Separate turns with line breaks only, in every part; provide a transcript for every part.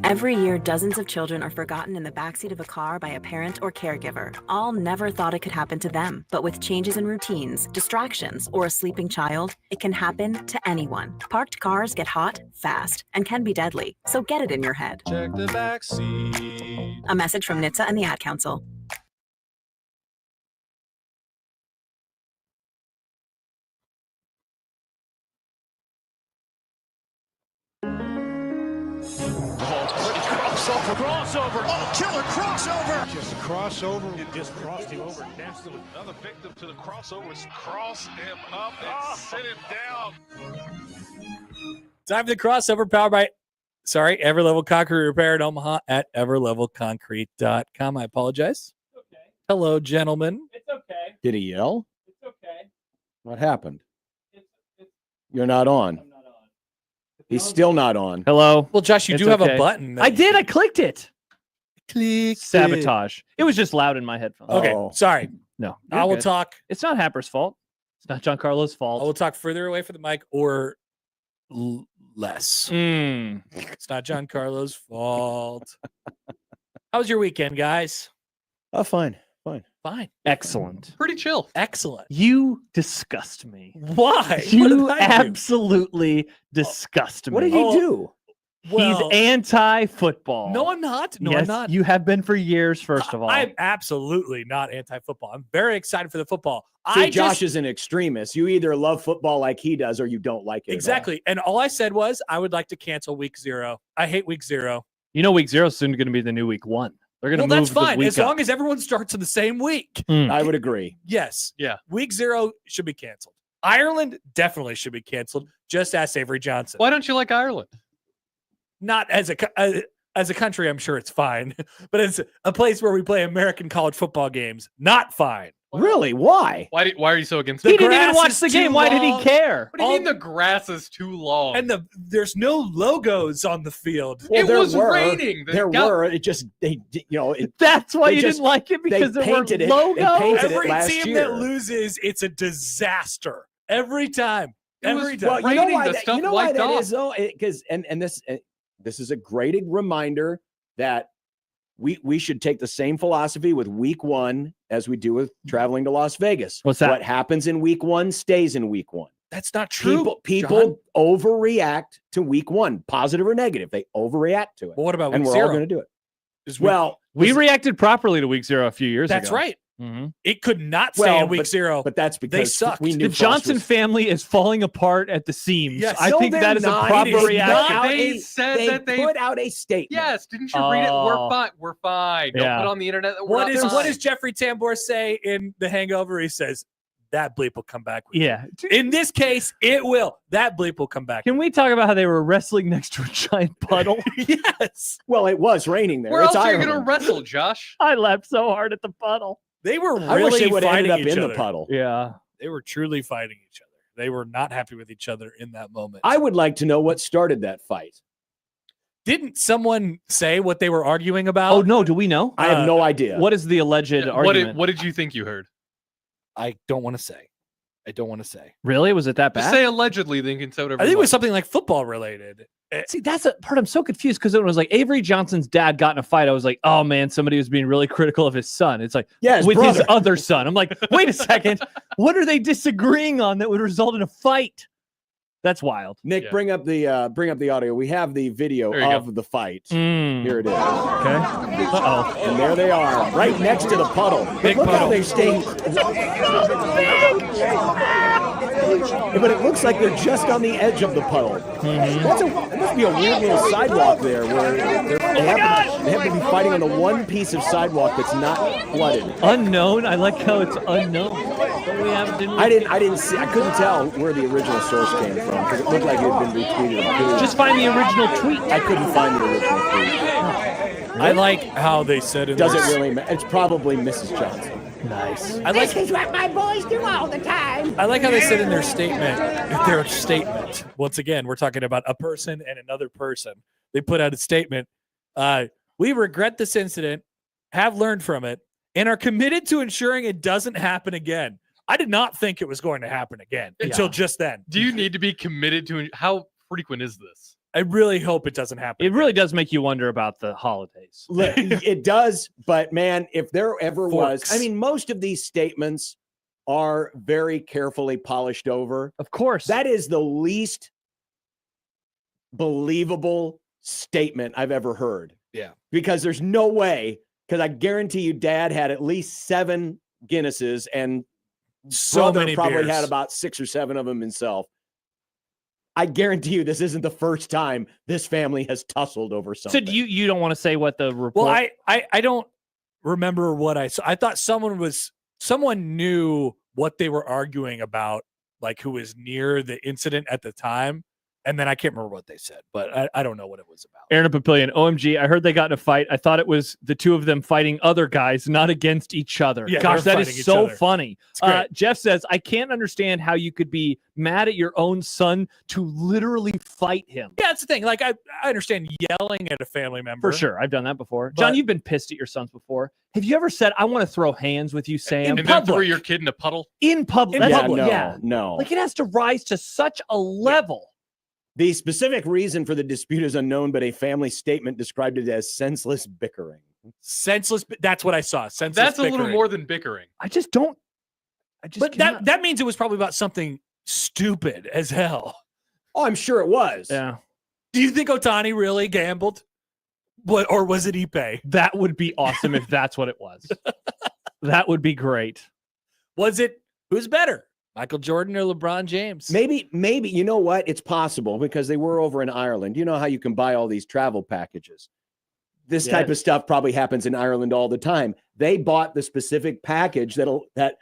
Every year, dozens of children are forgotten in the backseat of a car by a parent or caregiver. All never thought it could happen to them. But with changes in routines, distractions, or a sleeping child, it can happen to anyone. Parked cars get hot, fast, and can be deadly. So get it in your head.
Check the backseat.
A message from NHTSA and the Ad Council.
Crossover. Oh, killer crossover.
Just crossover. It just crossed him over. Next to another victim to the crossovers. Cross him up and sit him down.
Time for the crossover powered by, Everlevel Concrete Repair in Omaha at everlevelconcrete.com. I apologize.
It's okay.
Hello, gentlemen.
It's okay.
Did he yell?
It's okay.
What happened?
It's
You're not on.
I'm not on.
He's still not on.
Hello.
Well, Josh, you
It's
do have
okay.
a button.
I did. I clicked it.
Click
Sabotage. It was just loud in my headphones.
Okay,
Oh.
sorry.
No.
I
you're
will
good.
talk.
It's not Happer's fault. It's not Giancarlo's
I
fault.
will talk further away from the mic or less. It's not John Carlo's fault. How was your weekend, guys?
Oh, fine.
Fine.
Excellent.
Pretty chill.
Excellent.
You disgust me.
Why? What
You
did I do?
absolutely disgust me.
What did he do?
Well,
He's anti-football.
no, I'm not. No,
yes,
I'm not.
You have been for years, first of all.
I'm absolutely not anti-football. I'm very excited for the football.
See, Josh is an extremist. You either love football like he does or you don't like it.
Exactly. And all I said was I would like to cancel week 0. I hate week 0.
You know, week 0 is soon going to be the new week 1. They're going to
Well,
move
that's fine
the week
as
up.
long as everyone starts in the same week.
I would agree.
Yes.
Yeah.
Week 0 should be canceled. Ireland definitely should be canceled. Just ask Avery Johnson.
Why don't you like Ireland?
Not as a country, I'm sure it's fine, but it's a place where we play American college football games. Not fine.
Really? Why?
Why are you so against
He
it?
didn't even
grass
watch
is
the
too
game. Why did he
long.
care?
What do you mean the grass is too long?
And there's no logos on the field.
It
there
was
were.
raining.
There were. It just
That's why
They
you
just-
didn't like it because there were
painted it.
logos.
They painted it
Every
last
team
year.
that loses, it's a disaster. Every time.
It was
Every time.
Well, you know
raining,
why
the
that,
stuff
you know why
wiped
that
off.
is though, because this is a great reminder that we should take the same philosophy with week 1 as we do with traveling to Las Vegas.
What's that?
What happens in week 1 stays in week 1.
That's not true.
People
John.
overreact to week 1, positive or negative. They overreact to it,
Well, what about
and
week
we're
0?
all going to do it.
Is week-
Well,
We reacted properly to week 0 a few years
that's
ago.
right.
Mm-hmm.
It could not stay in week
but,
0.
but that's because
sucked.
we knew
The
Frost
Johnson
was-
family is falling apart at the seams.
Yes.
I
No,
think
they're
that is
not.
a proper
It is
reaction.
not.
They said
they
that they
put out a statement.
Yes, didn't you read it? We're
Oh.
fine. We're fine. Don't
Yeah.
put on the internet that we're
what
not
does
fine.
Jeffrey Tambor say in The Hangover? He says, that bleep will come back with you."
Yeah.
In this case, it will. That bleep will come back.
Can we talk about how they were wrestling next to a giant puddle?
Yes.
Well, it was raining there.
Where
It's
else are you going to
Ireland.
wrestle, Josh?
I laughed so hard at the puddle.
They were
I wish
really
they would have
fighting
ended up
each
in
other.
the puddle.
Yeah.
They were truly fighting each other. They were not happy with each other in that moment.
I would like to know what started that fight.
Didn't someone say what they were arguing about?
Oh, no. Do we know?
I have no idea.
What is the alleged argument?
What did you think you heard?
I don't want to say. I don't want to say.
Really? Was it that
Just
bad?
say allegedly, then you can say whatever.
I think
you
it was
want.
something like football related.
See, that's the part I'm so confused because it was like Avery Johnson's dad got in a fight. I was like, oh man, somebody was being really critical of his son. It's like,
Yeah, his
with his
brother.
other son. I'm like, wait a second. What are they disagreeing on that would result in a fight? That's wild.
Nick,
Yeah.
bring up the audio. We have the video
There you
of the fight.
Mm.
Here it is.
Okay. Uh-oh.
And there they are, right next to the puddle.
Big
Look how
puddle.
they stay. But it looks like they're just on the edge of the puddle. It must be a weird little sidewalk there where they have to be fighting on the one piece of sidewalk that's not flooded.
Unknown. I like how it's unknown. But we have to
I didn't see. I couldn't tell where the original source came from because it looked like it had been retweeted.
just find the original tweet.
I couldn't find the original tweet.
I like how they said in
Does
their-
it really matter? It's probably Mrs. Johnson.
Nice.
I like
This is what my boys do all the time.
I like how they said in their statement. Once again, we're talking about a person and another person. They put out a statement. We regret this incident, have learned from it, and are committed to ensuring it doesn't happen again. I did not think it was going to happen again until just then.
Do you need to be committed to how frequent is this?
I really hope it doesn't happen.
It really does make you wonder about the holidays.
It does, but man, if there ever
Forks.
was, I mean, most of these statements are very carefully polished over.
Of course.
That is the least believable statement I've ever heard.
Yeah.
Because there's no way, because I guarantee you dad had at least 7 Guinnesses and
So
brother
many
probably
beers.
had about 6 or 7 of them himself. I guarantee you this isn't the first time this family has tussled over
so
something.
do you don't want to say what the report?
Well, I don't remember what I saw. I thought someone knew what they were arguing about, like who was near the incident at the time. And then I can't remember what they said, but I don't know what it was about.
Aaron Papillion, OMG, I heard they got in a fight. I thought it was the two of them fighting other guys, not against each other.
Yeah,
Gosh,
they're
that
fighting
is
each
so
other.
funny.
It's great.
Jeff says, I can't understand how you could be mad at your own son to literally fight him.
Yeah, that's the thing. Like, I understand yelling at a family member.
For sure. I've done that before. John,
But-
you've been pissed at your sons before. Have you ever said, I want to throw hands with you, Sam?
And then throw your kid in a puddle.
In public.
In
That's-
public.
No.
Like it has to rise to such a level.
The specific reason for the dispute is unknown, but a family statement described it as senseless bickering.
Senseless. That's what I saw. Senseless.
That's a little
bickering.
more than bickering.
I just don't.
But that means it was probably about something stupid as hell.
Oh, I'm sure it was.
Yeah.
Do you think Ohtani really gambled? What, or was it Ipe?
That would be awesome if that's what it was. That would be great.
Was it? Who's better, Michael Jordan or LeBron James?
Maybe, you know what? It's possible because they were over in Ireland. You know how you can buy all these travel packages. This type of stuff probably happens in Ireland all the time. They bought the specific package that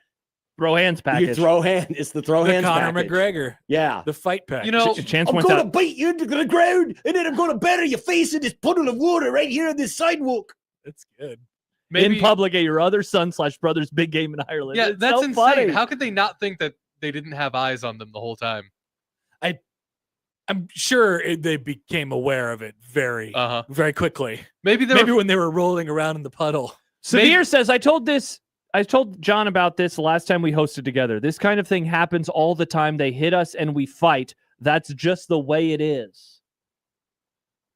Throw hands package.
you throw hand. It's the throw
The
hands
Conor
package.
McGregor,
Yeah.
the fight pack.
You know,
Chance
I'm
went
going to
out.
beat you into the ground, and then I'm going to bury your face in this puddle of water right here on this sidewalk.
That's good.
maybe,
in public at your other son / brother's big game in Ireland.
Yeah,
It's
that's
so
insane.
funny.
How could they not think that they didn't have eyes on them the whole time?
I'm sure they became aware of it very quickly.
Maybe
when they were rolling around in the puddle.
Severe says, I told John about this the last time we hosted together. This kind of thing happens all the time. They hit us and we fight. That's just the way it is.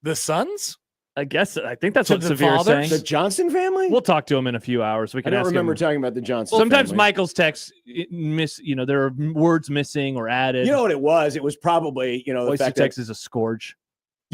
The Suns?
I think that's
To
what
the
Severe is
fathers?
saying.
The Johnson family?
We'll talk to him in a few hours. We
I
can
don't
ask
remember
him.
talking about the Johnson
Sometimes
family.
Michael's texts there are words missing or added.
You know what it was? It was probably, the
Voice to
fact that,
text is a scourge.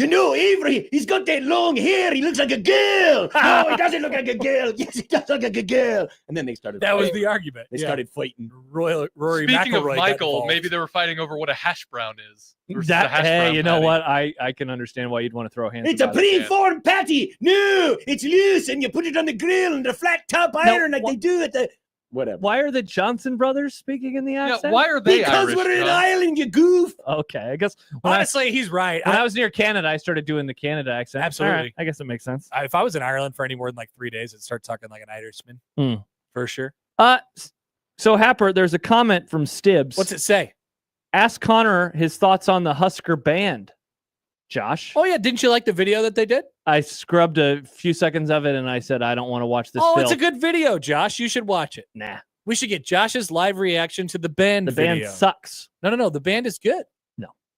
Avery, he's got that long hair. He looks like a girl. No, he doesn't look like a girl. Yes, he does look like a girl. And then they started
That was
fighting.
the argument.
They
Yeah.
started fighting.
Rory
Speaking of
McIlroy got
Michael,
involved.
maybe they were fighting over what a hash brown is. versus a hash brown
You know
patty.
what? I can understand why you'd want to throw hands.
It's a
about it.
preformed patty. No, it's loose, and you put it on the grill and the flat top iron like they do at the whatever.
Why are the Johnson brothers speaking in the
Yeah,
accent?
why are they
Because
Irish,
we're in
John?
Ireland, you goof.
Okay, I guess when
Honestly, he's right.
I was near Canada, I started doing the Canada accent.
Absolutely.
All right, I guess it makes sense.
If I was in Ireland for any more than like 3 days, I'd start talking like an Irishman. For sure.
So Happer, there's a comment from Stibbs.
What's it say?
Ask Connor his thoughts on the Husker band. Josh,
Oh, yeah. Didn't you like the video that they did?
I scrubbed a few seconds of it and I said I don't want to watch this.
It's a good video, Josh. You should watch it.
Nah,
We should get Josh's live reaction to the band
the
video.
band sucks.
No. The band is good.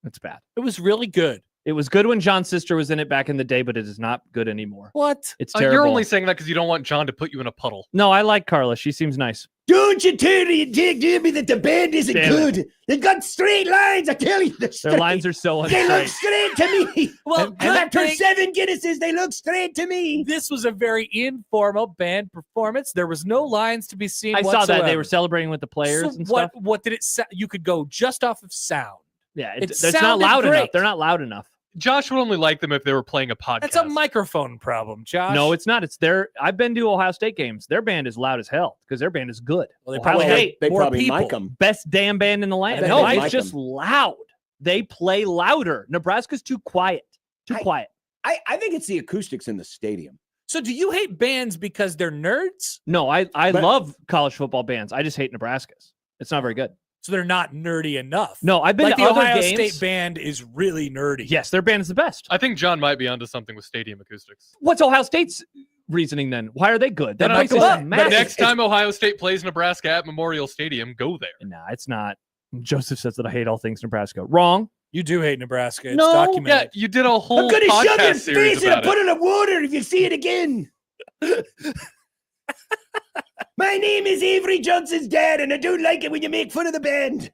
It's bad.
It was really good.
It was good when John's sister was in it back in the day, but it is not good anymore.
What?
It's terrible.
You're only saying that because you don't want John to put you in a puddle.
No, I like Carla. She seems nice.
Don't you tell me that the band isn't
Damn
good. They've got straight lines. I tell you,
Their lines are so
They look
unstraight.
straight to me.
Well,
and
good
after
thing-
7 Guinnesses, they look straight to me.
This was a very informal band performance. There was no lines to be seen.
I saw that they
whatsoever.
were celebrating with the players
So
and
what?
stuff.
What did it? You could go just off of sound.
Yeah,
It
it's not
sounded
loud enough.
great.
They're not loud enough.
Josh would only like them if they were playing a podcast.
That's a microphone problem, Josh.
No, it's not. It's their. I've been to Ohio State games. Their band is loud as hell because their band is good.
Well, they
Ohio
probably
State,
had
They
more
probably
people.
mic them.
best damn band in the land.
bet
No,
they
it's
mic
just
'em.
loud. They play louder. Nebraska's too quiet. Too quiet.
I think it's the acoustics in the stadium.
So do you hate bands because they're nerds?
No, I
But-
love college football bands. I just hate Nebraska's. It's not very good.
So they're not nerdy enough.
No, I've been
like
to
the
other
Ohio
games.
State band is really nerdy.
Yes, their band is the best.
I think John might be onto something with stadium acoustics.
What's Ohio State's reasoning then? Why are they good? That
But
place is
the
massive.
next time Ohio State plays Nebraska at Memorial Stadium, go there.
Nah, it's not. Joseph says that I hate all things Nebraska. Wrong.
You do hate Nebraska. It's
No.
Yeah,
documented.
you did a whole
I'm gonna shove your
podcast series
face in a
about it.
puddle of water if you see it again. My name is Avery Johnson's dad, and I don't like it when you make fun of the band.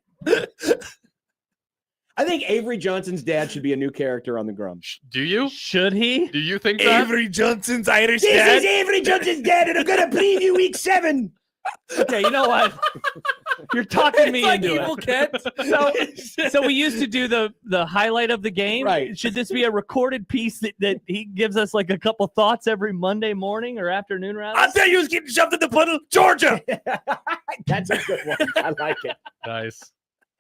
I think Avery Johnson's dad should be a new character on the Grum.
Do you?
Should he?
Do you think that?
Avery Johnson's Irish
This
dad.
is Avery Johnson's dad, and I'm gonna preview week 7.
Okay, you know what? You're talking me
It's like
into
Evil
it.
Kent.
So we used to do the highlight of the game.
Right.
Should this be a recorded piece that he gives us like a couple thoughts every Monday morning or afternoon rather?
I'll tell you who's getting shoved in the puddle. Georgia.
That's a good one. I like it.
Nice.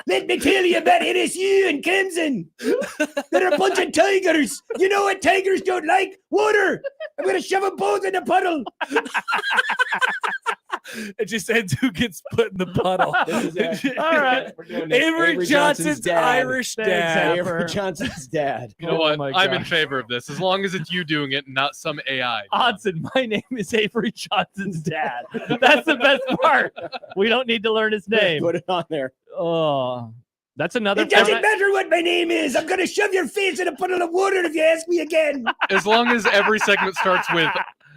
Let me tell you about NSU and Clemson. They're a bunch of tigers. You know what tigers don't like? Water. I'm going to shove them both in the puddle.
It just ends who gets put in the puddle.
All right.
Avery Johnson's Irish dad.
Avery Johnson's dad.
You know
Oh
what?
my
I'm in
gosh.
favor of this, as long as it's you doing it and not some AI.
Odson, my name is Avery Johnson's dad. That's the best part. We don't need to learn his name.
Put it on there.
Oh, that's another.
It doesn't
format.
matter what my name is. I'm going to shove your face in a puddle of water if you ask me again.
As long as every segment starts with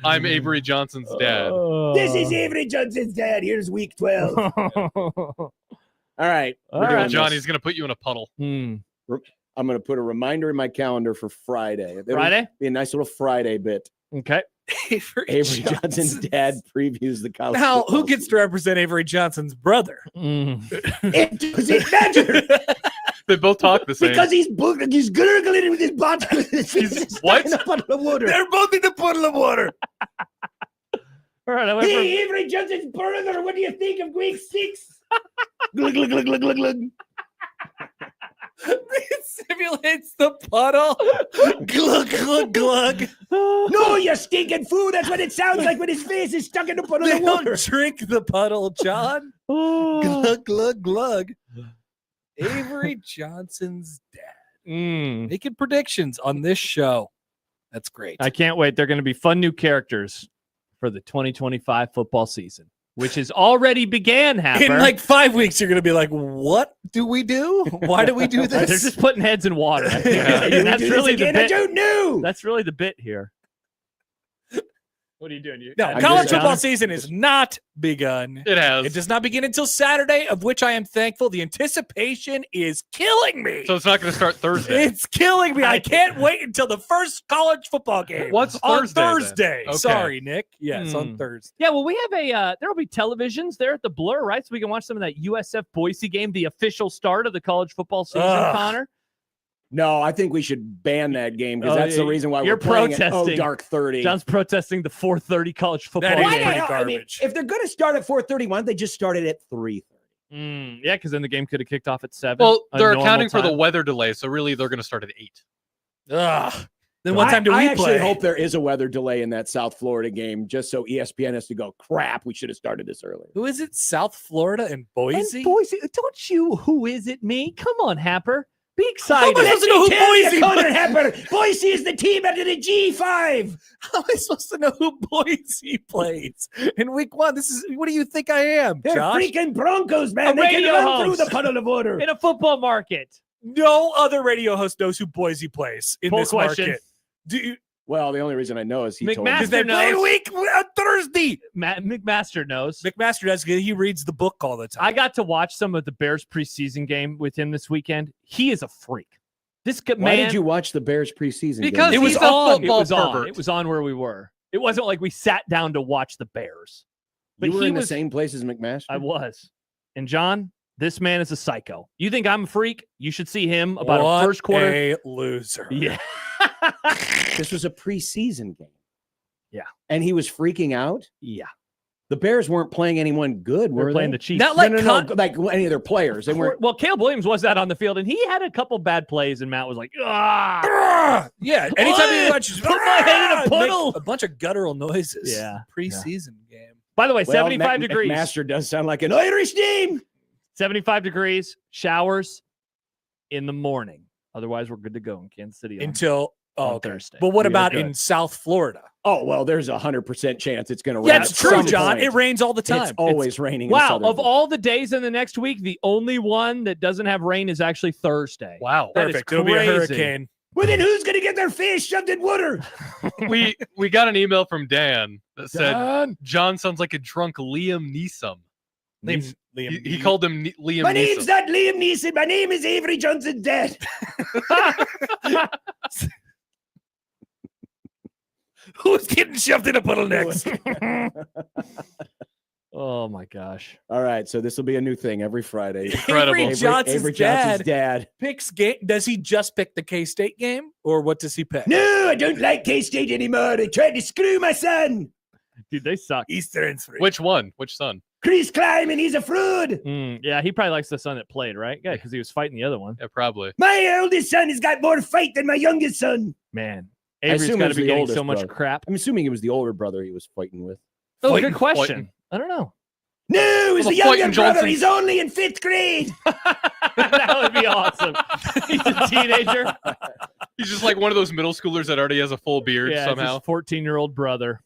"I'm Avery Johnson's dad."
This is Avery Johnson's dad. Here's week 12. All right.
All
we're
right.
doing
Johnny's
this.
gonna put you in a puddle.
Hmm.
I'm going to put a reminder in my calendar for Friday. It'll
Friday?
Be a nice little Friday bit.
Okay.
Avery Johnson's dad previews the college.
Now,
football
who gets to represent Avery Johnson's brother?
Mm.
It doesn't matter
They both talk the same.
because he's gurgling with his butt. He's
what?
in a puddle of water.
They're both in the puddle of water.
All right. I went from-
Hey, Avery Johnson's brother, what do you think of week 6? Glug, glug, glug, glug, glug, glug.
It simulates the puddle. Glug, glug, glug.
No, you stinking fool. That's what it sounds like when his face is stuck in the puddle
They
of water.
don't drink the puddle, John.
Oh.
Glug, glug, glug. Avery Johnson's dad.
Mm.
Making predictions on this show. That's great.
I can't wait. They're going to be fun new characters for the 2025 football season, which has already began, Happer.
In like 5 weeks, you're going to be like, what do we do? Why do we do
They're
this?
just putting heads in water. I think.
Yeah.
And that's
Do this
really the
again? I
bit.
don't know.
That's really the bit here. What are you doing?
No,
I'm
college
just-
football season is not begun.
It has.
It does not begin until Saturday, of which I am thankful. The anticipation is killing me.
So it's not going to start Thursday.
It's killing me. I can't wait until the first college football game.
What's
on
Thursday, then?
Thursday?
Okay.
Sorry, Nick. Yes, on
Hmm.
Thursday.
Yeah, well, we have there'll be televisions there at the Blur, right? So we can watch some of that USF Boise game, the official start of the college football season,
Ugh.
Connor.
No, I think we should ban that game because
Oh,
that's the
yeah,
reason why
you're
we're playing at
protesting.
dark 30.
John's protesting the 4:30 college football
That is
Why
game.
the
pretty
hell? I mean,
garbage.
if they're going to start at 4:30, why don't they just start it at 3:30?
Yeah, because then the game could have kicked off at 7.
Well,
a
they're
normal
accounting for the
time.
weather delay, so really they're going to start at 8.
Ugh. Then what time do we
I actually
play?
hope there is a weather delay in that South Florida game just so ESPN has to go, crap, we should have started this earlier.
Who is it? South Florida and Boise?
And Boise, don't you? Who is it? Me? Come on, Happer. Be
How am I
excited.
supposed to know who Boise
Connor
plays?
Hepper. Boise is the team under the G5.
How am I supposed to know who Boise plays in week 1? This is what do you think I am,
They're
Josh?
freaking Broncos, man.
A
They can
radio
run
host.
through the puddle of water.
In a football market.
No other radio host knows who Boise plays in
Poll
this
question.
market. Do you?
Well, the only reason I know is he told me.
Because they
Master
play
knows.
week on Thursday.
McMaster knows.
McMaster does. He reads the book all the time.
I got to watch some of the Bears preseason game with him this weekend. He is a freak. This man.
Why did you watch the Bears preseason
Because
game?
It was
he's a
on.
It
football
was on.
pervert.
It was on where we were. It wasn't like we sat down to watch the Bears. But
You were
he
in the
was.
same place as McMaster?
I was. And John, this man is a psycho. You think I'm a freak? You should see him about
What
a first quarter.
a loser.
Yeah.
This was a preseason game.
Yeah.
And he was freaking out?
Yeah.
The Bears weren't playing anyone good,
We're
were
playing
they?
the Chiefs.
Not like
no, like any of their players. They weren't.
Well, Caleb Williams was out on the field, and he had a couple bad plays, and Matt was like, ah.
Ah! Yeah. Anytime he
What?
watches,
Put my head in a
make
puddle.
A bunch of guttural noises.
Yeah.
Preseason game.
By the way,
Well,
75 degrees.
McMaster does sound like an Irish name.
75 degrees, showers in the morning. Otherwise, we're good to go in Kansas City.
Until
on
okay.
Thursday.
But what
We are
about
good.
in South Florida?
Oh, well, there's 100% chance it's going to rain.
Yeah,
at
it's true,
some
John.
point.
It rains all the time.
It's always raining. in
Wow,
Southern
of
Florida.
all the days in the next week, the only one that doesn't have rain is actually Thursday.
Wow.
That is
Perfect. It'll be a
crazy.
hurricane.
Well, then who's going to get their face shoved in water?
We got an email from Dan that said
John.
John sounds like a drunk Liam Neeson.
Liam
He called him Liam
My
Neeson.
name's not Liam Neeson. My name is Avery Johnson's dad.
Who's getting shoved in a puddle next?
Oh my gosh.
All right, so this will be a new thing every Friday.
Incredible.
Avery Johnson's
Avery Johnson's
dad
dad.
picks game. Does he just pick the K-State game, or what does he pick?
No, I don't like K-State anymore. They tried to screw my son.
Dude, they suck.
Eastern 3.
Which one? Which son?
Chris Kleiman, he's a fraud.
Yeah, he probably likes the son that played, right? Yeah, because he was fighting the other one.
Yeah, probably.
My oldest son has got more fight than my youngest son.
Man,
I
Avery's
assume it
got to
was
be
the
getting
oldest
so much
brother.
crap.
I'm assuming it was the older brother he was fighting with.
Oh,
Fighting-
good question.
fighting.
I don't know.
No, it's
Well,
the younger
fighting
brother.
Johnson-
He's only in 5th grade.
That would be awesome. He's a teenager.
He's just like one of those middle schoolers that already has a full beard
Yeah,
somehow.
it's his 14-year-old brother.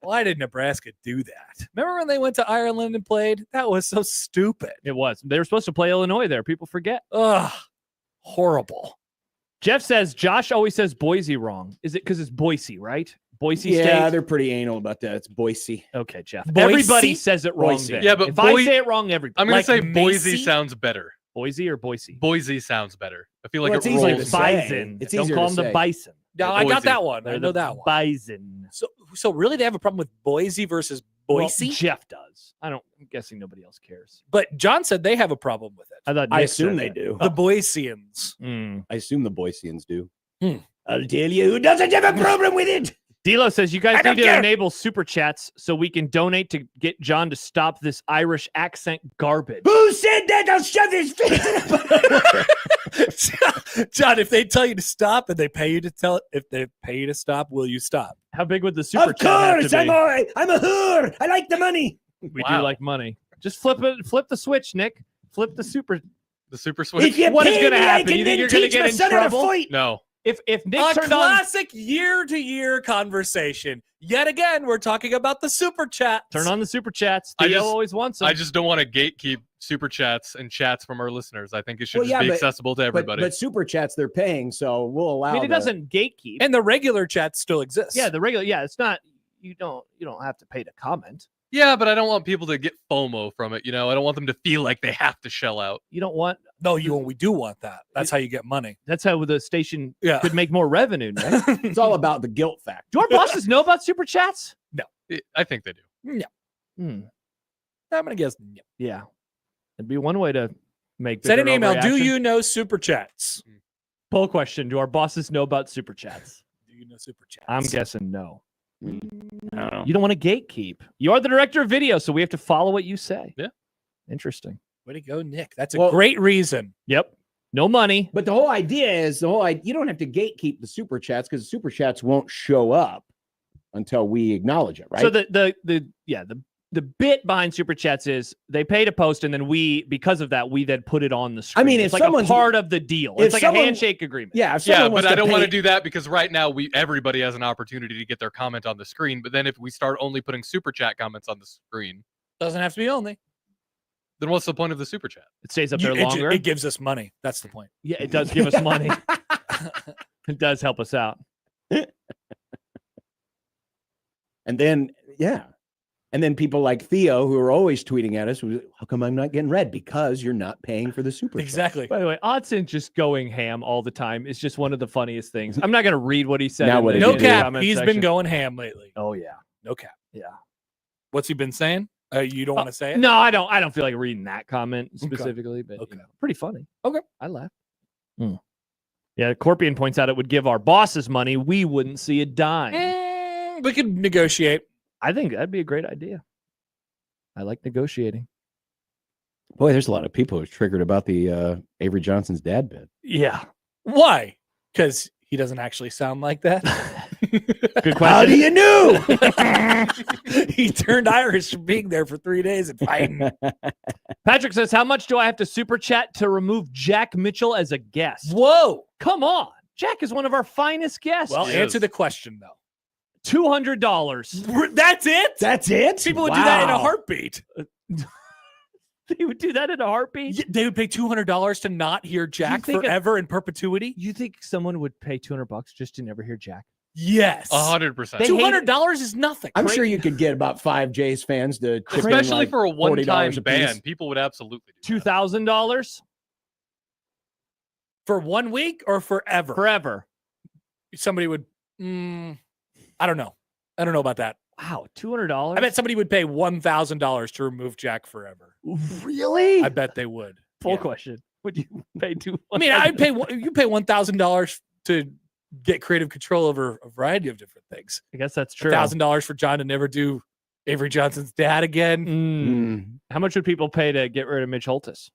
Why did Nebraska do that? Remember when they went to Ireland and played? That was so stupid.
It was. They were supposed to play Illinois there. People forget.
Ugh, horrible.
Jeff says Josh always says Boise wrong. Is it because it's Boise, right? Boise
Yeah,
State.
they're pretty anal about that. It's Boise.
Okay, Jeff.
Boise?
Everybody says it wrong.
Boise.
Then.
Yeah, but
if I
Boi-
say it wrong, everybody.
I'm going
Like
to say Boise
Macy?
sounds better.
Boise or Boise?
Boise sounds better. I feel like
Well,
it
it's easier
rolls.
to say.
Bison.
It's
Don't
easier
call
to
them the
say.
Bison.
Yeah, I got
Boise.
that one. I
They're
know
the
that one.
Bison.
So really, they have a problem with Boise versus Boise.
Well, Jeff does. I'm guessing nobody else cares.
But John said they have a problem with it.
I thought
I
Nick
assume
said
they
that.
do.
The Boiseans.
I assume the Boiseans do.
Hmm.
I'll tell you who doesn't have a problem with it.
D'Lo says you guys
I don't
need to
care.
enable super chats so we can donate to get John to stop this Irish accent garbage.
Who said that? I'll shove his face in a
John, if they tell you to stop and they pay you to if they pay you to stop, will you stop?
How big would the super
Of
chat have
course,
to
I'm
be?
all right. I'm a whore. I like the money.
We
Wow.
do like money. Just flip it. Flip the switch, Nick. Flip the super.
The super
If
switch?
you
What is
pay
gonna
me, I
happen?
can
You
then
think you're gonna
teach
get
my
in
son how to
trouble?
fight.
No.
If Nick
A
turned on,
classic year-to-year conversation. Yet again, we're talking about the super chat.
turn on the super chats.
I
Theo
just-
always wants them.
I just don't want to gatekeep super chats and chats from our listeners. I think it should
Well,
just
yeah,
be
but-
accessible to everybody.
But super chats they're paying, so we'll allow.
I mean, it
the-
doesn't gatekeep.
And the regular chat still exists.
Yeah, the regular. Yeah, it's not. You don't have to pay to comment.
yeah, but I don't want people to get FOMO from it. You know, I don't want them to feel like they have to shell out.
You don't want.
No, we do want that. That's how you get money.
That's how the station
Yeah.
could make more revenue. Right?
It's all about the guilt factor.
Do our bosses know about super chats?
I think they do.
Hmm.
I'm gonna guess. No.
Yeah, it'd be one way to make.
Send an
bigger
email. Do
overreaction.
you know super chats?
Poll question: do our bosses know about super chats?
Do you know super chats?
I'm guessing no.
I don't know.
You don't want to gatekeep. You are the director of video, so we have to follow what you say.
Yeah.
Interesting.
Way to go, Nick. That's a
Well-
great reason.
Yep. No money.
But the whole idea is you don't have to gatekeep the super chats because the super chats won't show up until we acknowledge it, right?
So the bit behind super chats is they pay to post, and then because of that, we then put it on the screen.
mean,
it's
if
like a
someone's-
part of the deal.
if
It's like
someone-
a handshake agreement.
yeah, if
Yeah,
someone
but
wants
I don't want to
pay-
do that because right now everybody has an opportunity to get their comment on the screen. But then if we start only putting super chat comments on the screen,
Doesn't have to be only.
then what's the point of the super chat?
It stays up there
It ju-
longer.
It gives us money. That's the point.
Yeah, it does give us money. It does help us out.
And then and then people like Theo who are always tweeting at us, how come I'm not getting read? Because you're not paying for the super chat.
Exactly.
By the way, Odson just going ham all the time is just one of the funniest things. I'm not going to read what he said.
Now
in
what
the-
did
No
he
in the
do?
cap.
comment
He's
section.
been going ham lately.
Oh yeah,
No cap.
yeah.
What's he been saying? You don't want to say it?
No, I don't. I don't feel like reading that comment specifically, but
Okay.
pretty funny.
Okay.
I laugh. Yeah, Corpian points out it would give our bosses money. We wouldn't see a dime.
We could negotiate.
I think that'd be a great idea. I like negotiating.
Boy, there's a lot of people who are triggered about the Avery Johnson's dad bit.
Yeah.
Why? Because he doesn't actually sound like that.
Good
How do
question.
you know?
He turned Irish from being there for 3 days and fighting.
Patrick says, how much do I have to super chat to remove Jack Mitchell as a guest?
Whoa.
Come on. Jack is one of our finest guests.
Well,
He
answer
is.
the question, though.
$200.
That's it?
That's it?
People would do that in a
Wow.
heartbeat.
They would do that in a heartbeat?
They would pay $200 to not hear Jack
think
forever in perpetuity?
You think someone would pay $200 just to never hear Jack?
Yes.
100%.
They hate
$200 is nothing.
I'm sure you could get about 5 Jays fans to chip in
Especially
like
for a one-time
$40 a
ban,
piece.
people would absolutely do that.
$2,000
For 1 week or forever?
forever.
Somebody would, I don't know. I don't know about that.
Wow, $200.
I bet somebody would pay $1,000 to remove Jack forever.
Really?
I bet they would.
Full
Yeah.
question. Would you pay $200?
I mean, you pay $1,000 to get creative control over a variety of different things.
I guess that's true.
$1,000 for John to never do Avery Johnson's dad again.
Mm.
How much would people pay to get rid of Mitch Holtis?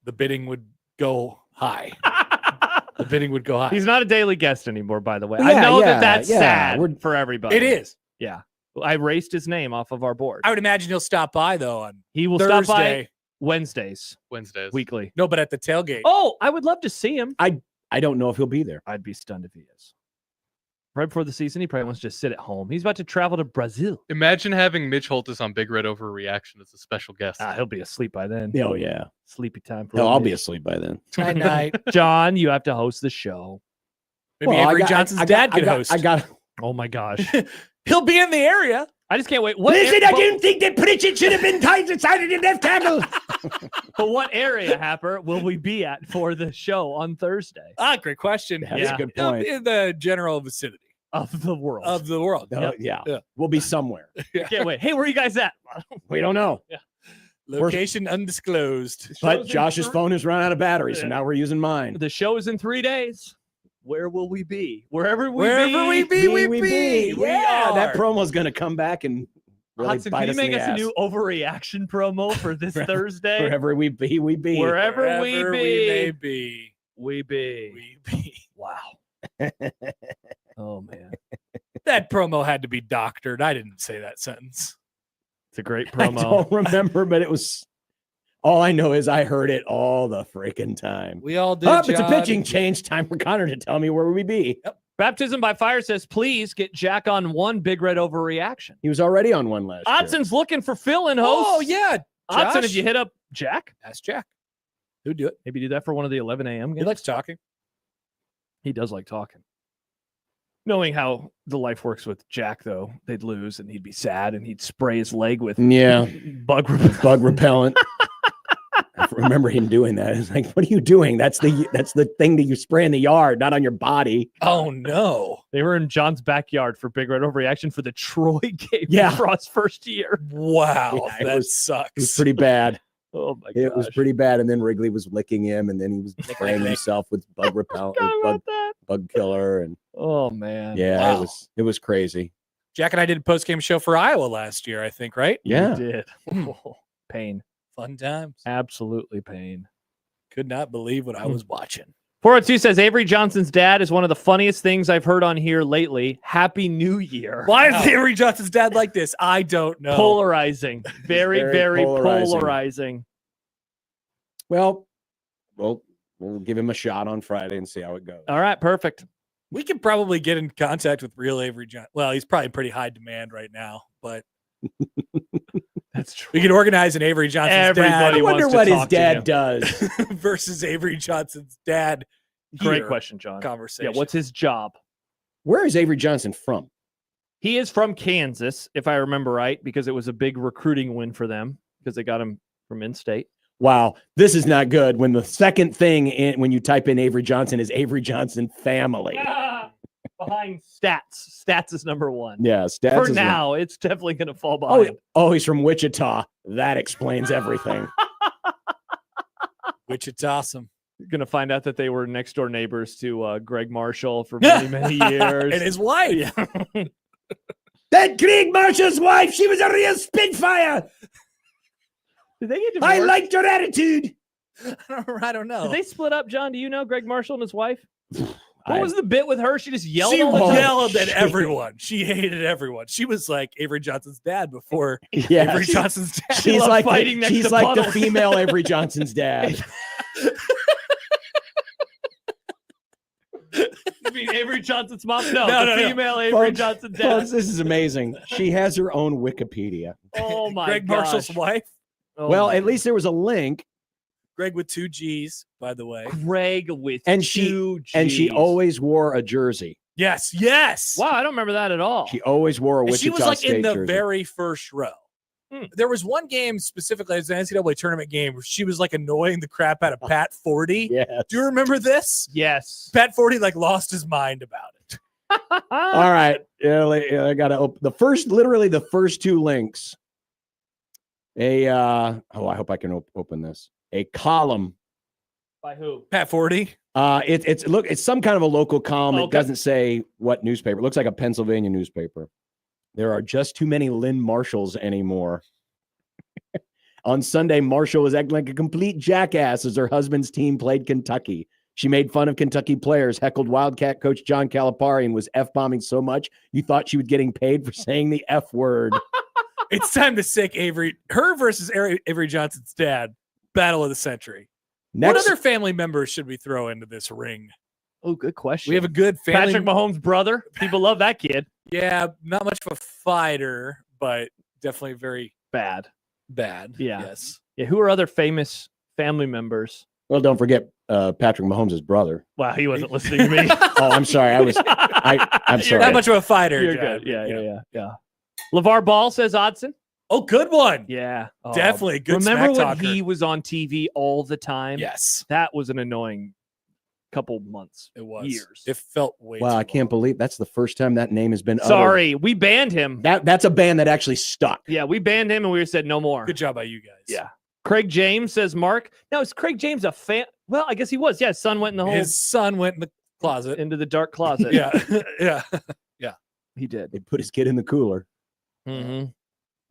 The bidding would go high. The bidding would go high.
He's not a daily guest anymore, by the way.
Well,
I
yeah,
know
yeah,
that's
yeah.
sad for everybody.
It is.
Yeah. I erased his name off of our board.
I would imagine he'll stop by though on
He will
Thursday.
stop by Wednesdays,
Wednesdays.
weekly.
No, but at the tailgate.
Oh, I would love to see him.
I don't know if he'll be there.
I'd be stunned if he is. Right before the season, he probably wants to just sit at home. He's about to travel to Brazil.
Imagine having Mitch Holtis on Big Red Overreaction as a special guest.
He'll be asleep by then.
Oh, yeah.
Sleepy time for
Hell, I'll be
Mitch.
asleep by then.
Night night.
John, you have to host the show.
Maybe
Well,
Avery Johnson's dad could host.
I got.
Oh my gosh.
He'll be in the area.
I just can't wait.
Listen, I didn't think that Pritchett should have been tied to Saturday left tackle.
But what area, Happer, will we be at for the show on Thursday?
Great question.
That's a good point.
In the general vicinity
Of the world.
of the world.
Oh, yeah.
Yeah.
We'll be somewhere.
Can't wait. Hey, where are you guys at?
We don't know.
Location undisclosed.
But Josh's phone has run out of battery, so now we're using mine.
The show is in 3 days. Where will we be? Wherever we
be, we be. We
Yeah,
are.
that promo's going to come back and really
Hudson,
bite
can you
us in
make
the
us a
ass.
new overreaction promo for this Thursday?
Wherever we be, we be.
Wherever we
Wherever
be,
may be.
we be.
We be.
Wow. Oh man,
That promo had to be doctored. I didn't say that sentence.
it's a great
I
promo.
don't remember, but it was. All I know is I heard it all the freaking time.
We all did.
It's a
John.
pitching change. Time for Connor to tell me where we be.
Baptism by Fire says, please get Jack on one Big Red Overreaction.
He was already on one last year.
Odson's looking for fill-in hosts.
Oh yeah,
Odson,
Josh.
if you hit up Jack,
Ask Jack. Who'd do it?
maybe do that for one of the 11 a.m.
He
games.
likes talking.
He does like talking. Knowing how the life works with Jack, though, they'd lose and he'd be sad and he'd spray his leg with
Yeah,
bug repellent.
bug repellent. I remember him doing that. It's like, what are you doing? That's the thing that you spray in the yard, not on your body.
Oh no.
They were in John's backyard for Big Red Overreaction for the Troy game.
Yeah.
Frost's first year.
Wow,
Yeah, it
that
was-
sucks.
It was pretty bad.
Oh my god.
It was pretty bad. And then Wrigley was licking him, and then he was spraying himself with bug repellent, with bug,
that.
bug killer, and
Oh man.
yeah,
Wow.
it was crazy.
Jack and I did a post game show for Iowa last year, I think, right?
Yeah,
You did. Oh, pain.
Fun times.
Absolutely pain.
Could not believe what I was watching.
402 says Avery Johnson's dad is one of the funniest things I've heard on here lately. Happy New Year.
Why is Avery Johnson's dad like this? I don't know.
Polarizing. Very,
Very
very
polarizing.
polarizing.
well, we'll give him a shot on Friday and see how it goes.
All right, perfect.
We could probably get in contact with real Avery Johnson. Well, he's probably pretty high demand right now, but
That's true.
we could organize an Avery Johnson's
Everybody
I wonder
wants to
what his
talk to
dad
him.
does.
dad versus Avery Johnson's dad.
Great
here
question, John.
Conversation.
Yeah, what's his job?
Where is Avery Johnson from?
He is from Kansas, if I remember right, because it was a big recruiting win for them because they got him from in-state.
Wow, this is not good. When the second thing when you type in Avery Johnson is Avery Johnson family.
Behind stats. Stats is number one.
Yeah, stats
For
is one.
now, it's definitely going to fall
Oh,
behind.
he's from Wichita. That explains everything.
Wichita's awesome.
Going to find out that they were next door neighbors to Greg Marshall for many, many years.
And his wife.
That Greg Marshall's wife, she was a real spitfire.
Did they get divorced?
I liked her attitude.
I don't know.
Did they split up, John? Do you know Greg Marshall and his wife? What
I-
was the bit with her? She just yelled
She
all the time?
yelled at
shit.
everyone. She hated everyone. She was like Avery Johnson's dad before
Yeah,
Avery Johnson's dad.
she's
loved
like
fighting next
she's
to
like the
Puddle.
female Avery Johnson's dad.
Avery Johnson's mom? No,
No,
the
no.
female Avery
Folks,
Johnson's
folks,
dad.
this is amazing. She has her own Wikipedia.
Oh my
Greg
gosh.
Marshall's wife.
Oh
Well,
my
at least there was a link,
Greg with 2 G's, by the way.
Greg with
and
2 Gs.
she always wore a jersey.
Yes, yes.
Wow, I don't remember that at all.
She always wore a
And
Wichita
she was like
State
in the
jersey.
very first row.
Hmm.
There was one game specifically, it was an NCAA tournament game, where she was like annoying the crap out of Pat Forty.
Yes.
Do you remember this?
Yes.
Pat Forty like lost his mind about it.
All right. Yeah, I got to open literally the first 2 links. I hope I can open this. A column.
By who?
Pat Forty.
It's some kind of a local column. It
Okay.
doesn't say what newspaper. It looks like a Pennsylvania newspaper. There are just too many Lynn Marshalls anymore. On Sunday, Marshall was acting like a complete jackass as her husband's team played Kentucky. She made fun of Kentucky players, heckled Wildcat coach John Calipari, and was F-bombing so much you thought she was getting paid for saying the F word.
It's time to sick Avery. Her versus Avery Johnson's dad. Battle of the century. What other family members should we throw into this ring?
Oh, good question.
We have a good family.
Patrick Mahomes' brother. People love that kid.
Yeah, not much of a fighter, but definitely very
Bad.
bad.
Yeah.
Yes.
Yeah. Who are other famous family members?
Well, don't forget Patrick Mahomes' brother.
Wow, he wasn't listening to me.
Oh, I'm sorry. I'm
You're
sorry.
Not much of a fighter.
You're
John.
good. Yeah. LeVar Ball says Odson.
Oh, good one.
Yeah. Oh,
Definitely. Good
Remember
smack
when
talker.
he was on TV all the time?
Yes,
That was an annoying couple months.
it was.
Years.
It felt way
Wow,
too
I can't
long.
believe that's the first time that name has been uttered.
Sorry, we banned him.
That's a band that actually stuck.
Yeah, we banned him and we said no more.
Good job by you guys.
Yeah. Craig James says Mark. Now, is Craig James a fan? Well, I guess he was. Yeah, his son went in the hole
His son went in the closet.
into the dark closet.
Yeah. Yeah.
he did.
They put his kid in the cooler.
Mm-hmm.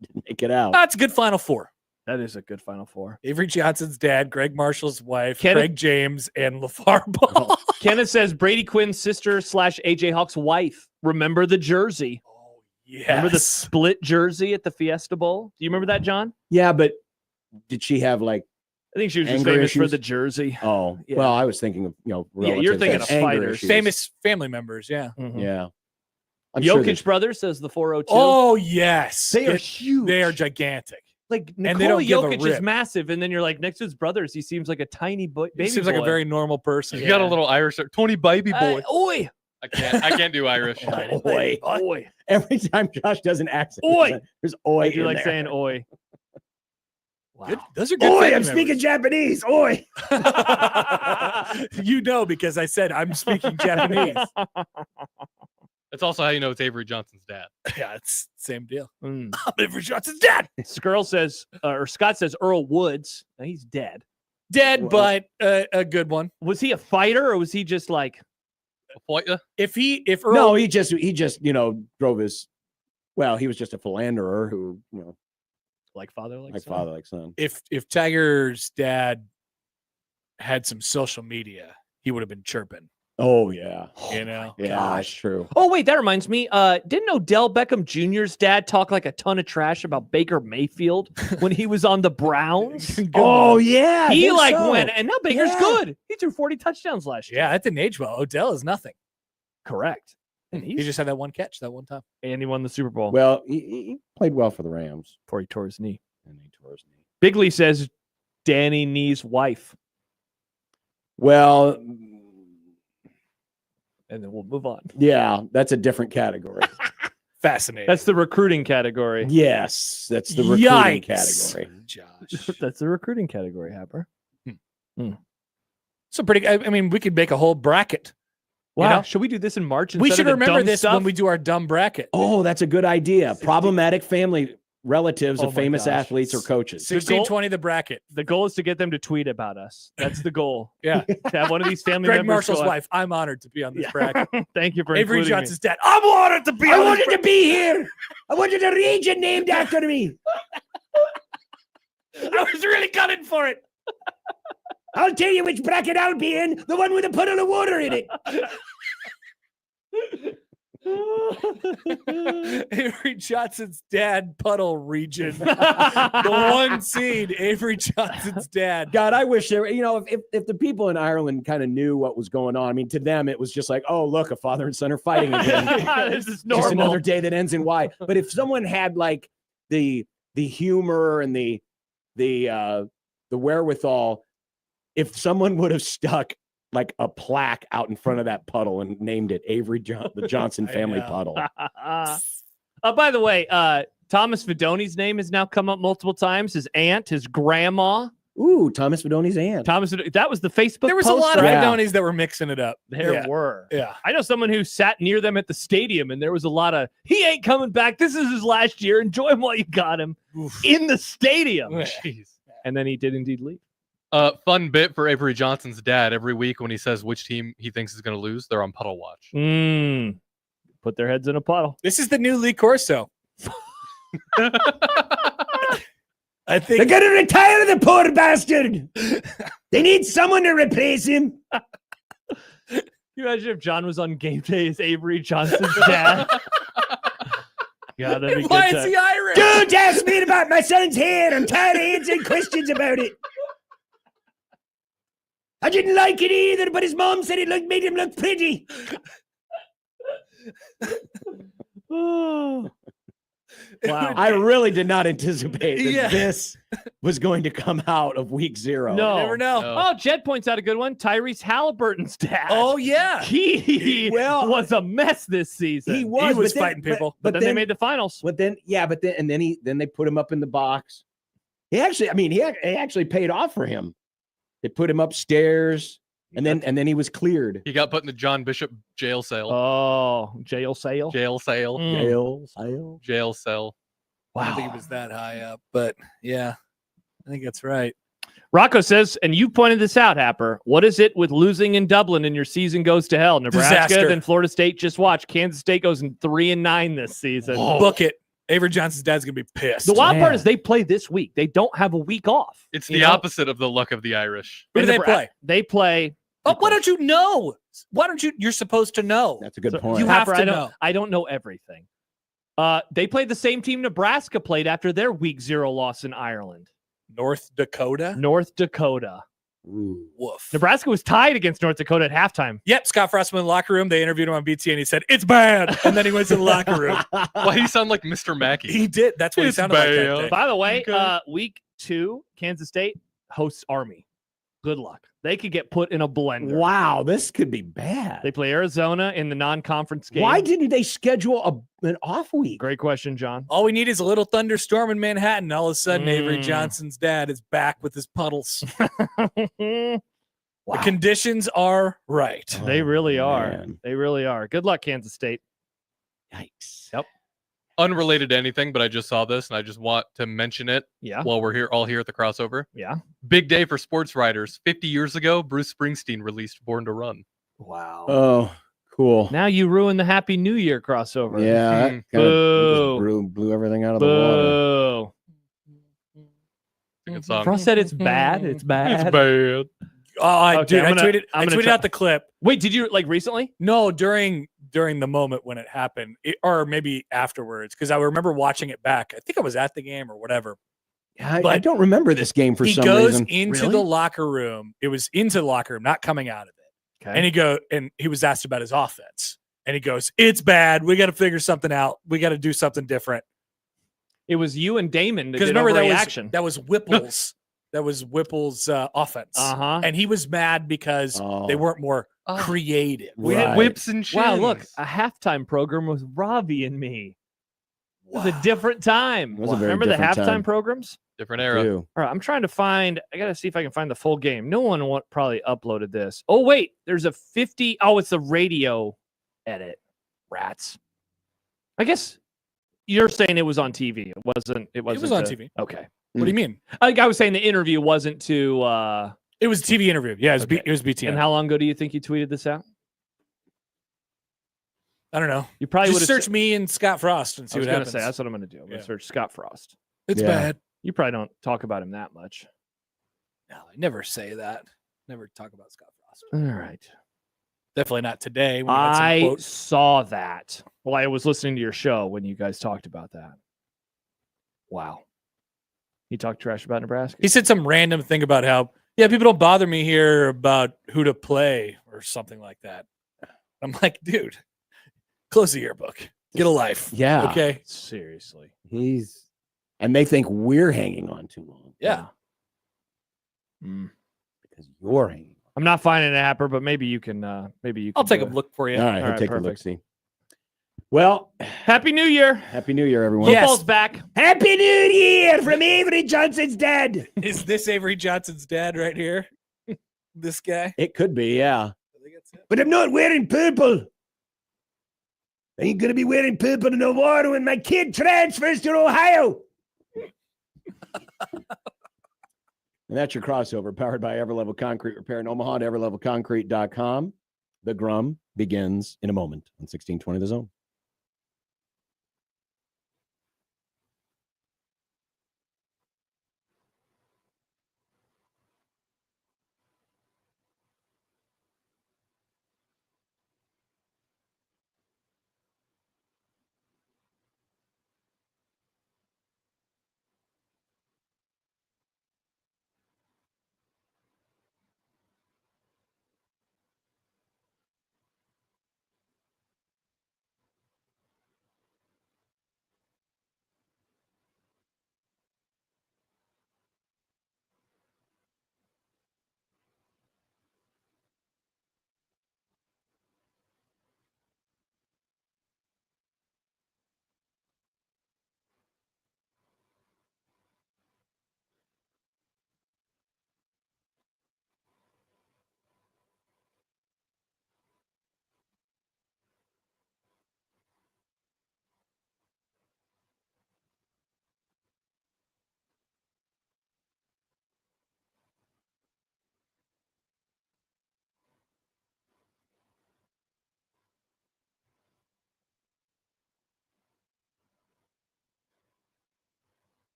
Didn't make it out.
That's a good Final Four.
That is a good Final Four.
Avery Johnson's dad, Greg Marshall's wife,
Kenneth-
Craig James, and LeVar Ball.
Kenneth says Brady Quinn's sister / AJ Hawk's wife. Remember the jersey?
Oh, yes.
Remember the split jersey at the Fiesta Bowl? Do you remember that, John?
Yeah, but did she have like?
I think she was just
Anger
famous for
issues?
the jersey.
Oh,
Yeah.
well, I was thinking of
Yeah, you're
relatives
thinking
that
of
anger
fighters.
issues.
famous family members. Yeah.
Mhm.
Yeah. I'm
Jokic
sure there's-
brothers says the 402.
Oh, yes.
they are
Get-
huge.
They are gigantic.
like
they
Nikola
don't give a
Jokic is
rip.
massive, and then you're like next to his brothers, he seems like a tiny baby.
He seems like a
boy.
very normal person.
You got a little Irish there. Tony Baby Boy.
Oi,
I can't do Irish.
Oi.
oi.
Every time Josh does an accent,
Oi.
there's oi.
I do
in
like
there.
saying oi. Wow.
Good. Those are good.
Oi,
family
I'm speaking
members.
Japanese. Oi.
You know, because I said I'm speaking Japanese.
That's also how you know it's Avery Johnson's dad.
Yeah, it's same deal.
Mm.
I'm Avery Johnson's dad.
Skirl says, or Scott says Earl Woods. Now, he's dead.
Dead,
Well-
but a good one.
Was he a fighter or was he just like
If Earl,
No, he just drove his. Well, he was just a philanderer who
father,
like
son?
father, like son.
if Tiger's dad had some social media, he would have been chirping.
Oh yeah,
You know,
yeah, that's true.
Oh wait, that reminds me. Didn't Odell Beckham Jr.'s dad talk like a ton of trash about Baker Mayfield when he was on the Browns?
Oh yeah, I
He
think
like
so.
went, and now Baker's
Yeah.
good. He threw 40 touchdowns last year.
yeah, that didn't age well. Odell is nothing.
Correct. And
He just had that one catch that one time.
and he won the Super Bowl
Well, he played well for the Rams,
before he tore his knee.
and he tore his knee.
Bigley says Danny Nee's wife,
Well,
and then we'll move on.
yeah, that's a different category.
Fascinating.
That's the recruiting category.
Yes, that's the recruiting
Yikes.
category.
Josh.
That's the recruiting category, Happer.
So pretty. I mean, we could make a whole bracket.
Wow.
know?
Should we do this in March?
We
instead
should
of the
remember
dumb
this
stuff?
when we do our dumb bracket.
Oh, that's a good idea. Problematic family relatives
Oh
of
my
famous
gosh.
athletes or coaches.
1620 the bracket.
The goal is to get them to tweet about us. That's the goal.
Yeah.
To have one of these family
Greg
members.
Marshall's
go,
wife. I'm honored to be on this
Yeah.
bracket.
Thank you for
Avery
including
Johnson's dad. I'm honored to be
I
on
want
this
you to be here. I want you to region named after me.
bracket. I was really gunning for it.
I'll tell you which bracket I'll be in. The one with a puddle of water in it.
Avery Johnson's dad, Puddle region. The one seed, Avery Johnson's dad.
God, I wish there. If the people in Ireland kind of knew what was going on. I mean, to them it was just like, oh, look, a father and son are fighting again.
This is normal.
Just another day that ends in Y. But if someone had like the humor and the wherewithal, if someone would have stuck like a plaque out in front of that puddle and named it the Johnson family puddle.
By the way, Thomas Fedoni's name has now come up multiple times. His aunt, his grandma.
Ooh, Thomas Fedoni's aunt.
That was the Facebook
There was
post,
a lot of
right?
Fedonis that were mixing it up.
There were.
Yeah.
I know someone who sat near them at the stadium, and there was a lot of, he ain't coming back. This is his last year. Enjoy him while you got him in the stadium.
Jeez.
And then he did indeed leave.
Fun bit for Avery Johnson's dad. Every week when he says which team he thinks is going to lose, they're on Puddle Watch.
Put their heads in a puddle.
This is the new Lee Corso. I think
they're going to retire the poor bastard. They need someone to replace him.
Can you imagine if John was on game day as Avery Johnson's dad? Yeah, that'd be
why
good
is he Irish?
Don't ask me about my son's hair. I'm tired of answering questions about it. I didn't like it either, but his mom said it made him look pretty.
Wow.
I really did not anticipate that this was going to come out of week 0.
No.
You never know.
No.
Oh, Jed points out a good one. Tyrese Halliburton's dad.
Oh, yeah.
He was a mess this season.
He was
fighting people.
But then they made the finals.
But then they put him up in the box. He actually paid off for him. They put him upstairs, and then he was cleared.
He got put in the John Bishop jail cell.
Oh, jail sale.
Jail cell.
Jail
cell.
I don't think it was that high up, but yeah, I think that's right.
Rocco says, and you pointed this out, Happer, what is it with losing in Dublin and your season goes to hell? Nebraska,
Disaster.
then Florida State. Just watch. Kansas State goes in 3-9 this season.
Book it. Avery Johnson's dad's going to be pissed.
The wild part is they play this week. They don't have a week off.
It's the opposite of the luck of the Irish.
Who do they play?
They play.
Oh, why don't you know? Why don't you? You're supposed to know.
That's a good point.
You have
Happer,
to know.
I don't know everything. They played the same team Nebraska played after their week 0 loss in Ireland.
North Dakota.
North Dakota.
Ooh.
Woof.
Nebraska was tied against North Dakota at halftime.
Yep, Scott Frost went in the locker room. They interviewed him on BT, and he said, "It's bad." And then he went to the locker room.
Why do you sound like Mr. Mackey?
He did. That's what he
It's
sounded like. That
bad.
day.
By the way,
Okay.
week 2, Kansas State hosts Army. Good luck. They could get put in a blender.
Wow, this could be bad.
They play Arizona in the non-conference game.
Why didn't they schedule an off week?
Great question, John.
All we need is a little thunderstorm in Manhattan. All of a sudden, Avery
Mm.
Johnson's dad is back with his puddles.
Wow.
The conditions are right.
They really are.
man.
They really are. Good luck, Kansas State.
Yikes.
Yep.
Unrelated to anything, but I just saw this and I just want to mention it
Yeah.
while we're all here at the crossover.
Yeah.
Big day for sports writers. 50 years ago, Bruce Springsteen released Born to Run.
Wow.
Oh, cool.
Now you ruined the Happy New Year crossover.
Yeah, that
Mm.
kind of
Boo.
blew everything out of the water.
Boo.
It's a good song.
Frost said it's bad. It's bad.
It's bad.
Oh, I
Okay,
did.
I'm
I
gonna
tweeted
try-
out the clip.
Wait, did you recently?
No, during the moment when it happened, or maybe afterwards, because I remember watching it back. I think I was at the game or whatever.
I
But
don't remember this game for
He
some
goes
reason.
into
Really?
the locker room. It was into the locker room, not coming out of it.
Okay.
And he was asked about his offense, and he goes, "It's bad. We got to figure something out. We got to do something different."
It was you and Damon that
Because
did
remember
overreaction.
that was Whipple's. That was Whipple's offense.
Uh-huh.
And he was mad because they weren't more creative.
We
Right.
had whips and shins.
Wow, look, a halftime program with Ravi and me. It was a different time.
It was a very
Remember the
different
halftime
time.
programs?
Different era.
Too.
All right, I'm trying to find. I gotta see if I can find the full game. No one probably uploaded this. Oh wait, there's a 50. Oh, it's a radio edit. Rats. I guess you're saying it was on TV. It wasn't. It wasn't.
was on
to-
TV.
Okay.
What do you mean?
I was saying the interview wasn't to.
It was a TV interview. Yeah, it was,
Okay.
it was BTN.
And how long ago do you think you tweeted this out?
I don't know.
You probably would
Just
have
search me and Scott Frost and
I
see
was
what
gonna
happens.
say that's what I'm gonna do. I'm gonna
Yeah.
search Scott Frost.
It's
Yeah.
bad.
You probably don't talk about him that much.
No, I never say that. Never talk about Scott Frost.
All right.
Definitely not today. When you had some
I
quotes.
saw that. Well, I was listening to your show when you guys talked about that. Wow. He talked trash about Nebraska.
He said some random thing about how, yeah, people don't bother me here about who to play or something like that. I'm like, dude, close the yearbook. Get a life.
Yeah.
Okay.
Seriously.
And they think we're hanging on too long.
Yeah.
Because you're hanging.
I'm not finding it, Happer, but maybe you can.
I'll take a look for you.
All right,
All right,
take a look.
perfect.
See. Well,
Happy New Year.
Happy New Year, everyone.
Yes.
Football's back.
Happy New Year from Avery Johnson's dad.
Is this Avery Johnson's dad right here? This guy?
It could be, yeah.
I think it's him.
But I'm not wearing purple. I ain't gonna be wearing purple no more when my kid transfers to Ohio. And that's your crossover, powered by Everlevel Concrete Repair in Omaha at everlevelconcrete.com. The Grum begins in a moment on 1620 The Zone.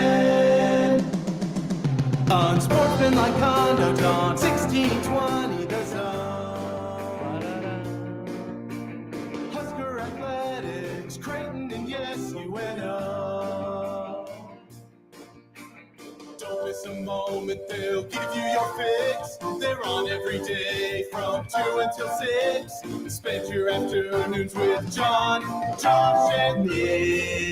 KOCN. Unsportsmanlike conduct on 1620 The Zone. Husker Athletics, Creighton, and yes, UNO. Don't miss a moment, they'll give you your fix. They're on every day from 2 until 6. Spend your afternoons with John, Josh, and Nick.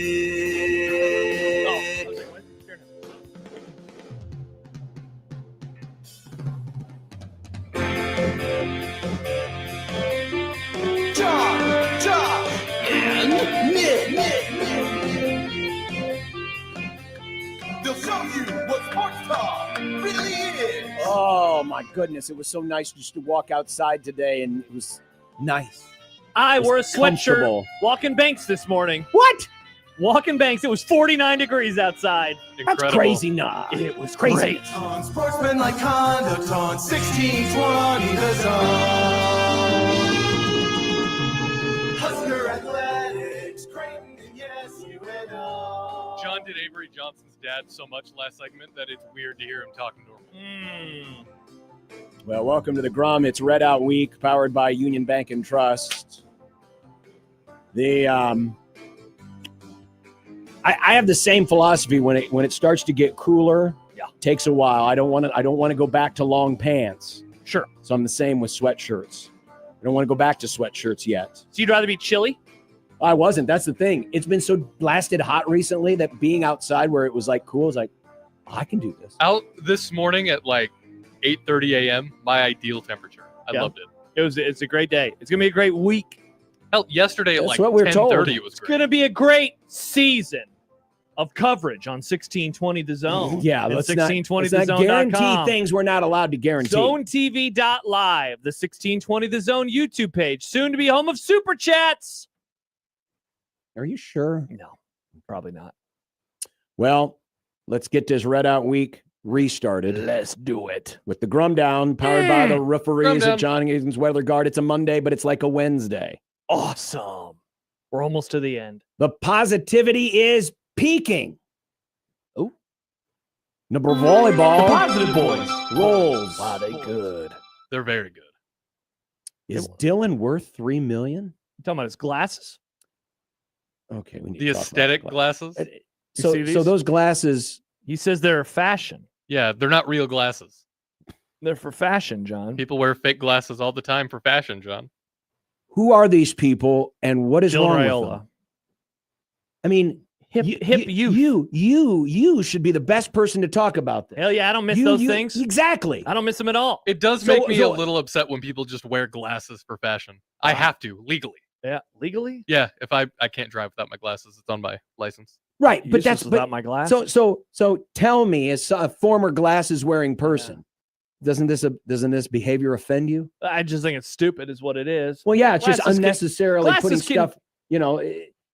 John, Josh, and Nick. They'll show you what sports talk really is.
Oh my goodness, it was so nice just to walk outside today, and it was nice.
I wore a
comfortable.
sweatshirt walking Banks this morning.
What?
Walking Banks. It was 49 degrees outside.
Incredible.
That's crazy. Nah,
It was
crazy.
great.
Unsportsmanlike conduct on 1620 The Zone. Husker Athletics, Creighton, and yes, UNO.
John did Avery Johnson's dad so much last segment that it's weird to hear him talking normal.
Well, welcome to the Grum. It's Red Out Week, powered by Union Bank and Trust. I have the same philosophy when it starts to get cooler.
Yeah,
takes a while. I don't want to go back to long pants.
Sure.
So I'm the same with sweatshirts. I don't want to go back to sweatshirts yet.
So you'd rather be chilly?
I wasn't. That's the thing. It's been so blasted hot recently that being outside where it was like cool is like, I can do this.
Out this morning at like 8:30 a.m., my ideal temperature. I loved it.
It's a great day. It's gonna be a great week.
Hell, yesterday at
That's
like
what we're told.
10:30 it was
It's
great.
gonna be a great season of coverage on 1620 The Zone.
Yeah,
and
let's not
1620thezone.com.
guarantee things we're not allowed to guarantee.
ZoneTV.live, the 1620 The Zone YouTube page, soon to be home of Super Chats.
Are you sure?
No, probably not.
Well, let's get this Red Out Week restarted.
Let's do it.
With the Grum Down, powered by the
Grum
referees
Down.
at John Egan's Weather Guard. It's a Monday, but it's like a Wednesday.
Awesome. We're almost to the end.
The positivity is peaking.
Oh.
Nebraska Volleyball.
The positive boys.
Rolls.
Wow, they good.
They're very good.
Is Dylan worth $3 million?
You talking about his glasses?
Okay, we need
The
to talk about
aesthetic
that.
glasses.
So,
see
so
these?
those glasses.
He says they're fashion.
Yeah, they're not real glasses.
They're for fashion, John.
People wear fake glasses all the time for fashion, John.
Who are these people, and what is
Jill
wrong
Raiola.
with them? I mean,
Hip youth.
you should be the best person to talk about this.
Hell yeah, I don't miss those things.
Exactly.
I don't miss them at all.
It does
So-
make me
so-
a little upset when people just wear glasses for fashion. I have to, legally.
Yeah, legally?
Yeah, if I can't drive without my glasses, it's on my license.
Right, but
Useless
that's
without my glass.
So tell me, as a former glasses wearing person, doesn't this behavior offend you?
I just think it's stupid, is what it is.
Well, yeah, it's just
Glasses can-
unnecessarily putting
glasses can-
stuff.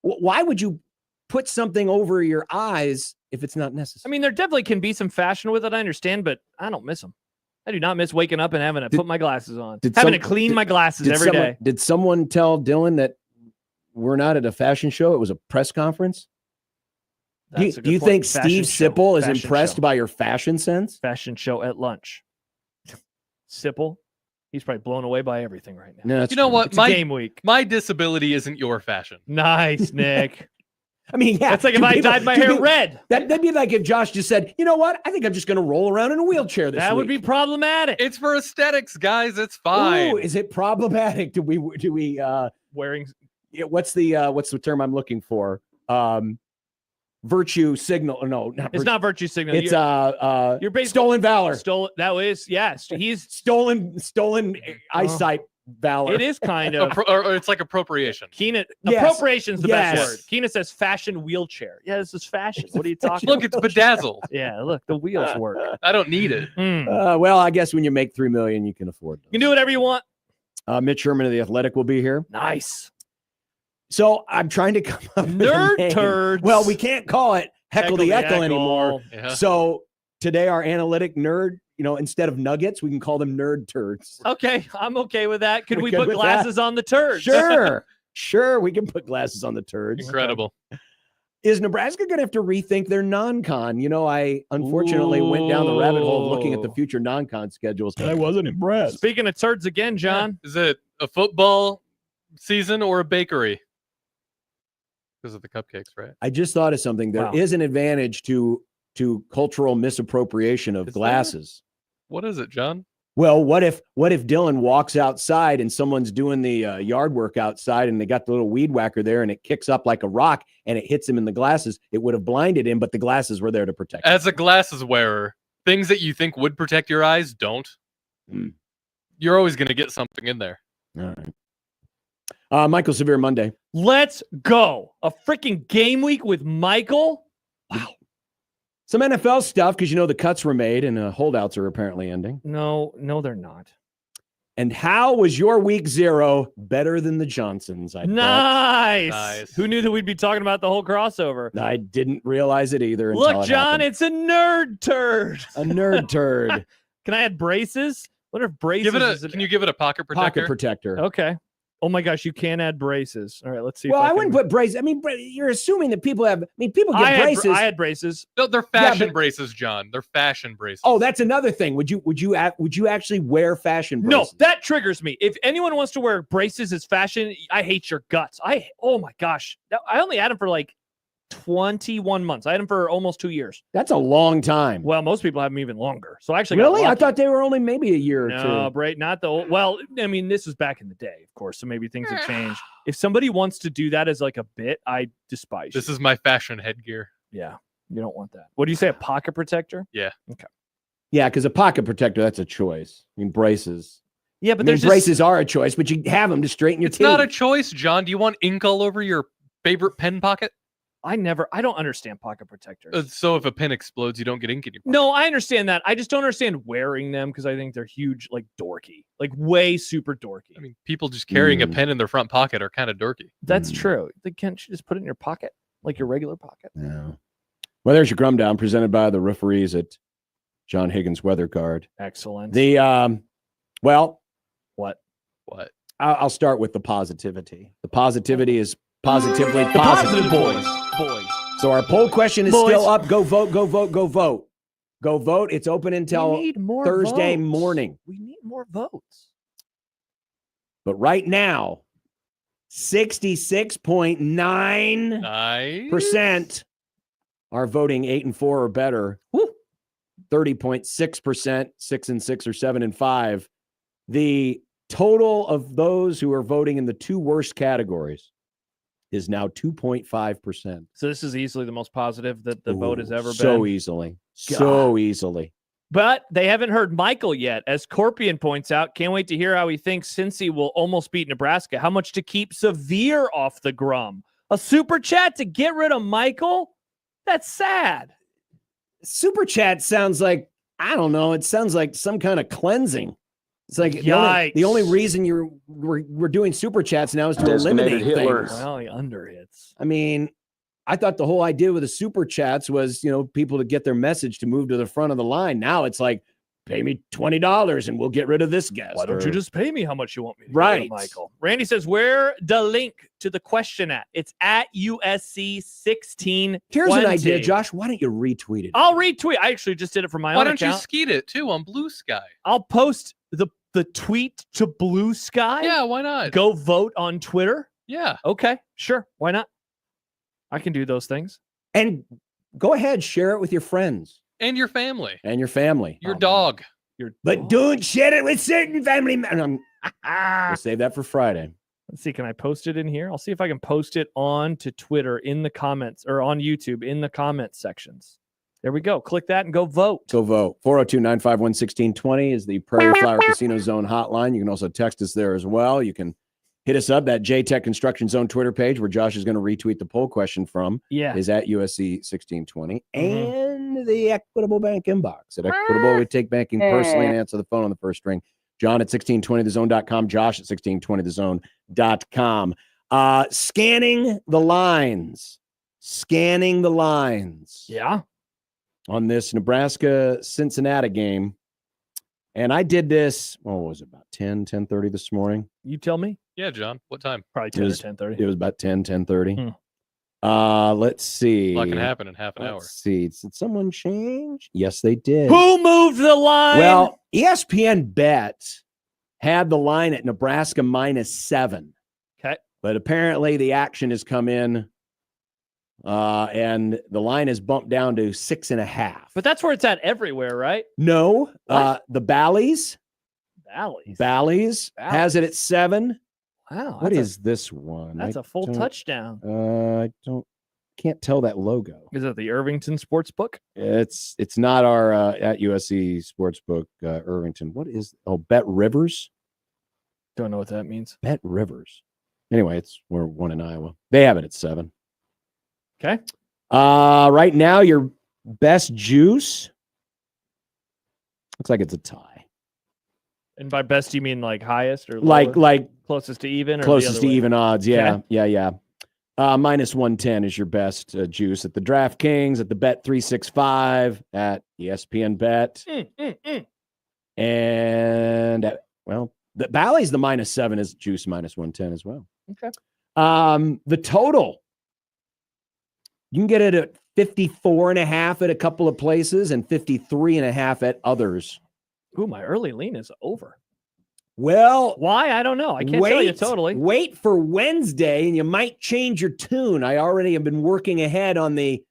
Why would you put something over your eyes if it's not
I
necessary?
mean, there definitely can be some fashion with it. I understand, but I don't miss them. I do not miss waking up and having to put my glasses on. Having to clean my glasses every day.
Did someone tell Dylan that we're not at a fashion show? It was a press conference. Do
That's a
you
good point.
think
Fashion
Steve
show.
Sipple is
Fashion
impressed
show.
by your fashion sense?
Fashion show at lunch. Sipple, he's probably blown away by everything right now.
No, that's
You know
true.
what?
It's a game week.
My disability isn't your fashion.
Nice, Nick.
I mean, yeah.
That's like if I dyed my hair red.
That'd be like if Josh just said, you know what? I think I'm just going to roll around in a wheelchair this
That would be
week.
problematic.
It's for aesthetics, guys. It's fine.
Ooh, is it problematic? Do we
Wearing
what's the term I'm looking for? Virtue signal. No, not
it's not virtue signal.
It's
you're basically
stolen valor.
Stolen. That was yes. He's
Stolen eyesight valor.
It is kind of.
Or it's like appropriation.
Keenan,
Yes.
appropriation's the best
Yes.
word. Keenan says fashion wheelchair. Yeah, this is fashion. What are you talking
Look,
about?
it's bedazzled.
Yeah, look, the wheels work.
I don't need it.
Well, I guess when you make $3 million, you can afford
You can do whatever you want.
Mitch Sherman of The Athletic will be here.
Nice.
So I'm trying to come up with a
Nerd
name.
turds.
Well, we can't call it Heckle the Eckle anymore.
Yeah.
So today, our analytic nerd, instead of nuggets, we can call them nerd turds.
Okay, I'm okay with that. Could
We're
we
good
put
with
glasses on the turds?
Sure. Sure, we can put glasses on the turds.
Incredible.
Is Nebraska going to have to rethink their non-con? You know, I unfortunately went down the rabbit hole of looking at the future non-con schedules, and I wasn't impressed.
Speaking of turds again, John.
Is it a football season or a bakery? Because of the cupcakes, right?
I just thought of something. There is an advantage to cultural misappropriation of glasses.
What is it, John?
Well, what if Dylan walks outside and someone's doing the yard work outside and they got the little weed whacker there and it kicks up like a rock and it hits him in the glasses? It would have blinded him, but the glasses were there to protect him.
As a glasses wearer, things that you think would protect your eyes don't. You're always going to get something in there.
All right. Michael Severe Monday.
Let's go. A freaking game week with Michael. Wow.
Some NFL stuff, because you know the cuts were made and holdouts are apparently ending.
No, they're not.
And how was your week 0 better than the Johnsons?
Nice. Who knew that we'd be talking about the whole crossover?
I didn't realize it either.
Look, John, it's a nerd turd.
A nerd turd.
Can I add braces? What if braces?
Can you give it a pocket protector?
Pocket protector.
Okay. Oh my gosh, you can add braces. All right, let's see.
Well, I wouldn't put braces. I mean, you're assuming that people have. I mean, people get braces.
I had braces.
No, they're fashion braces, John. They're fashion braces.
Oh, that's another thing. Would you actually wear fashion braces?
No, that triggers me. If anyone wants to wear braces as fashion, I hate your guts. Oh my gosh, I only had them for like 21 months. I had them for almost 2 years.
That's a long time.
Well, most people have them even longer. So actually,
really, I thought they were only maybe a year or two.
No, Bray, not the old. Well, I mean, this was back in the day, of course. So maybe things have changed. If somebody wants to do that as like a bit, I despise.
This is my fashion headgear.
Yeah, you don't want that. What do you say? A pocket protector?
Yeah.
Okay.
Yeah, because a pocket protector, that's a choice. I mean, braces.
Yeah, but
braces are a choice, but you have them to straighten your teeth.
It's not a choice, John. Do you want ink all over your favorite pen pocket?
I don't understand pocket protectors.
So if a pen explodes, you don't get ink in your pocket.
No, I understand that. I just don't understand wearing them because I think they're huge, like dorky, like way super dorky.
I mean, people just carrying a pen in their front pocket are kind of dorky.
That's true. Can't you just put it in your pocket, like your regular pocket?
Yeah. Well, there's your Grum Down presented by the referees at John Higgins Weather Guard.
Excellent.
What? I'll start with the positivity. The positivity is positively positive,
boys.
So our poll question is still up. Go vote, go vote, go vote. Go vote. It's open until Thursday morning.
We need more votes.
But right now, 66.9% are voting 8 and 4 or better. 30.6%, 6 and 6 or 7 and 5. The total of those who are voting in the two worst categories is now 2.5%.
So this is easily the most positive that the vote has ever been.
So easily. So easily.
But they haven't heard Michael yet. As Scorpion points out, can't wait to hear how he thinks Cincy will almost beat Nebraska. How much to keep Severe off the Grum? A super chat to get rid of Michael? That's sad.
Super chat sounds like, I don't know, it sounds like some kind of cleansing. It's like the only reason we're doing super chats now is to eliminate things.
Well, he underhits.
I mean, I thought the whole idea with the super chats was, people to get their message to move to the front of the line. Now it's like, pay me $20 and we'll get rid of this guest.
Why don't you just pay me how much you want me to
right,
Michael? Randy says, where the link to the question at? It's at USC 1620.
Here's an idea, Josh. Why don't you retweet it?
I'll retweet. I actually just did it from my own account.
Why don't you skeet it too on Blue Sky?
I'll post the tweet to Blue Sky.
Yeah, why not?
Go vote on Twitter.
Yeah.
Okay, sure. Why not? I can do those things.
And go ahead, share it with your friends.
And your family.
Your
dog.
But don't share it with certain family members. We'll save that for Friday.
Let's see. Can I post it in here? I'll see if I can post it on to Twitter in the comments or on YouTube in the comments sections. There we go. Click that and go vote.
Go vote. 402-951-1620 is the Prairie Flower Casino Zone hotline. You can also text us there as well. You can hit us up. That JTech Construction Zone Twitter page where Josh is going to retweet the poll question from is at USC 1620. And the Equitable Bank inbox. At Equitable, we take banking personally and answer the phone on the first ring. John at 1620thezone.com. Josh at 1620thezone.com. Scanning the lines.
Yeah.
On this Nebraska-Cincinnati game. And I did this, what was it, about 10:30 this morning?
You tell me.
Yeah, John. What time?
Probably 10 or 10:30.
It was about 10:30. Let's see.
A lot can happen in half an hour.
Let's see. Did someone change? Yes, they did.
Who moved the line?
Well, ESPN Bet had the line at Nebraska -7.
Okay.
But apparently the action has come in, and the line is bumped down to 6.5.
But that's where it's at everywhere, right?
No,
What?
the Bally's
Bally's.
has it at 7.
Wow.
What is this one?
That's a full touchdown.
I can't tell that logo.
Is it the Irvington Sportsbook?
It's not our at USC Sportsbook Irvington. What is Bet Rivers?
Don't know what that means.
Bet Rivers. Anyway, we're one in Iowa. They have it at 7.
Okay.
Right now, your best juice looks like it's a tie.
And by best, you mean like highest or
Like
closest to even? Or
closest to even odds. Yeah,
Okay.
yeah. -110 is your best juice at the DraftKings, at the Bet 365, at ESPN Bet, and the Bally's the -7 is juice -110 as well.
Okay.
The total, you can get it at 54.5 at a couple of places and 53.5 at others.
Ooh, my early lean is over.
Well,
why? I don't know. I can't tell you totally.
Wait for Wednesday, and you might change your tune. I already have been working ahead on the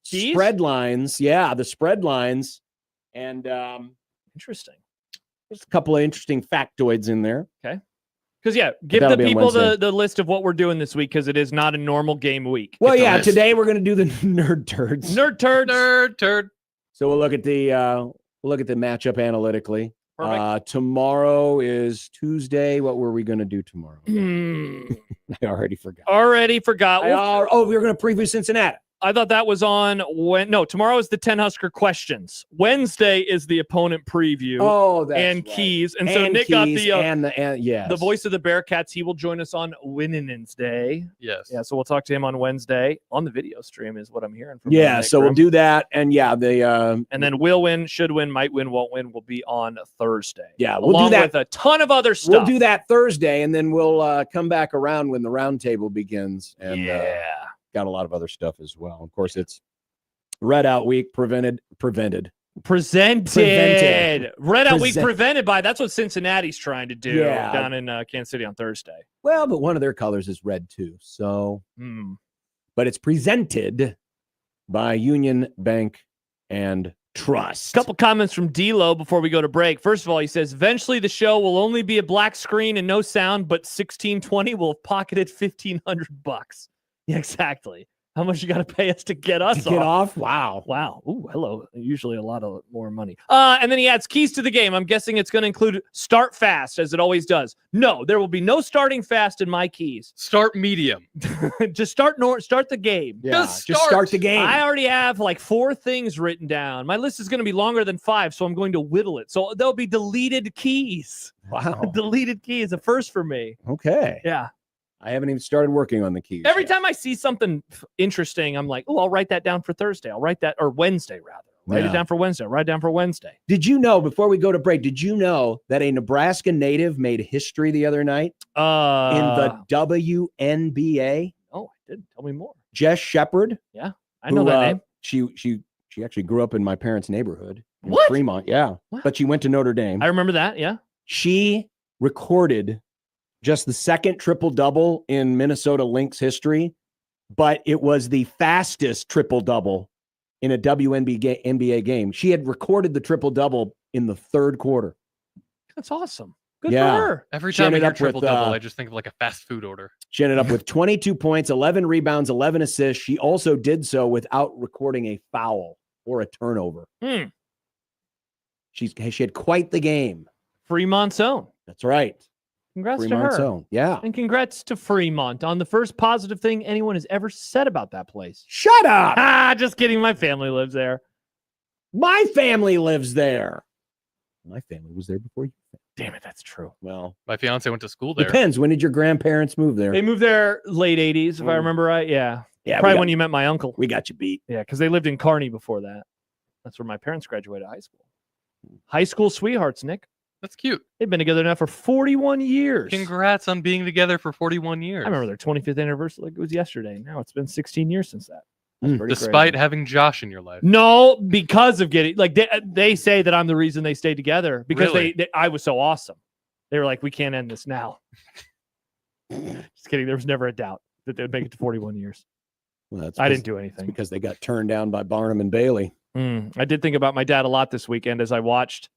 spread lines. Yeah, the spread lines, and
interesting.
There's a couple of interesting factoids in there.
Okay. Because give the
that'll be on
people
Wednesday.
the list of what we're doing this week because it is not a normal game week.
Well,
It's a
yeah,
list.
today we're going to do the nerd turds.
Nerd turd.
So we'll look at the matchup analytically.
Perfect.
Tomorrow is Tuesday. What were we going to do tomorrow? I already forgot. We were going to preview Cincinnati.
I thought that was on tomorrow is the 10 Husker questions. Wednesday is the opponent preview.
Oh, that's
and
right.
keys. And so Nick got the voice of the Bearcats. He will join us on Winnen's Day.
Yes.
Yeah. So we'll talk to him on Wednesday on the video stream is what I'm hearing from
Yeah.
Nick
So we'll
Grimm.
do that. And
and then will win, should win, might win, won't win will be on Thursday.
Yeah, we'll
along
do that
with a ton of other stuff.
We'll do that Thursday, and then we'll come back around when the roundtable begins. And got a lot of other stuff as well. Of course, it's Red Out Week presented.
Red Out Week prevented by. That's what Cincinnati's trying to do down in Kansas City on Thursday.
Well, but one of their colors is red too. So, but it's presented by Union Bank and Trust.
Couple comments from D-Lo before we go to break. First of all, he says, eventually the show will only be a black screen and no sound, but 1620 will have pocketed $1,500. Yeah, exactly. How much you got to pay us to get us
off? Wow.
Ooh, hello. Usually a lot of more money. And then he adds keys to the game. I'm guessing it's going to include start fast, as it always does. No, there will be no starting fast in my keys.
Start medium.
Just start the game.
Yeah, just start the game.
I already have like 4 things written down. My list is going to be longer than 5, so I'm going to whittle it. So there'll be deleted keys.
Wow.
Deleted key is a first for me.
Okay.
Yeah.
I haven't even started working on the keys.
Every time I see something interesting, I'm like, oh, I'll write that down for Thursday. I'll write that, or Wednesday, rather. Write it down for Wednesday. Write it down for Wednesday.
Did you know, before we go to break, did you know that a Nebraska native made history the other night in the WNBA?
Oh, I didn't. Tell me more.
Jess Shepard.
Yeah, I know that name.
She actually grew up in my parents' neighborhood in
What?
Fremont. Yeah, but she went to Notre Dame.
I remember that. Yeah.
She recorded just the second triple-double in Minnesota Lynx history, but it was the fastest triple-double in a WNBA game. She had recorded the triple-double in the third quarter.
That's awesome. Good for her.
Every time I hear triple-double, I just think of like a fast food order.
She ended up with 22 points, 11 rebounds, 11 assists. She also did so without recording a foul or a turnover. She had quite the game.
Fremont's own.
That's right.
Congrats
Fremont's
to her.
own. Yeah.
And congrats to Fremont on the first positive thing anyone has ever said about that place.
Shut up.
Just kidding. My family lives there.
My family lives there. My family was there before you.
Damn it, that's true.
Well, my fiance went to school there.
Depends. When did your grandparents move there?
They moved there late 80s, if I remember right. Yeah.
Yeah.
Probably when you met my uncle.
We got you beat.
Yeah, because they lived in Kearney before that. That's where my parents graduated high school. High school sweethearts, Nick.
That's cute.
They've been together now for 41 years.
Congrats on being together for 41 years.
I remember their 25th anniversary like it was yesterday. Now it's been 16 years since that. That's pretty
Despite
crazy.
having Josh in your life.
No, because of getting like they say that I'm the reason they stayed together because
Really?
I was so awesome. They were like, we can't end this now. Just kidding. There was never a doubt that they would make it to 41 years.
Well,
I didn't do anything
because they got turned down by Barnum and Bailey.
I did think about my dad a lot this weekend as I watched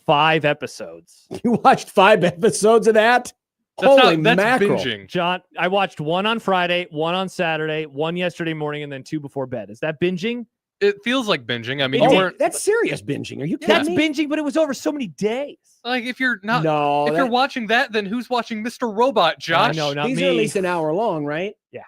5 episodes.
You watched 5 episodes of that? Holy mackerel.
binging.
John, I watched 1 on Friday, 1 on Saturday, 1 yesterday morning, and then 2 before bed. Is that binging?
It feels like binging. I mean,
It
you
did.
weren't
That's serious binging. Are you kidding
That's
me?
binging, but it was over so many days.
like if you're not
No,
if you're watching that, then who's watching Mr. Robot, Josh?
No, not
these
me.
are at least an hour long, right?
Yeah.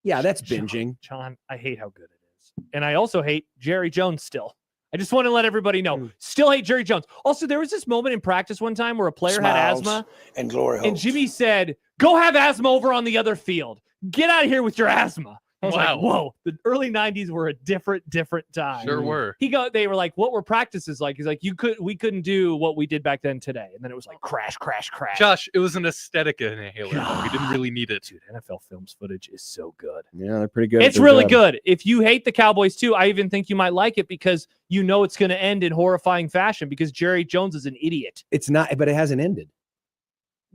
Yeah, that's binging.
John, I hate how good it is. And I also hate Jerry Jones still. I just want to let everybody know. Still hate Jerry Jones. Also, there was this moment in practice one time where a player had asthma.
And glory
And Jimmy said, go have asthma over on the other field. Get out of here with your asthma. I was
Wow.
like, whoa, the early 90s were a different time.
Sure were.
They were like, what were practices like? He's like, we couldn't do what we did back then today. And then it was like crash, crash, crash.
Josh, it was an aesthetic inhaler. Though. We didn't really need it.
Dude, NFL Films footage is so good.
Yeah, they're pretty good.
It's
They're
really good. If you hate the Cowboys too, I even think you might like it because you know it's going to end in horrifying fashion because Jerry Jones is an idiot.
It's not, but it hasn't ended.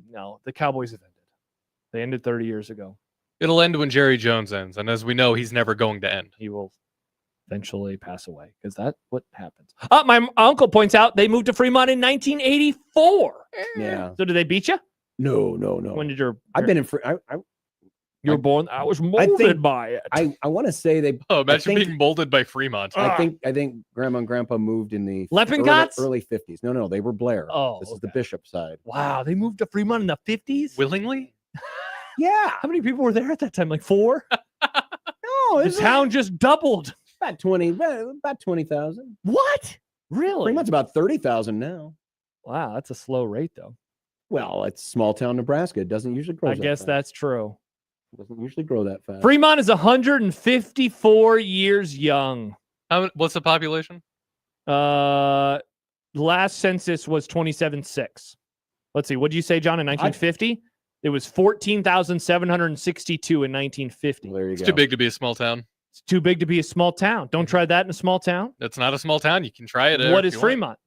No, the Cowboys have ended. They ended 30 years ago.
It'll end when Jerry Jones ends, and as we know, he's never going to end.
He will eventually pass away because that's what happens. My uncle points out they moved to Fremont in 1984.
Yeah.
So did they beat you?
No.
When did
I've been in.
you were born? I was molded by it.
I want to say they.
Oh, imagine
think-
being molded by Fremont.
I think Grandma and Grandpa moved in the
Leppengots?
early 50s. No, they were Blair.
Oh,
This is the Bishop side.
Wow, they moved to Fremont in the 50s?
Willingly?
Yeah.
How many people were there at that time? Like 4?
No,
The town just doubled.
about 20,000.
What? Really?
Fremont's about 30,000 now.
Wow, that's a slow rate though.
Well, it's small town Nebraska. It doesn't usually grow.
I guess that's true.
It doesn't usually grow that fast.
Fremont is 154 years young.
What's the population?
Last census was 27.6. Let's see. What did you say, John? In 1950, it was 14,762 in 1950.
There you
It's
go.
too big to be a small town.
It's too big to be a small town. Don't try that in a small town.
That's not a small town. You can try it.
What
if
is
you want.
Fremont?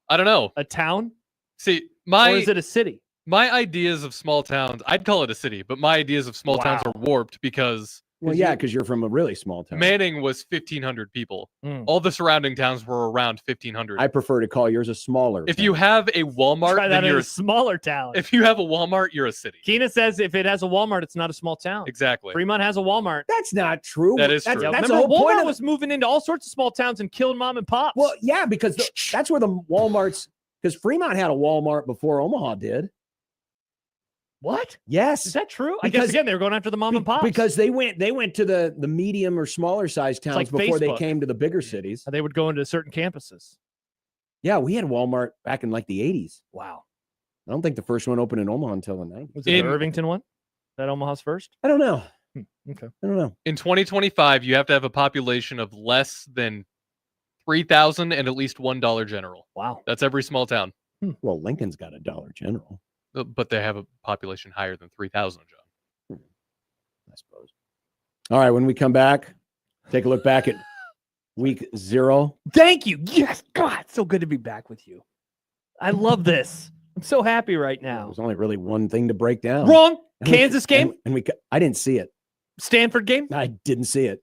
I don't know.
A town?
See,
Or is it a city?
my ideas of small towns, I'd call it a city, but my ideas of small towns
Wow.
are warped because
Well, yeah, because you're from a really small town.
Manning was 1,500 people.
Mm.
All the surrounding towns were around 1,500.
I prefer to call yours a smaller.
If
town.
you have a Walmart,
Try that
then
in
you're
a smaller town.
if you have a Walmart, you're a city.
Keena says if it has a Walmart, it's not a small town.
Exactly.
Fremont has a Walmart.
That's not true.
That is
that's,
true.
Yeah,
That's the
remember,
whole point.
Walmart
Of
was moving into all sorts of small towns and killing mom and pops.
Well, yeah, because that's where the Walmarts. Because Fremont had a Walmart before Omaha did.
what?
Yes.
Is that true? I guess
Because-
again they were going after the mom and pops
Because they went to the medium or smaller size towns
like
before they
Facebook.
came to the bigger cities.
they would go into certain campuses.
Yeah, we had Walmart back in like the 80s.
Wow.
I don't think the first one opened in Omaha until the 90s.
Was it the Irvington one? That Omaha's first?
I don't know.
Okay.
I don't know.
In 2025, you have to have a population of less than 3,000 and at least $1 general.
Wow.
That's every small town.
Well, Lincoln's got a Dollar General,
But they have a population higher than 3,000, John.
I suppose. All right, when we come back, take a look back at week 0.
Thank you. Yes. God, it's so good to be back with you. I love this. I'm so happy right now.
There's only really one thing to break down.
Wrong.
And we-
Kansas game?
and I didn't see it.
Stanford game?
I didn't see it.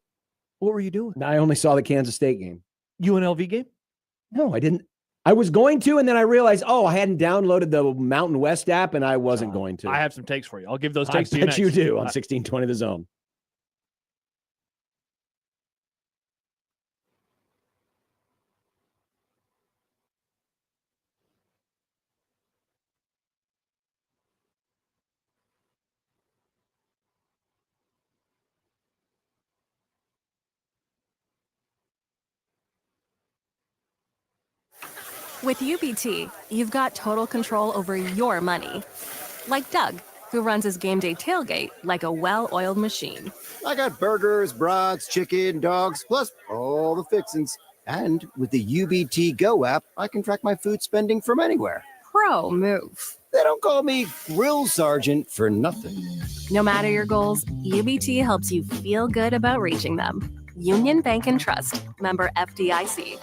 What were you doing?
I only saw the Kansas State game.
UNLV game?
No, I didn't. I was going to, and then I realized, I hadn't downloaded the Mountain West app, and I wasn't going to.
I have some takes for you. I'll give those
I
takes to you
bet
next.
you do on 1620 The Zone.
With UBT, you've got total control over your money. Like Doug, who runs his game day tailgate like a well-oiled machine.
I got burgers, brats, chicken, dogs, plus all the fixins. And with the UBT Go app, I can track my food spending from anywhere.
pro move.
They don't call me Grill Sergeant for nothing.
No matter your goals, UBT helps you feel good about reaching them. Union Bank and Trust, member FDIC.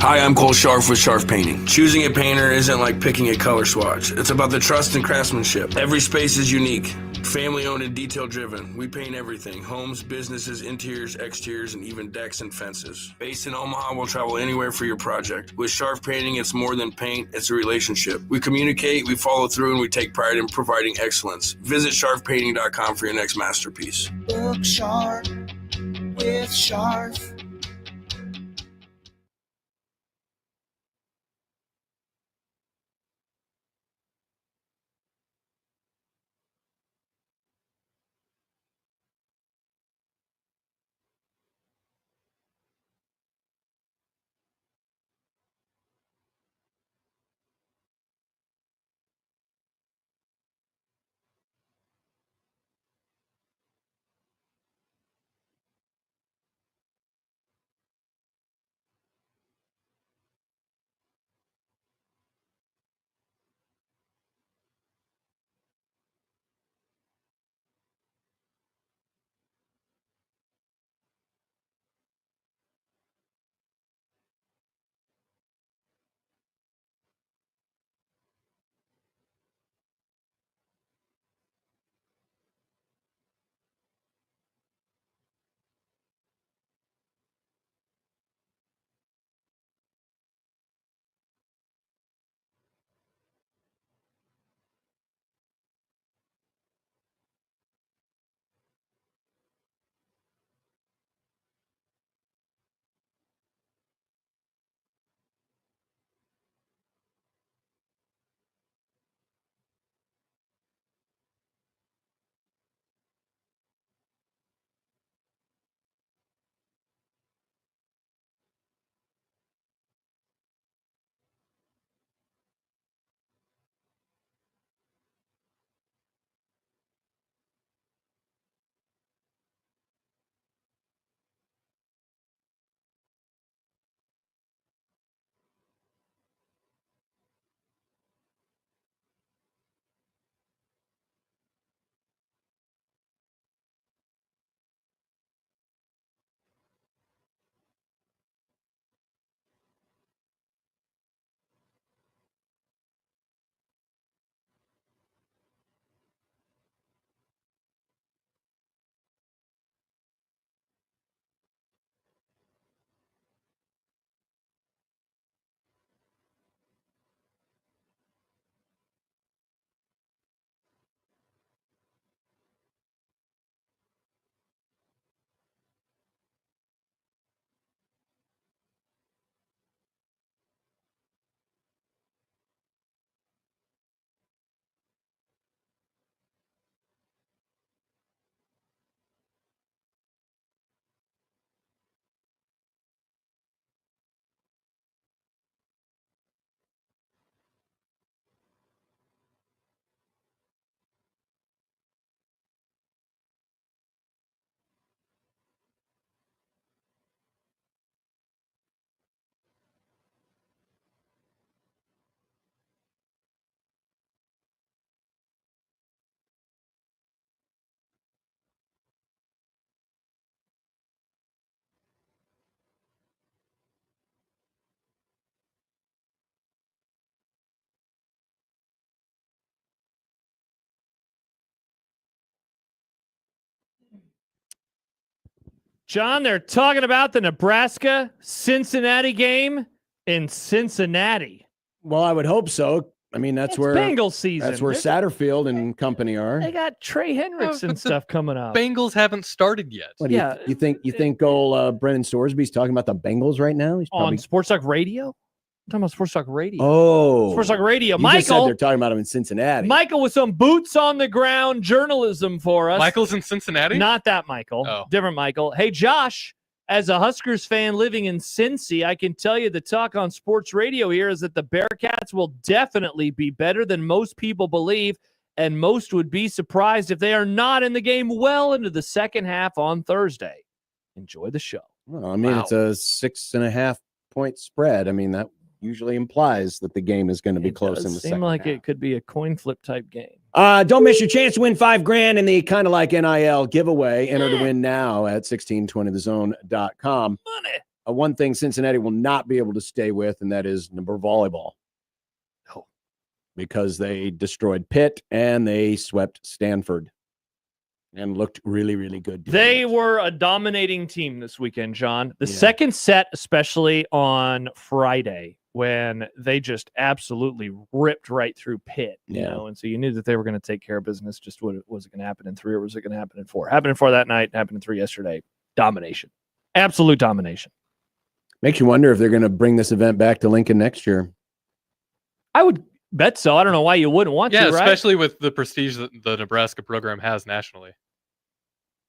Hi, I'm Cole Scharf with Scharf Painting. Choosing a painter isn't like picking a color swatch. It's about the trust and craftsmanship. Every space is unique. Family owned and detail driven. We paint everything. Homes, businesses, interiors, exteriors, and even decks and fences. Based in Omaha, we'll travel anywhere for your project. With Scharf Painting, it's more than paint, it's a relationship. We communicate, we follow through, and we take pride in providing excellence. Visit sharfpainting.com for your next masterpiece.
Look sharp with Scharf.
John, they're talking about the Nebraska-Cincinnati game in Cincinnati.
Well, I would hope so. I mean, that's where
Bengals season.
That's where Satterfield and company are.
They got Trey Hendricks and stuff coming up.
Bengals haven't started yet.
What do you think old Brennan Sorsby's talking about the Bengals right now? He's
on Sports Talk Radio? I'm talking about Sports Talk Radio.
Oh.
Sports Talk Radio.
You
Michael.
just said they're talking about him in Cincinnati.
Michael with some boots on the ground journalism for us.
Michael's in Cincinnati?
Not that Michael.
Oh.
Different Michael. Hey, Josh, as a Huskers fan living in Cincy, I can tell you the talk on sports radio here is that the Bearcats will definitely be better than most people believe, and most would be surprised if they are not in the game well into the second half on Thursday. Enjoy the show.
Well, I mean, it's a 6.5 point spread. I mean, that usually implies that the game is going to be close in the second
like
half.
it could be a coin flip type game.
Don't miss your chance to win $5,000 in the kind of like NIL giveaway. Enter to win now at 1620thezone.com.
Money.
One thing Cincinnati will not be able to stay with, and that is Nebraska Volleyball.
Oh.
Because they destroyed Pitt and they swept Stanford and looked really, really good.
They were a dominating team this weekend, John. The second set, especially on Friday, when they just absolutely ripped right through Pitt, you know, and so you knew that they were going to take care of business. Just what was it going to happen in 3 or was it going to happen in 4? Happened in 4 that night, happened in 3 yesterday. Domination. Absolute domination.
Makes you wonder if they're going to bring this event back to Lincoln next year.
I would bet so. I don't know why you wouldn't want to, right?
Especially with the prestige that the Nebraska program has nationally.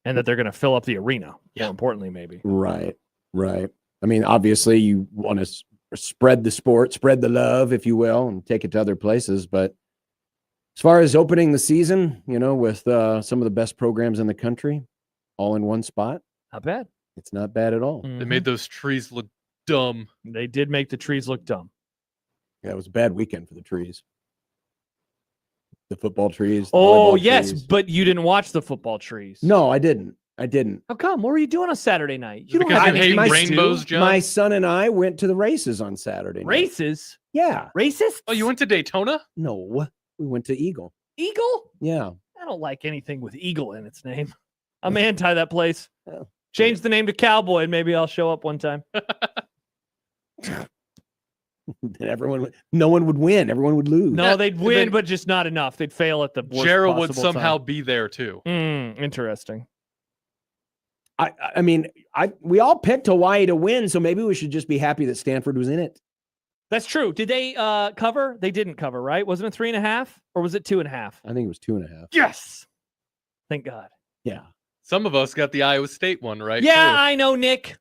And that they're going to fill up the arena, more importantly, maybe.
Right. I mean, obviously, you want to spread the sport, spread the love, if you will, and take it to other places. But as far as opening the season, you know, with some of the best programs in the country, all in one spot.
Not bad.
It's not bad at all.
They made those trees look dumb.
They did make the trees look dumb.
Yeah, it was a bad weekend for the trees. The football trees.
Oh, yes, but you didn't watch the football trees.
No, I didn't.
How come? What were you doing on Saturday night? You
don't have any rainbows, John?
My son and I went to the races on Saturday night.
Races?
Yeah.
Racist?
Oh, you went to Daytona?
No, we went to Eagle.
Eagle?
Yeah.
I don't like anything with Eagle in its name. I'm anti that place. Change the name to Cowboy and maybe I'll show up one time.
No one would win. Everyone would lose.
No, they'd win, but just not enough. They'd fail at the worst
Gerald would
possible
somehow
time.
be there too.
Interesting.
I mean, we all picked Hawaii to win, so maybe we should just be happy that Stanford was in it.
That's true. Did they cover? They didn't cover, right? Wasn't it 3.5 or was it 2.5?
I think it was 2.5.
Yes. Thank God.
Yeah.
Some of us got the Iowa State one, right?
Yeah, I know, Nick.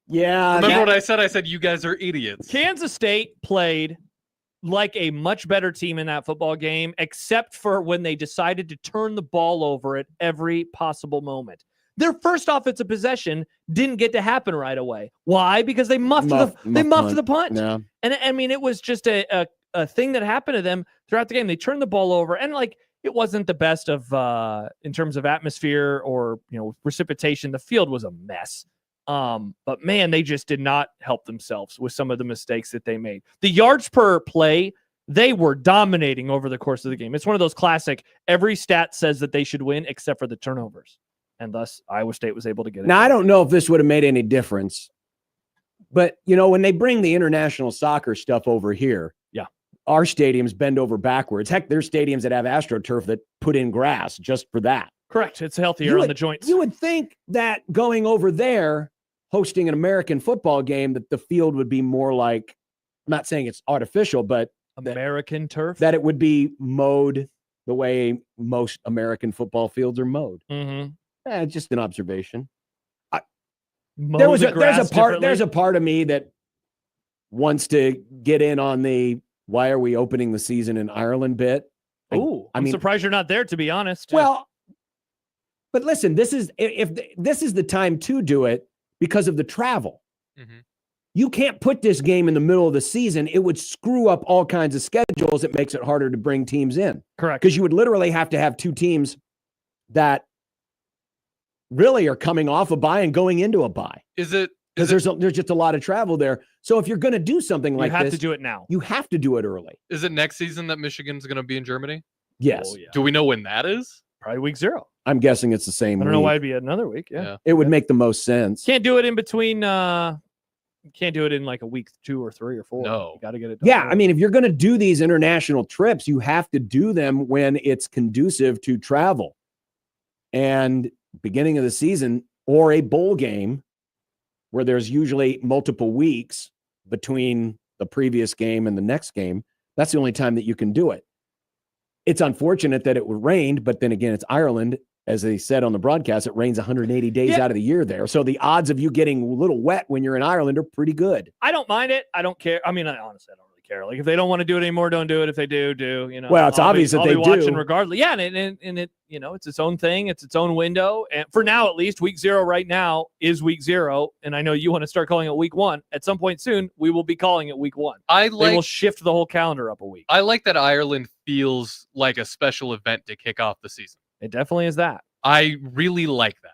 Yeah.
Remember what I said? I said, you guys are idiots.
Kansas State played like a much better team in that football game, except for when they decided to turn the ball over at every possible moment. Their first offensive possession didn't get to happen right away. Why? Because they muffed the punt.
Yeah.
And I mean, it was just a thing that happened to them throughout the game. They turned the ball over, and like it wasn't the best of in terms of atmosphere or precipitation. The field was a mess. But man, they just did not help themselves with some of the mistakes that they made. The yards per play, they were dominating over the course of the game. It's one of those classic, every stat says that they should win except for the turnovers. And thus Iowa State was able to get it.
Now, I don't know if this would have made any difference, but when they bring the international soccer stuff over here, our stadiums bend over backwards. Heck, there's stadiums that have AstroTurf that put in grass just for that.
Correct. It's healthier on the joints.
You would think that going over there, hosting an American football game, that the field would be more like, I'm not saying it's artificial, but
American turf,
that it would be mowed the way most American football fields are mowed. Just an observation. There's a part of me that wants to get in on the why are we opening the season in Ireland bit.
I'm surprised you're not there, to be honest.
Well, but listen, this is the time to do it because of the travel. You can't put this game in the middle of the season. It would screw up all kinds of schedules. It makes it harder to bring teams in.
Correct.
Because you would literally have to have 2 teams that really are coming off a bye and going into a bye. Because there's just a lot of travel there. So if you're going to do something like this,
you have to do it now.
You have to do it early.
Is it next season that Michigan's going to be in Germany?
Yes.
Do we know when that is?
Probably week 0.
I'm guessing it's the same
I don't know why
week.
it'd be another week. Yeah.
It would make the most sense.
Can't do it in between. Can't do it in like a week 2 or 3 or 4.
No.
You got to get it done.
Yeah, I mean, if you're going to do these international trips, you have to do them when it's conducive to travel. And beginning of the season or a bowl game where there's usually multiple weeks between the previous game and the next game, that's the only time that you can do it. It's unfortunate that it rained, but then again, it's Ireland. As they said on the broadcast, it rains 180 days out of the year there. So the odds of you getting a little wet when you're in Ireland are pretty good.
I don't mind it. I don't care. I mean, honestly, I don't really care. Like if they don't want to do it anymore, don't do it. If they do, do. You know.
Well, it's obvious that
I'll
they
be watching
do.
regardless. Yeah, and it, you know, it's its own thing. It's its own window. And for now, at least, week 0 right now is week 0. And I know you want to start calling it week 1. At some point soon, we will be calling it week 1. They will shift the whole calendar up a week.
I like that Ireland feels like a special event to kick off the season.
It definitely is that.
I really like that.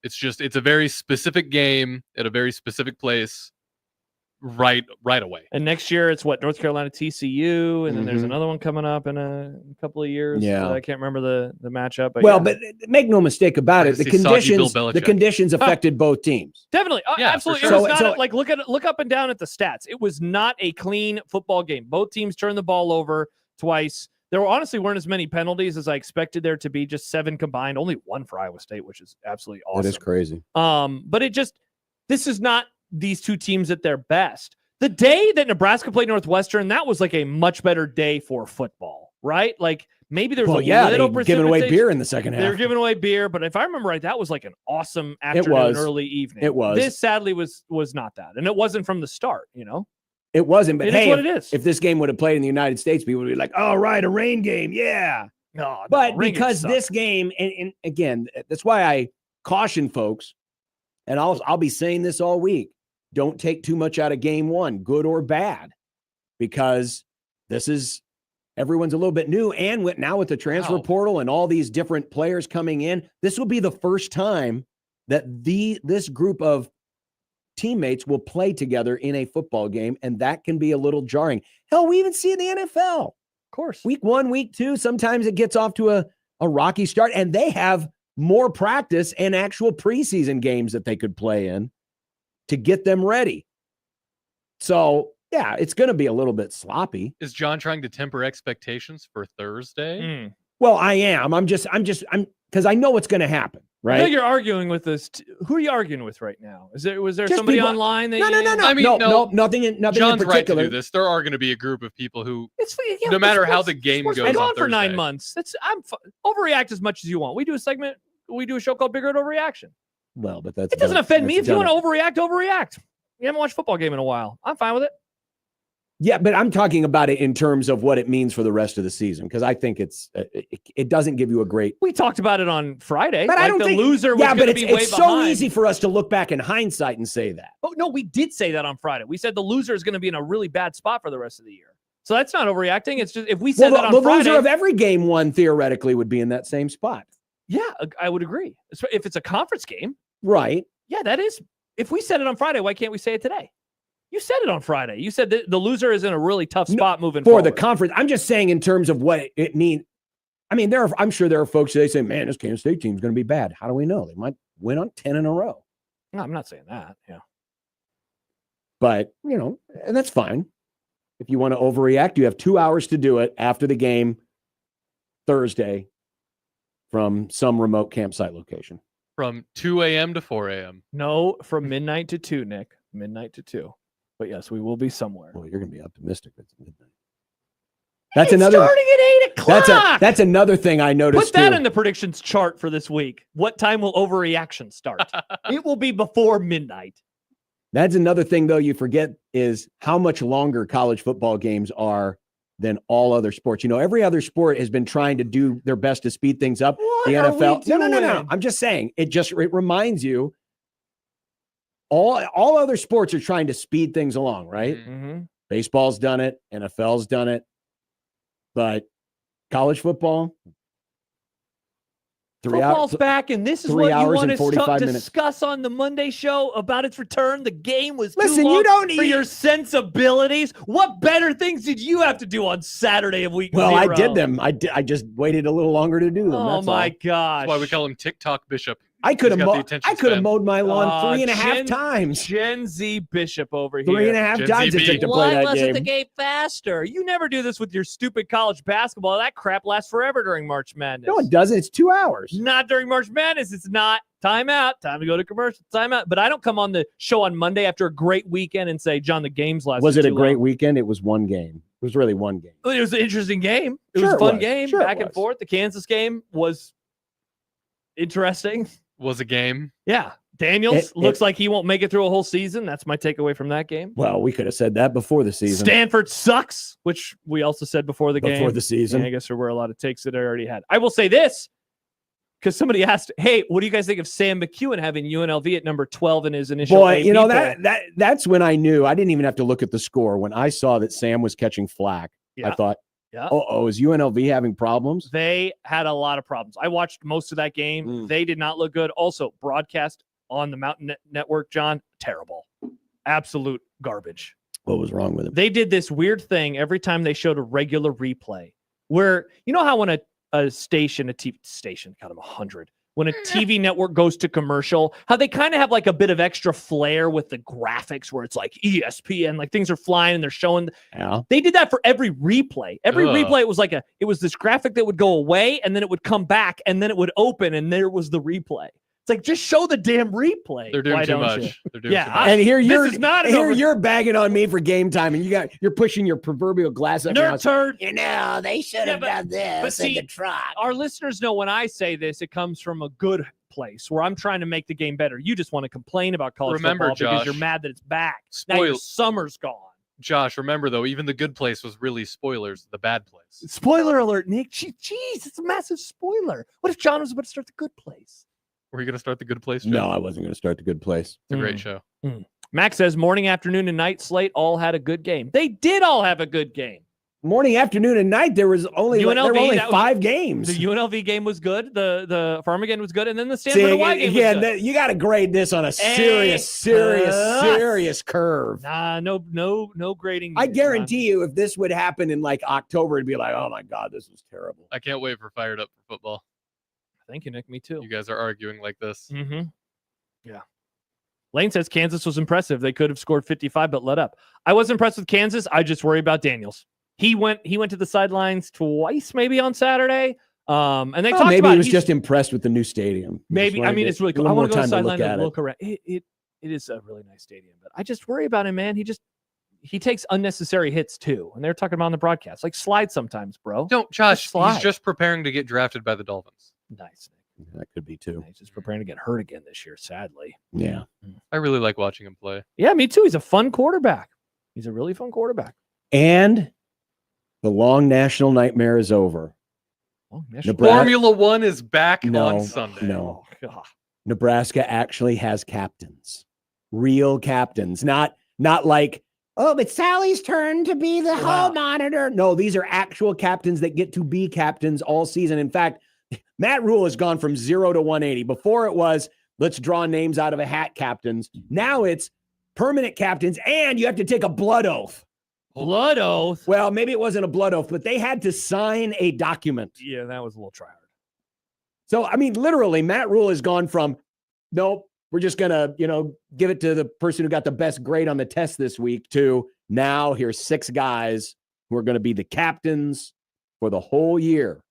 It's a very specific game at a very specific place right away.
And next year it's what, North Carolina TCU, and then there's another one coming up in a couple of years.
Yeah.
I can't remember the matchup. But
Well, but make no mistake about it.
see soggy Bill Belichick.
The conditions affected both teams.
Definitely.
Yeah,
Absolutely.
for
It
sure.
was not like look up and down at the stats. It was not a clean football game. Both teams turned the ball over twice. There honestly weren't as many penalties as I expected there to be, just 7 combined, only 1 for Iowa State, which is absolutely awesome.
That is crazy.
But this is not these two teams at their best. The day that Nebraska played Northwestern, that was like a much better day for football, right? Like maybe there's
Well,
a
yeah,
little
they giving away beer in the second half.
They were giving away beer, but if I remember right, that was like an awesome afternoon, early evening.
It was.
This sadly was not that, and it wasn't from the start. You know,
It wasn't, but
It is
hey,
what it is.
if this game would have played in the United States, people would be like, "Oh, right, a rain game, yeah."
no,
But
Ring
because
sucked.
this game, and again, that's why I caution folks, and I'll be saying this all week: don't take too much out of game 1, good or bad, because everyone's a little bit new, and now with the transfer portal and all these different players coming in, this will be the first time that this group of teammates will play together in a football game, and that can be a little jarring. Hell, we even see in the NFL.
of course,
Week 1, week 2, sometimes it gets off to a rocky start, and they have more practice and actual preseason games that they could play in to get them ready. So, yeah, it's going to be a little bit sloppy.
Is John trying to temper expectations for Thursday?
Well, I am. I'm because I know what's going to happen,
I know
right?
you're arguing with this. Who are you arguing with right now? Was there
Just
somebody
people-
online that
No.
I mean,
no, nothing in
John's right to
particular.
do this. There are going to be a group of people who,
yeah,
no matter how
sports-
the game
sports
goes
been
on
gone for 9
Thursday.
months. Overreact as much as you want. We do a show called Bigger at Overreaction.
Well, but that's
It doesn't offend me. If you
done
want to overreact. You haven't watched a football game in a while. I'm fine with it.
Yeah, but I'm talking about it in terms of what it means for the rest of the season, because I think it doesn't give you a great.
We talked about it on Friday.
But I don't
the
think
loser was
Yeah,
going
but
to be way
it's so
behind.
easy for us to look back in hindsight and say that.
Oh no, we did say that on Friday. We said the loser is going to be in a really bad spot for the rest of the year. So that's not overreacting. It's just if we said that on
the
Friday,
loser of every game 1 theoretically would be in that same spot.
yeah, I would agree. If it's a conference game,
Right.
yeah, that is. If we said it on Friday, why can't we say it today? You said it on Friday. You said the loser is in a really tough spot moving
For
forward.
the conference. I'm just saying in terms of what it means. I mean, I'm sure there are folks that say, man, this Kansas State team is going to be bad. How do we know? They might win on 10 in a row.
No, I'm not saying that. Yeah.
But, and that's fine. If you want to overreact, you have 2 hours to do it after the game Thursday from some remote campsite location.
From 2 a.m. to 4 a.m.
No, from midnight to 2, Nick. Midnight to 2. But yes, we will be somewhere.
Well, you're going to be optimistic. It's midnight. That's
It's
another.
starting at 8 o'clock.
That's another thing I noticed.
Put that
too.
in the predictions chart for this week. What time will overreaction start? It will be before midnight.
That's another thing, though, you forget is how much longer college football games are than all other sports. Every other sport has been trying to do their best to speed things up.
What
the
are
NFL.
we
No.
doing?
I'm just saying. It reminds you. All other sports are trying to speed things along, right?
Mm-hmm.
Baseball's done it. NFL's done it. But college football,
Football's back, and this is
3
what you
hours
want
and
to
45 minutes.
discuss on the Monday show about its return. The game was
Listen,
too long
you don't
for your sensibilities. What better things did you have to do on Saturday of week 0?
I did them. I just waited a little longer to do them.
Oh,
that's
my
all.
gosh.
That's why we call him TikTok Bishop.
I could
He's
have
got the attention
mowed my lawn
Oh,
3.5 times.
Gen Z Bishop over here.
3.5 times it took to play
Why
that
wasn't
game.
the game faster? You never do this with your stupid college basketball. That crap lasts forever during March Madness.
No, it doesn't. It's 2 hours.
Not during March Madness. It's not. Time out. Time to go to commercial. Time out. But I don't come on the show on Monday after a great weekend and say, John, the game's lasted
Was it a
too
great
long.
weekend? It was one game. It was really one game.
It was an interesting game. It
Sure
was a
it
fun
was.
game,
Sure it
back and
was.
forth. The Kansas game was interesting.
Was a game.
Yeah. Daniels looks like he won't make it through a whole season. That's my takeaway from that game.
Well, we could have said that before the season.
Stanford sucks, which we also said before the game.
Before the season.
Yeah, I guess there were a lot of takes that I already had. I will say this, because somebody asked, hey, what do you guys think of Sam McEwen having UNLV at number 12 in his initial
Boy,
AP
you know,
poll?
that's when I knew. I didn't even have to look at the score. When I saw that Sam was catching flack,
Yeah.
I thought,
Yeah.
is UNLV having problems?
They had a lot of problems. I watched most of that game. They did not look good. Also, broadcast on the Mountain Network, John, terrible. Absolute garbage.
What was wrong with him?
They did this weird thing every time they showed a regular replay where, you know how when a station, a TV station, got them 100, when a TV network goes to commercial, how they kind of have like a bit of extra flair with the graphics where it's like ESPN, like things are flying and they're showing.
Yeah.
They did that for every replay. Every
Ugh.
replay, it was this graphic that would go away and then it would come back and then it would open and there was the replay. It's like, just show the damn replay.
They're doing
Why
too
don't
much.
you?
They're doing
Yeah,
too much.
And here
this is
you're bagging on me for game time, and you're pushing your proverbial glass up. your
Nerd
house.
turd.
You know, they should have done this
but see,
in the truck.
Our listeners know when I say this, it comes from a good place where I'm trying to make the game better. You just want to complain about college
Remember,
football because
Josh,
you're mad that it's back. Now your summer's gone.
Josh, remember though, even the good place was really spoilers. The bad place.
Spoiler alert, Nick. Jeez, it's a massive spoiler. What if John was about to start the good place?
Were you going to start the good place? Joe?
No, I wasn't going to start the good place.
It's a great show.
Max says morning, afternoon, and night slate all had a good game. They did all have a good game.
Morning, afternoon, and night. There was only
UNLV,
there were only
that was-
5 games.
The UNLV game was good. The Farmhagen was good, and then the Stanford Hawaii game was good.
You got to grade this on a serious curve.
Nah, no grading.
I
needed,
guarantee you, if this would happen in like October, it'd be like, oh my God, this was terrible.
I can't wait for Fired Up for football.
Thank you, Nick. Me too.
You guys are arguing like this.
Mm-hmm. Yeah. Lane says Kansas was impressive. They could have scored 55, but let up. I was impressed with Kansas. I just worry about Daniels. He went to the sidelines twice, maybe on Saturday. And they talked
maybe
about
he was just impressed with the new stadium.
Maybe it's really cool. I want to go to the sideline and look
it.
around. It is a really nice stadium, but I just worry about him, man. He takes unnecessary hits too, and they're talking about on the broadcast, like slide sometimes, bro.
Don't, Josh.
slide.
He's just preparing to get drafted by the Dolphins.
Nice.
That could be too.
He's just preparing to get hurt again this year, sadly.
Yeah.
I really like watching him play.
Yeah, me too. He's a fun quarterback. He's a really fun quarterback.
And the long national nightmare is over.
Formula One is back
No,
on Sunday.
no.
Oh, God.
Nebraska actually has captains, real captains, not like,
Oh, but Sally's turn to be the hall monitor.
no, these are actual captains that get to be captains all season. In fact, Matt Rule has gone from 0 to 180. Before it was, let's draw names out of a hat captains. Now it's permanent captains, and you have to take a blood oath.
Blood oath?
Well, maybe it wasn't a blood oath, but they had to sign a document.
Yeah, that was a little tryhard.
So, I mean, literally, Matt Rule has gone from, nope, we're just going to, give it to the person who got the best grade on the test this week, to now here's 6 guys who are going to be the captains for the whole year.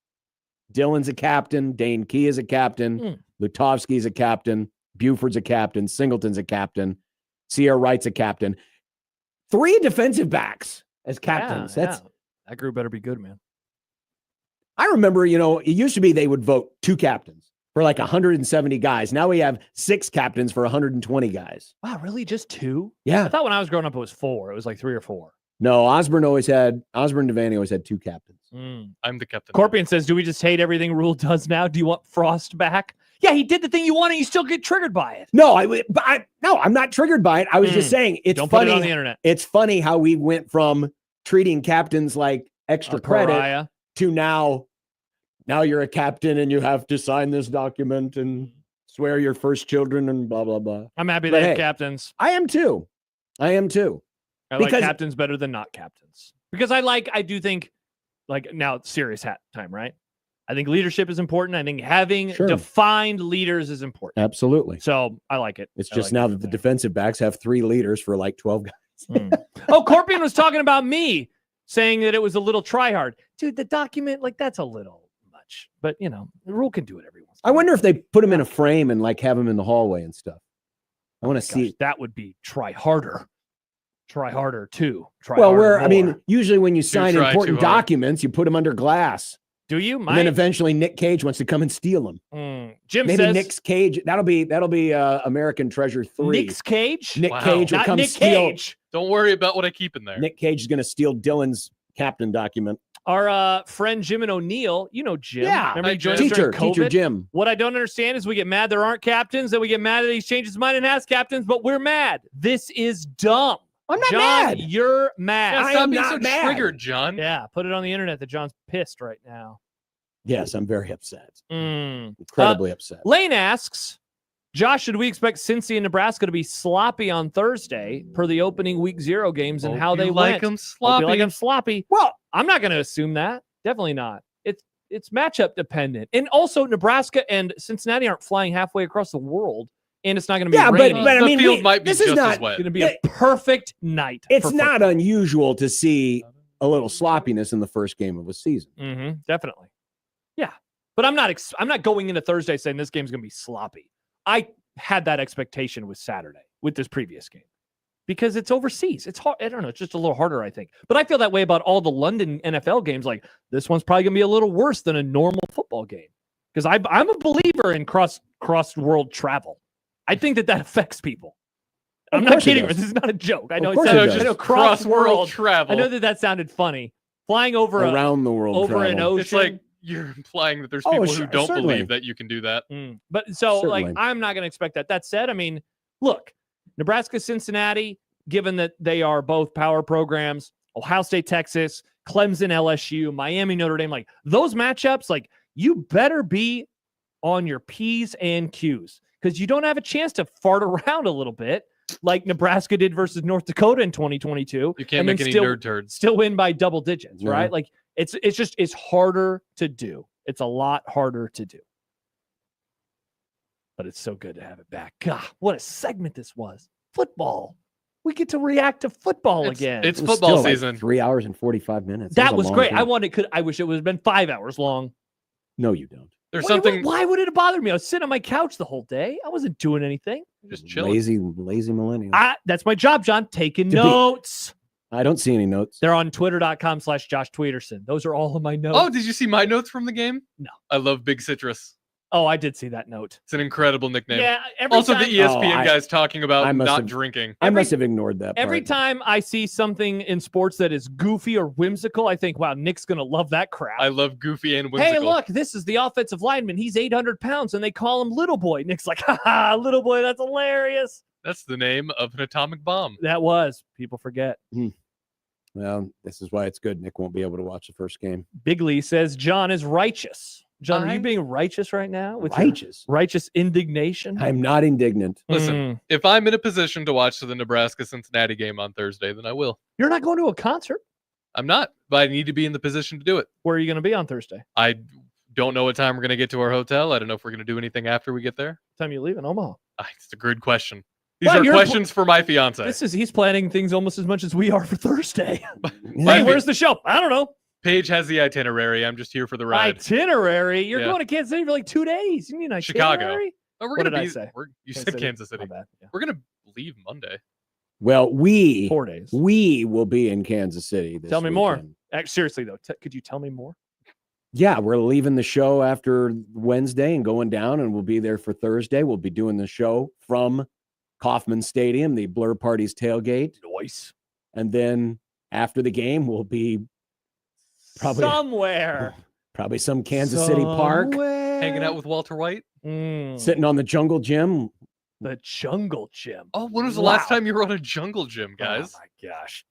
Dylan's a captain. Dane Key is a captain. Lutovsky's a captain. Buford's a captain. Singleton's a captain. Sierra Wright's a captain. 3 defensive backs as captains.
That group better be good, man.
I remember, it used to be they would vote 2 captains for like 170 guys. Now we have 6 captains for 120 guys.
Wow, really? Just 2?
Yeah.
I thought when I was growing up it was 4. It was like 3 or 4.
No, Osborne Devaney always had 2 captains.
I'm the captain.
Corpian says, do we just hate everything Rule does now? Do you want Frost back? Yeah, he did the thing you want and you still get triggered by it.
No, I'm not triggered by it. I was just saying it's
Don't
funny.
put it on the internet.
It's funny how we went from treating captains like extra credit
pariah
to now now you're a captain and you have to sign this document and swear your first children and blah, blah, blah.
I'm happy
But
they
hey,
have captains.
I am too.
I like captains better than not captains. Because I do think, like, now serious hat time, right? I think leadership is important. I think having defined leaders is important.
Absolutely.
So I like it.
It's just now that the defensive backs have 3 leaders for like 12 guys.
Oh, Corpian was talking about me, saying that it was a little try hard. Dude, the document, like, that's a little much. But, you know, the rule can do it every once in a
I wonder if they put him in a frame and like have him in the hallway and stuff. I want to see.
That would be try harder. Try harder too.
Usually when you sign important documents, you put them under glass.
Do you?
And then eventually Nick Cage wants to come and steal them.
Jim
Maybe
says
Nick's Cage. That'll be American Treasure 3.
Nick's Cage?
Nick Cage will
Not
come
Nick
steal.
Cage.
Don't worry about what I keep in there.
Nick Cage is going to steal Dylan's captain document.
Our friend Jim and O'Neill, you know Jim.
Yeah.
Remember he joined us during COVID?
Teacher Jim.
What I don't understand is we get mad there aren't captains, that we get mad that he's changed his mind and has captains, but we're mad. This is dumb.
I'm not
John,
mad.
You're mad.
Yeah, stop being so triggered, John.
Yeah, put it on the internet that John's pissed right now.
Yes, I'm very upset. Incredibly upset.
Lane asks, Josh, should we expect Cincy and Nebraska to be sloppy on Thursday per the opening week 0 games and how they
like
went?
them sloppy.
Hope you like them sloppy.
Well,
I'm not going to assume that. Definitely not. It's matchup dependent. And also, Nebraska and Cincinnati aren't flying halfway across the world. And it's not going to be raining.
but I mean,
the field might be
this
just
is not
as wet.
It's going to be a perfect night.
It's not unusual to see a little sloppiness in the first game of a season.
Definitely. Yeah. But I'm not going into Thursday saying this game's going to be sloppy. I had that expectation with Saturday, with this previous game, because it's overseas. It's hard. I don't know. It's just a little harder, I think. But I feel that way about all the London NFL games. Like, this one's probably going to be a little worse than a normal football game, because I'm a believer in cross world travel. I think that affects people. I'm not kidding. This is not a joke. I know I know cross world
travel.
I know that sounded funny. Flying over
around the world,
over
travel.
an ocean.
It's like you're implying that there's people who don't believe that you can do that.
But so, like, I'm not going to expect that. That said, I mean, look, Nebraska, Cincinnati, given that they are both power programs, Ohio State, Texas, Clemson, LSU, Miami, Notre Dame, like those matchups, like you better be on your P's and Q's, because you don't have a chance to fart around a little bit like Nebraska did versus North Dakota in 2022.
You can't make any nerd turds.
Still win by double digits, right? Like it's harder to do. It's a lot harder to do. But it's so good to have it back. God, what a segment this was. Football. We get to react to football again.
It's football season.
Like 3 hours and 45 minutes.
That was great.
Time.
I wish it would have been 5 hours long.
No, you don't.
There's something.
Why would it have bothered me? I was sitting on my couch the whole day. I wasn't doing anything.
Just chilling.
Lazy millennial.
That's my job, John. Taking notes.
I don't see any notes.
They're on twitter.com/Josh Tweederson. Those are all of my notes.
Oh, did you see my notes from the game?
No.
I love Big Citrus.
Oh, I did see that note.
It's an incredible nickname.
Yeah.
Also, the ESPN guys talking about not
have,
drinking.
I must have ignored that.
Every time I see something in sports that is goofy or whimsical, I think, wow, Nick's going to love that crap.
I love goofy and whimsical.
Hey, look, this is the offensive lineman. He's 800 pounds, and they call him Little Boy. Nick's like, ha, Little Boy, that's hilarious.
That's the name of an atomic bomb.
That was. People forget.
Well, this is why it's good. Nick won't be able to watch the first game.
Big Lee says John is righteous. John, are you being righteous right now? With righteous indignation?
I'm not indignant.
Listen, if I'm in a position to watch the Nebraska-Cincinnati game on Thursday, then I will.
You're not going to a concert?
I'm not, but I need to be in the position to do it.
Where are you going to be on Thursday?
I don't know what time we're going to get to our hotel. I don't know if we're going to do anything after we get there.
What time you leave in Omaha?
It's a good question. These are questions for my fiance.
He's planning things almost as much as we are for Thursday. Hey, where's the show? I don't know.
Paige has the itinerary. I'm just here for the ride.
Itinerary? You're going to Kansas City for like 2 days. You mean itinerary?
Chicago. Oh,
What did I say?
You said Kansas City.
Yeah.
We're going to leave Monday.
Well,
4 days.
We will be in Kansas City this
Tell me
weekend.
more. Seriously, though, could you tell me more?
Yeah, we're leaving the show after Wednesday and going down, and we'll be there for Thursday. We'll be doing the show from Kauffman Stadium, the Blur Party's tailgate.
Nice.
And then after the game, we'll be probably
somewhere.
Probably some Kansas City park.
Hanging out with Walter White.
Sitting on the Jungle Gym.
The Jungle Gym.
Oh, when was the last time you were on a Jungle Gym, guys?
Oh, my gosh.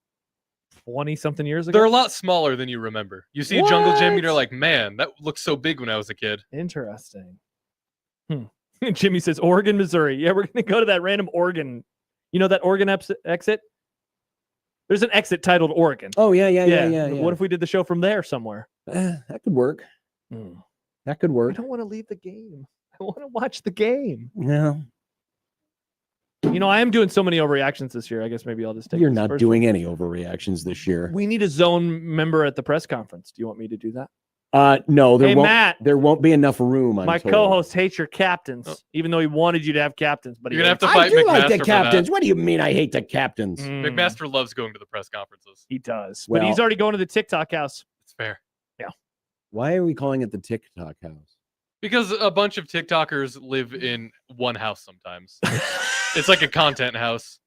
20-something years ago.
They're a lot smaller than you remember. You see a jungle gym and you're like, man, that looks so big when I was a kid.
Interesting. Jimmy says, Oregon, Missouri. Yeah, we're going to go to that random Oregon. You know that Oregon exit? There's an exit titled Oregon.
Oh, yeah.
What if we did the show from there somewhere?
That could work. That could work.
I don't want to leave the game. I want to watch the game.
Yeah.
You know, I am doing so many overreactions this year. I guess maybe I'll just take
You're
this
not
first
doing
one.
any overreactions this year.
We need a zone member at the press conference. Do you want me to do that?
No,
Hey, Matt.
there won't be enough room.
My co-host hates your captains, even though he wanted you to have captains. But
You're gonna have to fight
I do
McMaster
like the
for
captains.
that.
What do you mean I hate the captains?
McMaster loves going to the press conferences.
He does,
Well-
but he's already going to the TikTok house.
It's fair.
Why are we calling it the TikTok house?
Because a bunch of TikTokers live in one house sometimes. It's like a content house.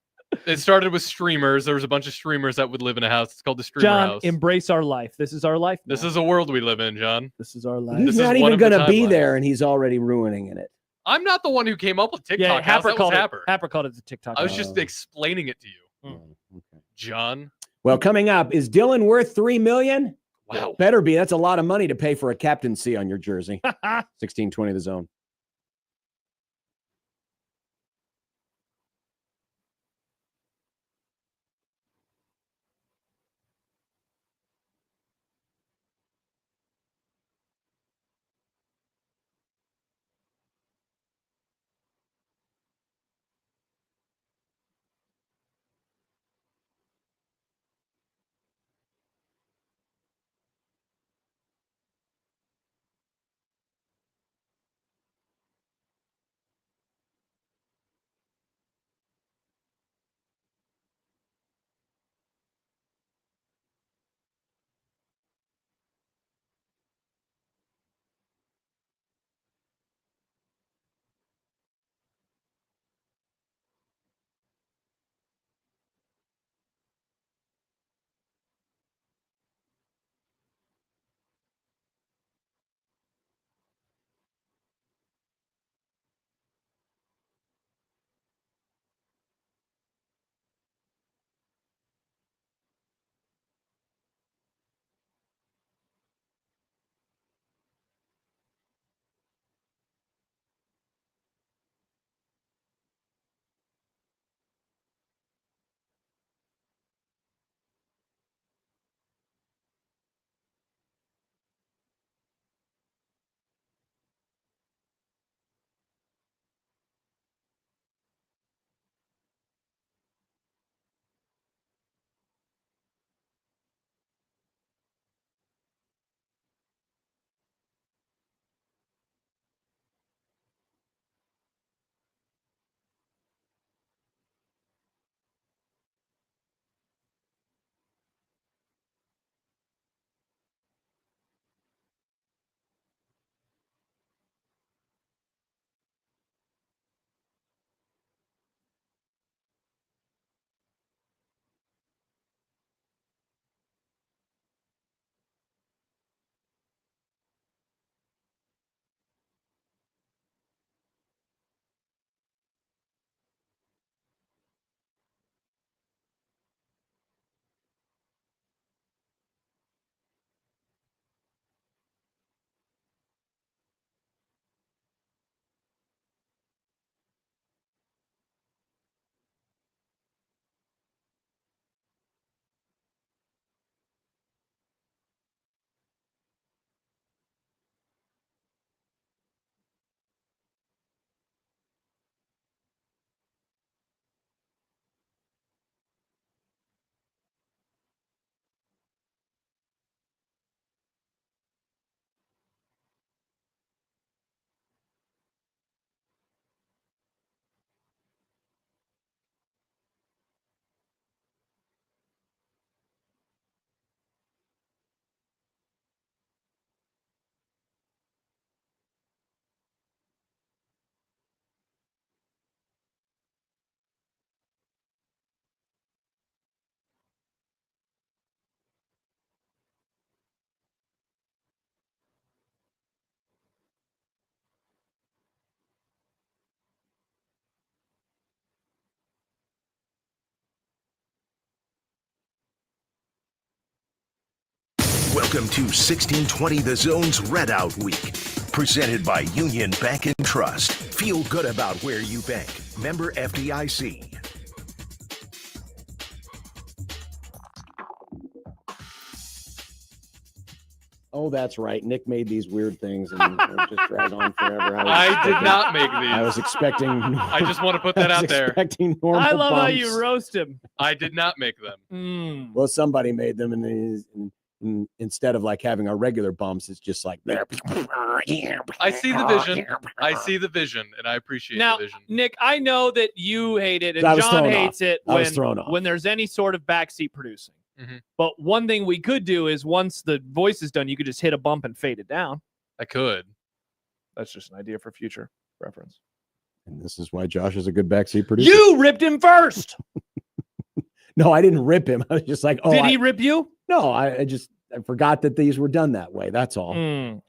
It started with streamers. There was a bunch of streamers that would live in a house. It's called the streamer
John,
house.
embrace our life. This is our life.
This is a world we live in, John.
This is our life.
He's
This is
not
one
even
of the
going to be
timelines.
there, and he's already ruining it.
I'm not the one who came up with TikTok
Yeah,
house.
Happer
That was
called
Happer.
it. Happer called it the TikTok.
I was
house.
just explaining it to you,
Okay.
John.
Well, coming up, is Dylan worth $3 million?
Wow.
Better be. That's a lot of money to pay for a captaincy on your jersey. 1620 the zone.
Welcome to 1620 The Zone's Readout Week. Presented by Union Bank and Trust. Feel good about where you bank. Member FDIC.
Oh, that's right. Nick made these weird things and just drag on forever.
I did not make these.
I was expecting.
I just want to put that out there.
Expecting normal.
I love how
bumps.
you roast him.
I did not make them.
Well, somebody made them, and instead of like having our regular bumps, it's just like.
I see the vision. I see the vision, and I appreciate
Now,
the vision.
Nick, I know that you hate it, and
I was
John
thrown
hates
off.
it
I was thrown off.
when there's any sort of backseat producing.
Mm-hmm.
But one thing we could do is once the voice is done, you could just hit a bump and fade it down.
I could.
That's just an idea for future reference.
And this is why Josh is a good backseat producer.
You ripped him first.
No, I didn't rip him. I was just like, oh.
Did he rip you?
No, I forgot that these were done that way. That's all.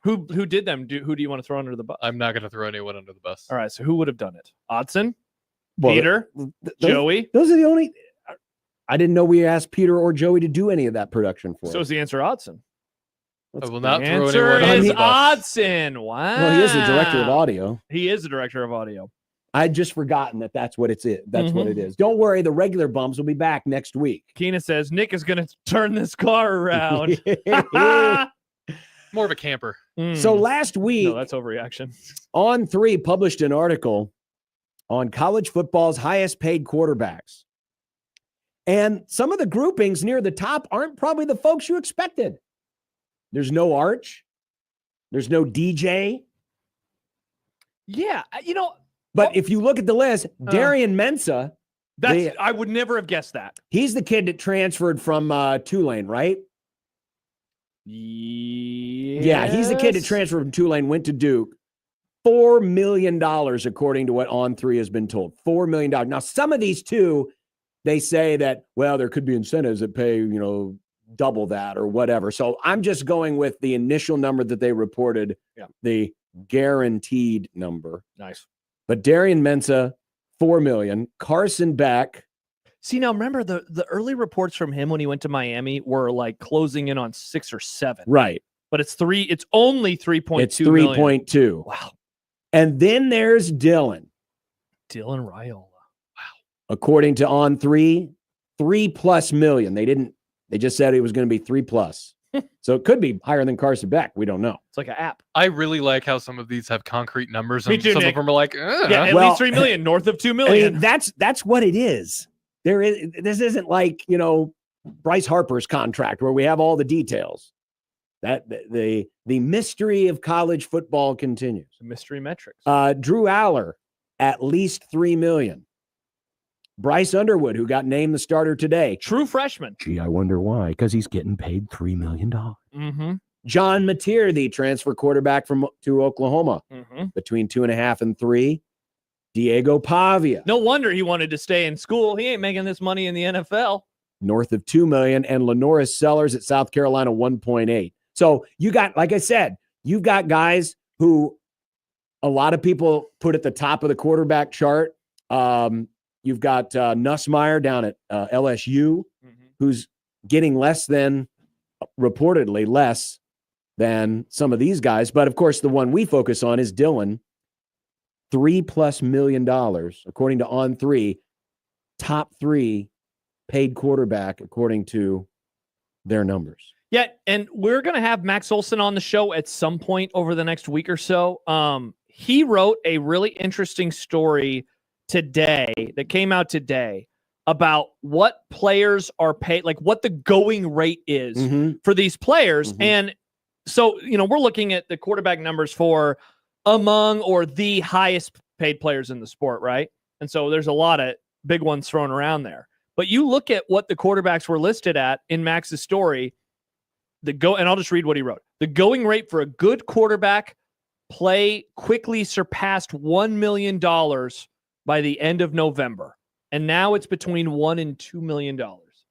Who did them? Who do you want to throw under the bus?
I'm not going to throw anyone under the bus.
All right, so who would have done it? Odson?
Well,
Peter? Joey?
Those are the only. I didn't know we asked Peter or Joey to do any of that production for us.
So is the answer Odson?
I will not
The
throw
answer
anyone under
is
the bus.
Odson. Wow.
Well, he is the director of audio.
He is the director of audio.
I'd just forgotten that that's what it's. That's what
Mhm.
it is. Don't worry, the regular bumps will be back next week.
Keena says Nick is going to turn this car around.
More of a camper.
So last week,
No, that's overreaction.
On3 published an article on college football's highest paid quarterbacks. And some of the groupings near the top aren't probably the folks you expected. There's no Arch. There's no DJ.
Yeah,
But if you look at the list, Darian Mensah,
I would never have guessed that.
he's the kid that transferred from Tulane, right? Yeah, he's the kid that transferred from Tulane, went to Duke. $4 million, according to what On3 has been told. $4 million. Now, some of these too, they say that, well, there could be incentives that pay, double that or whatever. So I'm just going with the initial number that they reported, the guaranteed number.
Nice.
But Darian Mensah, $4 million. Carson Beck.
See, now remember the early reports from him when he went to Miami were like closing in on 6 or 7.
Right.
But it's only 3.2
It's 3.2.
Wow.
And then there's Dylan.
Dylan Raiola.
According to On3, $3+ million. They just said it was going to be 3+. So it could be higher than Carson Beck. We don't know.
It's like an app.
I really like how some of these have concrete numbers,
Me
and
too,
some
Nick.
of them are like,
Yeah, at least 3 million, north of 2 million.
That's what it is. This isn't like, Bryce Harper's contract where we have all the details. That the mystery of college football continues.
Mystery metrics.
Drew Aller, at least $3 million. Bryce Underwood, who got named the starter today.
True freshman.
Gee, I wonder why. Because he's getting paid $3 million.
Mm-hmm.
John Mateer, the transfer quarterback to Oklahoma, between 2.5 and 3. Diego Pavia,
No wonder he wanted to stay in school. He ain't making this money in the NFL.
north of $2 million, and Lenoris Sellers at South Carolina, 1.8. So you got, like I said, you've got guys who a lot of people put at the top of the quarterback chart. You've got Nussmeier down at LSU, who's getting reportedly less than some of these guys. But of course, the one we focus on is Dylan, $3+ million, according to On3, top 3 paid quarterback, according to their numbers.
Yeah, and we're going to have Max Olson on the show at some point over the next week or so. He wrote a really interesting story today that came out today about what players are paid, like what the going rate is for these players. And so, we're looking at the quarterback numbers for among or the highest paid players in the sport, right? And so there's a lot of big ones thrown around there. But you look at what the quarterbacks were listed at in Max's story, and I'll just read what he wrote. The going rate for a good quarterback play quickly surpassed $1 million by the end of November. And now it's between $1 and $2 million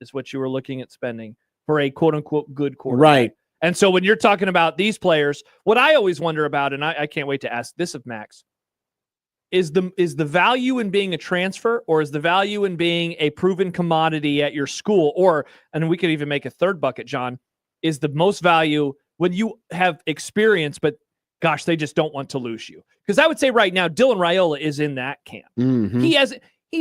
is what you were looking at spending for a quote unquote good quarterback.
Right.
And so when you're talking about these players, what I always wonder about, and I can't wait to ask this of Max, is the value in being a transfer, or is the value in being a proven commodity at your school? And we could even make a third bucket, John. is the most value when you have experience, but gosh, they just don't want to lose you. Because I would say right now, Dylan Raiola is in that camp.
Mm-hmm.
He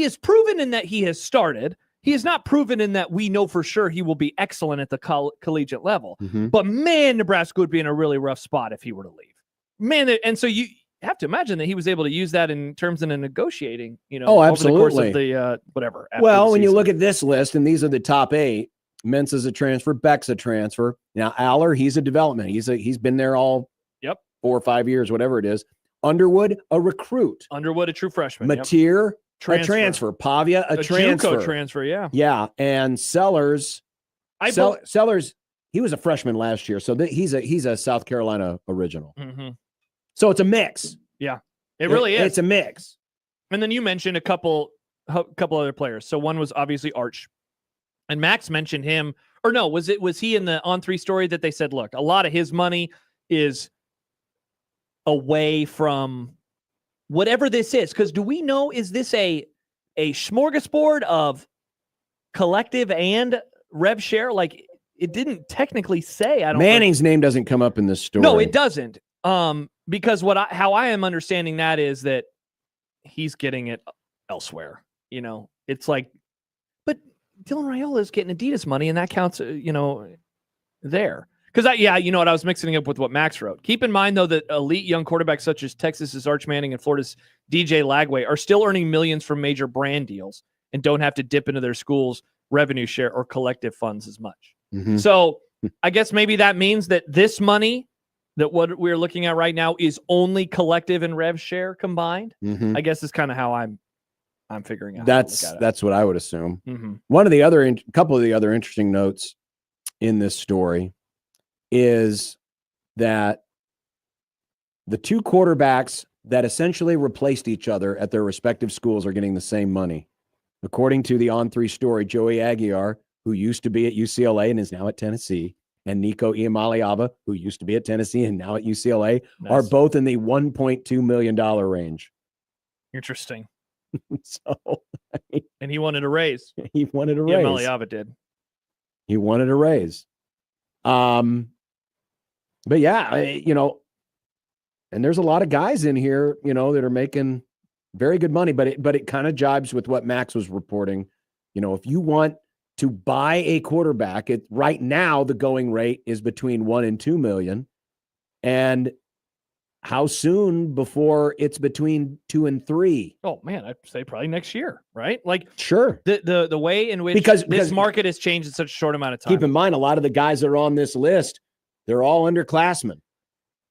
has proven in that he has started. He has not proven in that we know for sure he will be excellent at the collegiate level.
Mm-hmm.
But man, Nebraska would be in a really rough spot if he were to leave. Man, and so you have to imagine that he was able to use that in terms of negotiating, over the course of the whatever.
Well, when you look at this list, and these are the top 8, Mensa's a transfer, Beck's a transfer. Now, Aller, he's a development. He's been there all 4 or 5 years, whatever it is. Underwood, a recruit.
Underwood, a true freshman.
Mateer, a transfer. Pavia, a transfer.
JUCO transfer, yeah.
Yeah, and Sellers, Sellers, he was a freshman last year, so he's a South Carolina original.
Mm-hmm.
So it's a mix.
Yeah, it really is.
It's a mix.
And then you mentioned a couple other players. So one was obviously Arch, and Max mentioned him. Or no, was he in the On3 story that they said, look, a lot of his money is away from whatever this is? Because do we know, is this a smorgasbord of collective and rev share? Like, it didn't technically say.
Manning's name doesn't come up in this story.
No, it doesn't. Because how I am understanding that is that he's getting it elsewhere. It's like, but Dylan Raiola is getting Adidas money, and that counts. There. Because I was mixing it up with what Max wrote. Keep in mind, though, that elite young quarterbacks such as Texas's Arch Manning and Florida's DJ Lagway are still earning millions from major brand deals and don't have to dip into their school's revenue share or collective funds as much.
Mm-hmm.
So I guess maybe that means that this money, that what we're looking at right now, is only collective and rev share combined.
Mm-hmm.
I guess is kind of how I'm figuring out.
That's what I would assume.
Mm-hmm.
Couple of the other interesting notes in this story is that the 2 quarterbacks that essentially replaced each other at their respective schools are getting the same money. According to the On3 story, Joey Aguiar, who used to be at UCLA and is now at Tennessee, and Nico Iamaleava, who used to be at Tennessee and now at UCLA, are both in the $1.2 million range.
Interesting.
So,
and he wanted a raise.
He wanted a raise.
Iamaleava did.
He wanted a raise. But yeah, and there's a lot of guys in here, that are making very good money, but it kind of jibes with what Max was reporting. If you want to buy a quarterback, right now the going rate is between 1 and 2 million. And how soon before it's between 2 and 3?
Oh man, I'd say probably next year, right? Like,
sure.
The way in which
because
this market has changed in such a short amount of time.
Keep in mind, a lot of the guys that are on this list, they're all underclassmen.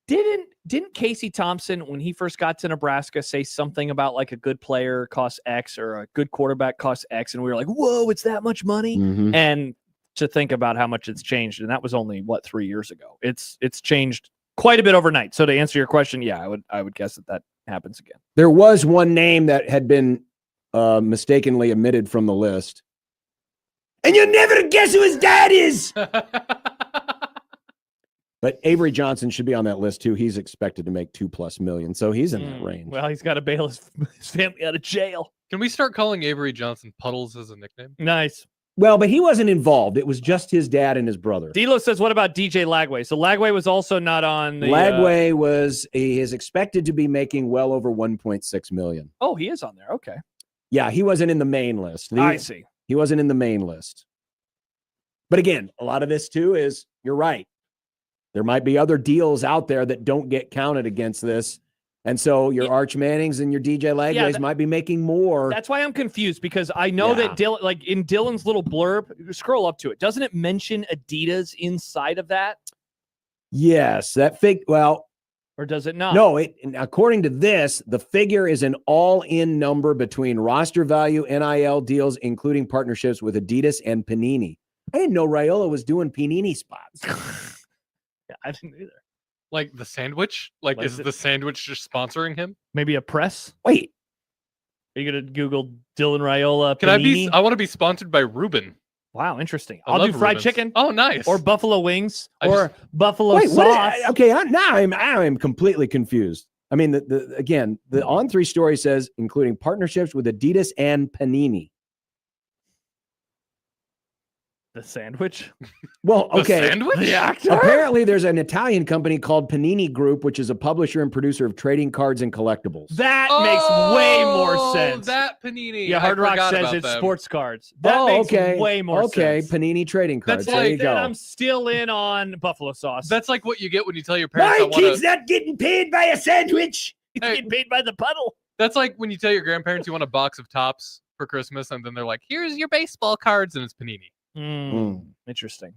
Didn't Casey Thompson, when he first got to Nebraska, say something about like a good player costs X or a good quarterback costs X? And we were like, whoa, it's that much money.
Mm-hmm.
And to think about how much it's changed. And that was only 3 years ago. It's changed quite a bit overnight. So to answer your question, yeah, I would guess that happens again.
There was one name that had been mistakenly omitted from the list. And you'll never guess who his dad is. But Avery Johnson should be on that list too. He's expected to make $2+ million, so he's in that range.
Well, he's got to bail his family out of jail.
Can we start calling Avery Johnson Puddles as a nickname?
Nice.
Well, but he wasn't involved. It was just his dad and his brother.
D'Lo says, what about DJ Lagway? So Lagway was also not on the...
Lagway is expected to be making well over $1.6 million.
Oh, he is on there. Okay.
Yeah, he wasn't in the main list.
I see.
He wasn't in the main list. But again, a lot of this too is, you're right. There might be other deals out there that don't get counted against this. And so your Arch Mannings and your DJ Lagways might be making more.
That's why I'm confused, because I know that Dylan, like in Dylan's little blurb, scroll up to it. Doesn't it mention Adidas inside of that?
Yes, that
or does it not?
No, according to this, the figure is an all-in number between roster value, NIL deals, including partnerships with Adidas and Panini. I didn't know Raiola was doing Panini spots.
Yeah, I didn't either.
Like the sandwich? Like is the sandwich just sponsoring him?
Maybe a press?
Wait.
Are you going to Google Dylan Raiola
Can
Panini?
I want to be sponsored by Reuben.
Wow, interesting.
I
I'll do
love
fried
Reubens.
chicken.
Oh, nice.
Or buffalo wings. Buffalo sauce.
Now I'm completely confused. I mean, the On3 story says, including partnerships with Adidas and Panini.
The sandwich?
Well,
The
okay.
sandwich?
The actor?
Apparently, there's an Italian company called Panini Group, which is a publisher and producer of trading cards and collectibles.
That makes way more sense.
That Panini.
Yeah, Hard
I
Rock
forgot
says
about
it's
them.
sports cards. That makes way more sense.
Panini trading cards.
That's
There
like-
you go.
I'm still in on buffalo sauce.
That's like what you get when you tell your parents,
My
I
kid's
want
not getting paid by a sandwich.
He's getting paid by the puddle.
That's like when you tell your grandparents you want a box of Tops for Christmas, and then they're like, here's your baseball cards, and it's Panini.
Interesting.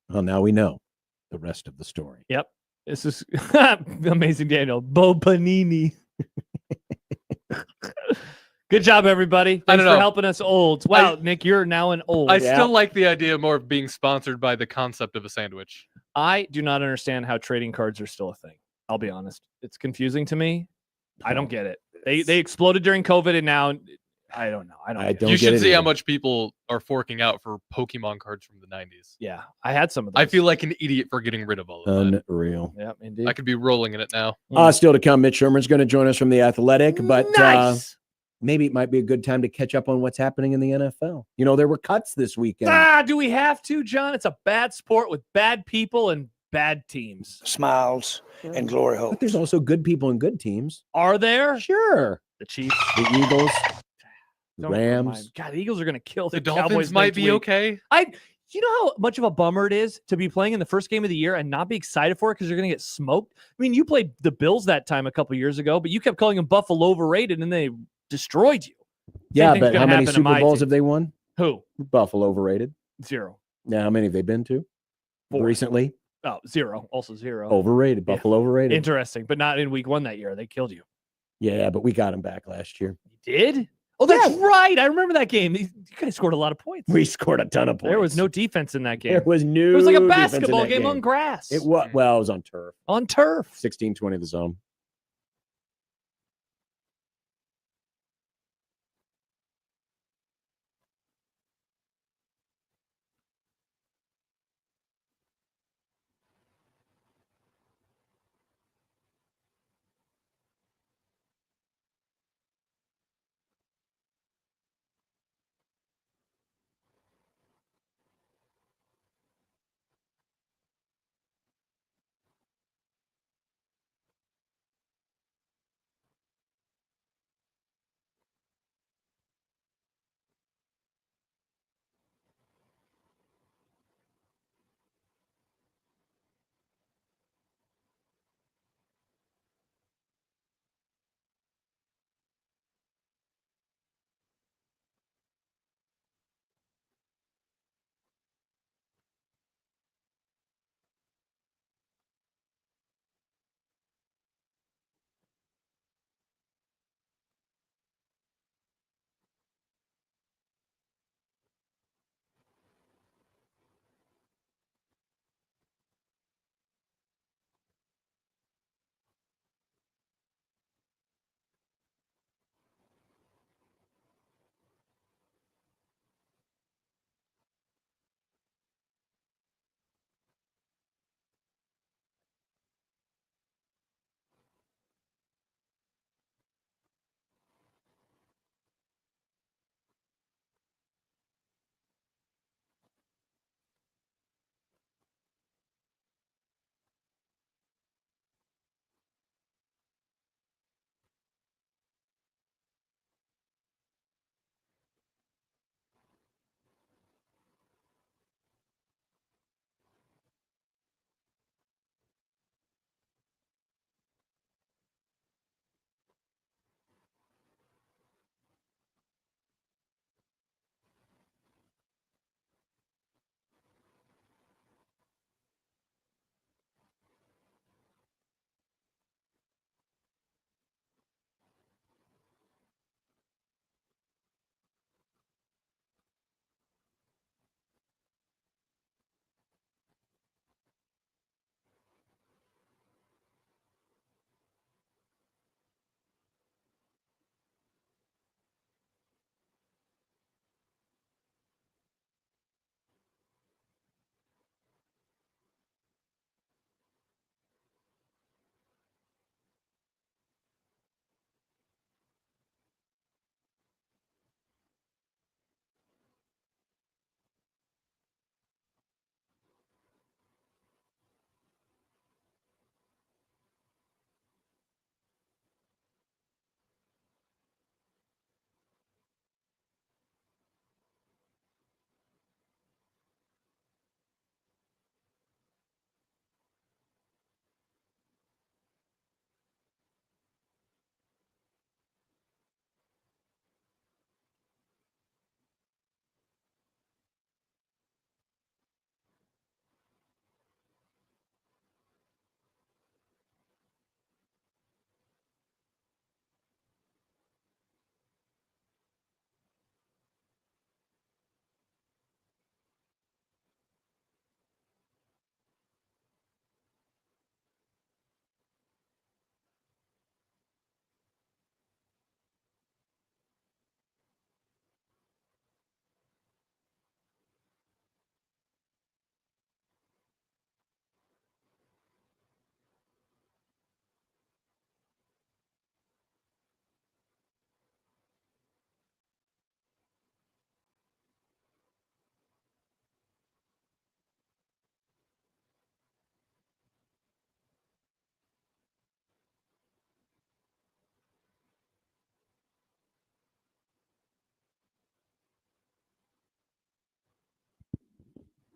Well, now we know the rest of the story.
Yep. This is amazing, Daniel. Bo Panini. Good job, everybody. Thanks for helping us olds. Wow, Nick, you're now an old.
I still like the idea more of being sponsored by the concept of a sandwich.
I do not understand how trading cards are still a thing. I'll be honest. It's confusing to me. I don't get it. They exploded during COVID, and now I don't know. I don't.
You should see how much people are forking out for Pokemon cards from the 90s.
Yeah, I had some of those.
I feel like an idiot for getting rid of all of that.
Unreal.
Yep, indeed.
I could be rolling in it now.
Still to come, Mitch Sherman's going to join us from The Athletic, but
Nice.
maybe it might be a good time to catch up on what's happening in the NFL. You know, there were cuts this weekend.
Do we have to, John? It's a bad sport with bad people and bad teams.
Smiles and glory hole.
But there's also good people and good teams.
Are there?
Sure.
The Chiefs.
The Eagles. The
Don't
Rams.
remind- God, the Eagles are going to kill
The
Cowboys
Dolphins might
next
be
week.
okay.
You know how much of a bummer it is to be playing in the first game of the year and not be excited for it because you're going to get smoked? I mean, you played the Bills that time a couple years ago, but you kept calling them Buffalo overrated, and they destroyed you.
Yeah,
thing's
but
gonna
how many
happen to
Super
my
Bowls
team.
have they won?
Who?
Buffalo overrated.
0.
Now, how many have they been to?
4.
Recently?
Oh, 0. Also 0.
Overrated.
Yeah.
Buffalo overrated.
Interesting, but not in week 1 that year. They killed you.
Yeah, but we got them back last year.
You did? Oh, that's right. I remember that game. You guys scored a lot of points.
We scored a ton of points.
There was no defense in that game.
There was no
It was like a
defense in
basketball
that
game on grass.
It was, well, it was on turf.
On turf.
16-20 the zone.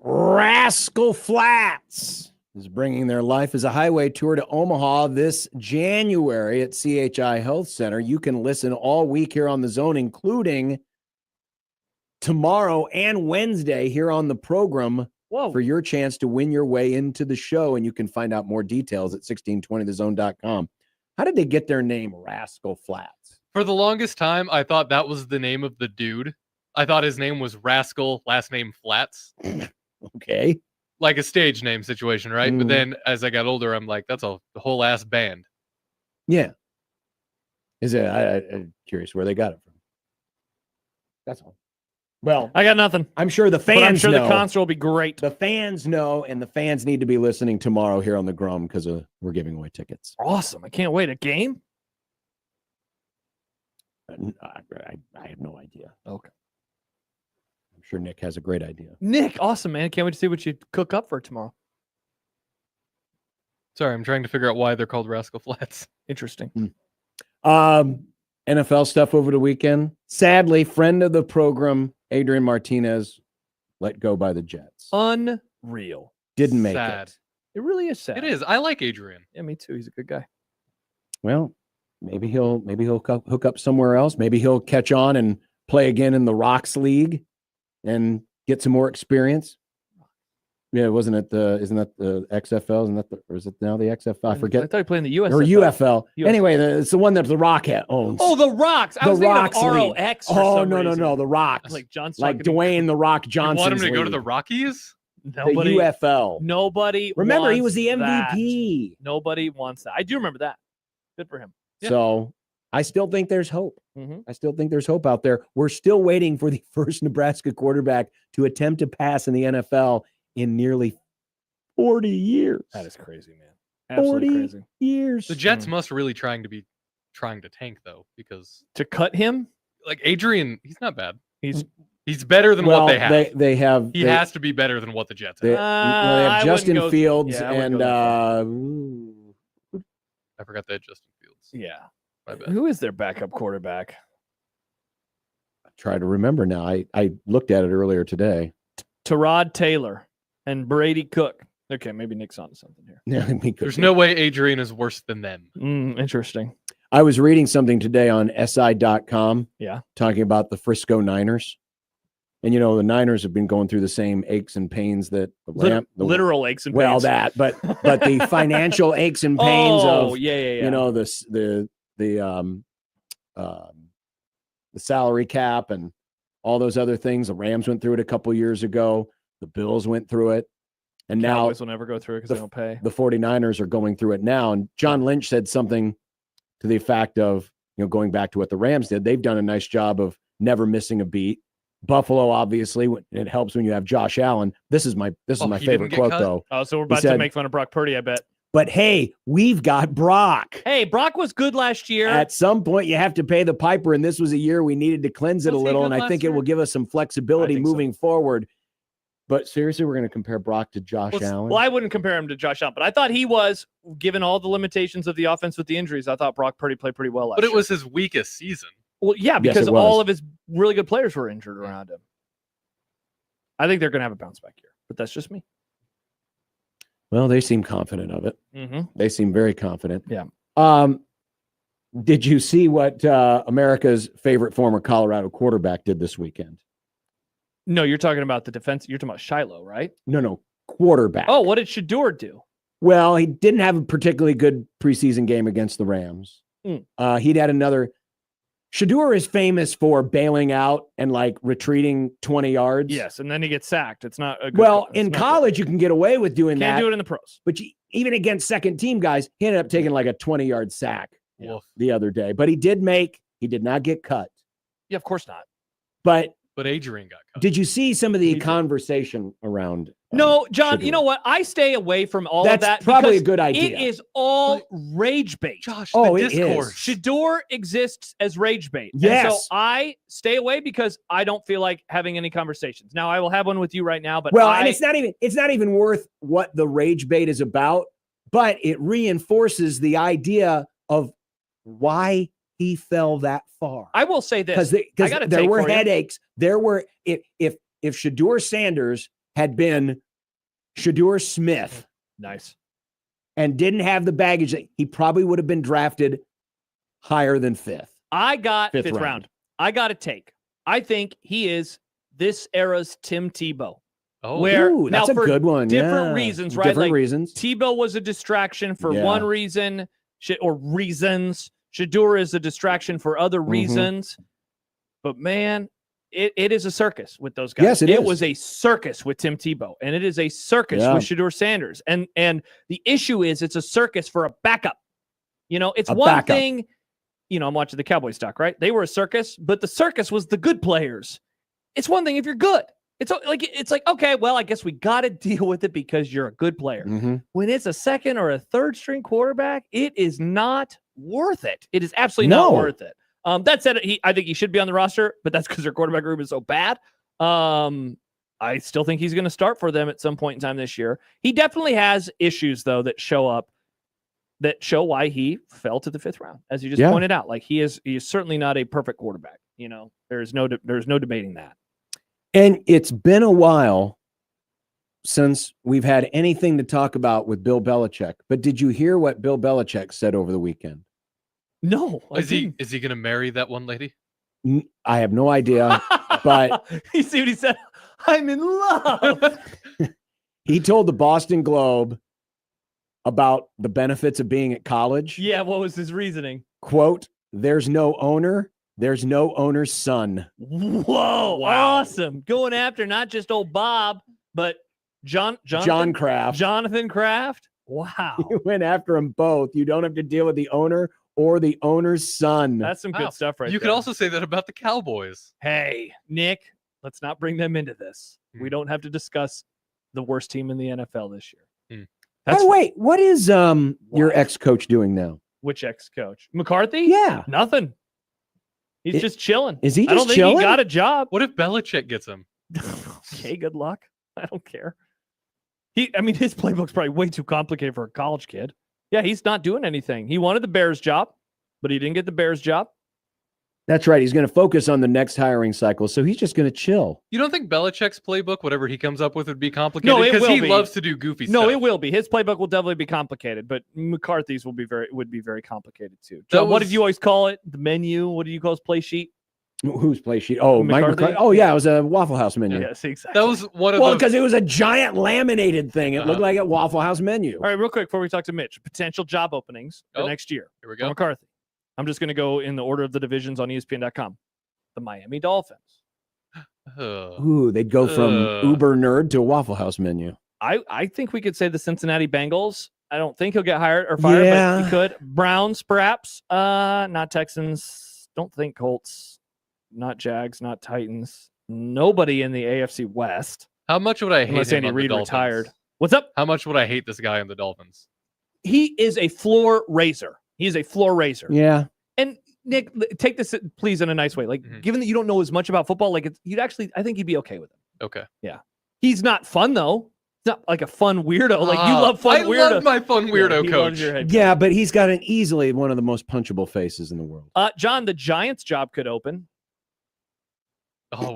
Rascal Flats is bringing their Life as a Highway tour to Omaha this January at CHI Health Center. You can listen all week here on The Zone, including tomorrow and Wednesday here on the program for your chance to win your way into the show. And you can find out more details at 1620thezone.com. How did they get their name, Rascal Flats?
For the longest time, I thought that was the name of the dude. I thought his name was Rascal, last name Flats.
Okay.
Like a stage name situation, right? But then as I got older, I'm like, that's a whole ass band.
Yeah. Is it? I'm curious where they got it from. That's all. Well,
I got nothing.
I'm sure the fans
but I'm sure
know.
the concert will be great.
The fans know, and the fans need to be listening tomorrow here on the Grum because we're giving away tickets.
Awesome. I can't wait. A game?
I have no idea.
Okay.
I'm sure Nick has a great idea.
Nick, awesome, man. Can't wait to see what you cook up for tomorrow.
Sorry, I'm trying to figure out why they're called Rascal Flats.
Interesting.
NFL stuff over the weekend. Sadly, friend of the program, Adrian Martinez, let go by the Jets.
Unreal.
Didn't make
Sad.
it.
It really is sad.
It is. I like Adrian.
Yeah, me too. He's a good guy.
Well, maybe he'll hook up somewhere else. Maybe he'll catch on and play again in the Rocks League and get some more experience. Yeah, isn't that the XFL? Or is it now the XFL? I forget.
I thought he played in the USFL.
Or UFL. Anyway, it's the one that the Rock owns.
Oh, the Rocks. I was thinking
Rocks
of
League.
ROX.
Oh, no, the Rocks.
Like John's
like Dwayne the Rock Johnson.
You want him to go to the Rockies?
Nobody,
the UFL.
Nobody.
Remember, he was
wants
the MVP.
That. Nobody wants that. I do remember that. Good for him.
Yeah. So I still think there's hope.
Mm-hmm.
I still think there's hope out there. We're still waiting for the first Nebraska quarterback to attempt to pass in the NFL in nearly 40 years.
That is crazy, man. Absolutely
40
crazy.
years.
The Jets must really trying to tank though, because
to cut him,
like Adrian, he's not bad. He's better than what they have.
They have.
He has to be better than what the Jets have.
They have Justin Fields and
I forgot they had Justin Fields.
Yeah.
My bad.
Who is their backup quarterback?
I try to remember now. I looked at it earlier today.
Tyrod Taylor and Brady Cook. Okay, maybe Nick's onto something here.
Yeah,
There's no way Adrian is worse than them.
Interesting.
I was reading something today on SI.com.
Yeah.
Talking about the Frisco Niners. And, the Niners have been going through the same aches and pains that the
literal aches and pains.
Well, but the financial aches and pains of, the salary cap and all those other things. The Rams went through it a couple years ago. The Bills went through it. And
Cowboys will never go through it because they don't pay.
The 49ers are going through it now. And John Lynch said something to the effect of, going back to what the Rams did. They've done a nice job of never missing a beat. Buffalo, obviously, it helps when you have Josh Allen. This is my favorite quote, though.
Oh, so we're about to make fun of Brock Purdy, I bet.
But hey, we've got Brock.
Hey, Brock was good last year.
At some point, you have to pay the piper, and this was a year we needed to cleanse it a little, and I think it will give us some flexibility moving forward. But seriously, we're going to compare Brock to Josh Allen?
Well, I wouldn't compare him to Josh Allen, but I thought he was, given all the limitations of the offense with the injuries, I thought Brock Purdy played pretty well last year.
But it was his weakest season.
Well, yeah, because all of his really good players were injured around him. I think they're going to have a bounce back year, but that's just me.
Well, they seem confident of it.
Mm-hmm.
They seem very confident.
Yeah.
Did you see what America's favorite former Colorado quarterback did this weekend?
No, you're talking about the defense. You're talking about Shiloh, right?
No, quarterback.
Oh, what did Shadur do?
Well, he didn't have a particularly good preseason game against the Rams. He'd had another. Shadur is famous for bailing out and retreating 20 yards.
Yes, and then he gets sacked. It's not a good
well in college. You can get away with doing that.
Can't do it in the pros.
But even against second team guys, he ended up taking a 20-yard sack the other day. But he did not get cut.
Yeah, of course not.
But
Adrian got cut.
Did you see some of the conversation around?
No, John,
Shadur?
You know what? I stay away from all of that.
That's probably a good idea.
It is all rage bait.
Josh,
the
discourse.
Shador exists as rage bait.
Yes.
And so I stay away because I don't feel like having any conversations. Now I will have one with you right now, but
and it's not even worth what the rage bait is about, but it reinforces the idea of why he fell that far.
I will say this
because there were headaches. There were if Shadur Sanders had been Shadur Smith,
Nice.
and didn't have the baggage, he probably would have been drafted higher than 5th.
I got
Fifth
fifth round.
round.
I got a take. I think he is this era's Tim Tebow.
Oh,
Where
Ooh, that's
now
a
for
good one.
Different
Yeah.
reasons, right?
Different
Like
reasons.
Tebow was a distraction for
Yeah.
one reason, or reasons. Shadur is a distraction for other
Mm-hmm.
reasons. But man, it is a circus with those guys.
Yes, it is.
was a circus with Tim Tebow, and it is a circus
Yeah.
with Shadur Sanders. And the issue is it's a circus for a backup. It's
A
one
backup.
thing. I'm watching the Cowboys doc, right? They were a circus, but the circus was the good players. It's one thing if you're good. It's like okay, well, I guess we got to deal with it because you're a good player.
Mm-hmm.
When it's a second or a third string quarterback, it is not worth it. It is absolutely not
No.
worth it. That said, I think he should be on the roster, but that's because their quarterback room is so bad. I still think he's going to start for them at some point in time this year. He definitely has issues though that show why he fell to the 5th round, as you just
Yeah.
pointed out. Like he is certainly not a perfect quarterback. There's no debating that.
And it's been a while since we've had anything to talk about with Bill Belichick. But did you hear what Bill Belichick said over the weekend?
No.
Is he going to marry that one lady?
I have no idea, but
you see what he said? I'm in love.
he told the Boston Globe about the benefits of being at college.
Yeah, what was his reasoning?
Quote, there's no owner. There's no owner's son.
Whoa, awesome. Going after not just old Bob, but John
Kraft.
Jonathan Kraft. Wow.
You went after them both. You don't have to deal with the owner or the owner's son.
That's some good stuff right
You
there.
could also say that about the Cowboys.
Hey, Nick, let's not bring them into this. We don't have to discuss the worst team in the NFL this year.
By the way, what is your ex-coach doing now?
Which ex-coach? McCarthy?
Yeah.
Nothing. He's just chilling.
Is he
I don't
just
think
chilling?
he got a job.
What if Belichick gets him?
Okay, good luck. I don't care. His playbook's probably way too complicated for a college kid. Yeah, he's not doing anything. He wanted the Bears job, but he didn't get the Bears job.
That's right. He's going to focus on the next hiring cycle, so he's just going to chill.
You don't think Belichick's playbook, whatever he comes up with, would be complicated?
No, it
Because
will
he
be.
loves to do goofy stuff.
No, it will be. His playbook will definitely be complicated, but McCarthy's would be very complicated too.
That
John, what
was-
did you always call it? The menu? What do you call his play sheet?
Whose play sheet? Oh, Mike
McCarthy?
McCarthy. Oh, yeah, it was a Waffle House menu.
Yes, exactly.
That was one of
Well,
the...
because it was a giant laminated thing. It looked like a Waffle House menu.
All right, real quick before we talk to Mitch, potential job openings for next year.
Here we
for
go.
McCarthy. I'm just going to go in the order of the divisions on ESPN.com. The Miami Dolphins.
Ooh, they'd go from Uber nerd to a Waffle House menu.
I think we could say the Cincinnati Bengals. I don't think he'll get hired or fired,
Yeah.
but he could. Browns, perhaps. Not Texans. Don't think Colts. Not Jags. Not Titans. Nobody in the AFC West.
How much would I hate
Unless
him
Andy
on the
Reid
Dolphins?
retired. What's up?
How much would I hate this guy on the Dolphins?
He is a floor raiser. He is a floor raiser.
Yeah.
And Nick, take this please in a nice way. Like, given that you don't know as much about football, like I think you'd be okay with him.
Okay.
Yeah. He's not fun though. He's not like a fun weirdo. Like you love fun
I
weirdo.
love my fun weirdo
he
coach.
loves your head coach.
Yeah, but he's got an easily one of the most punchable faces in the world.
John, the Giants job could open.
Oh,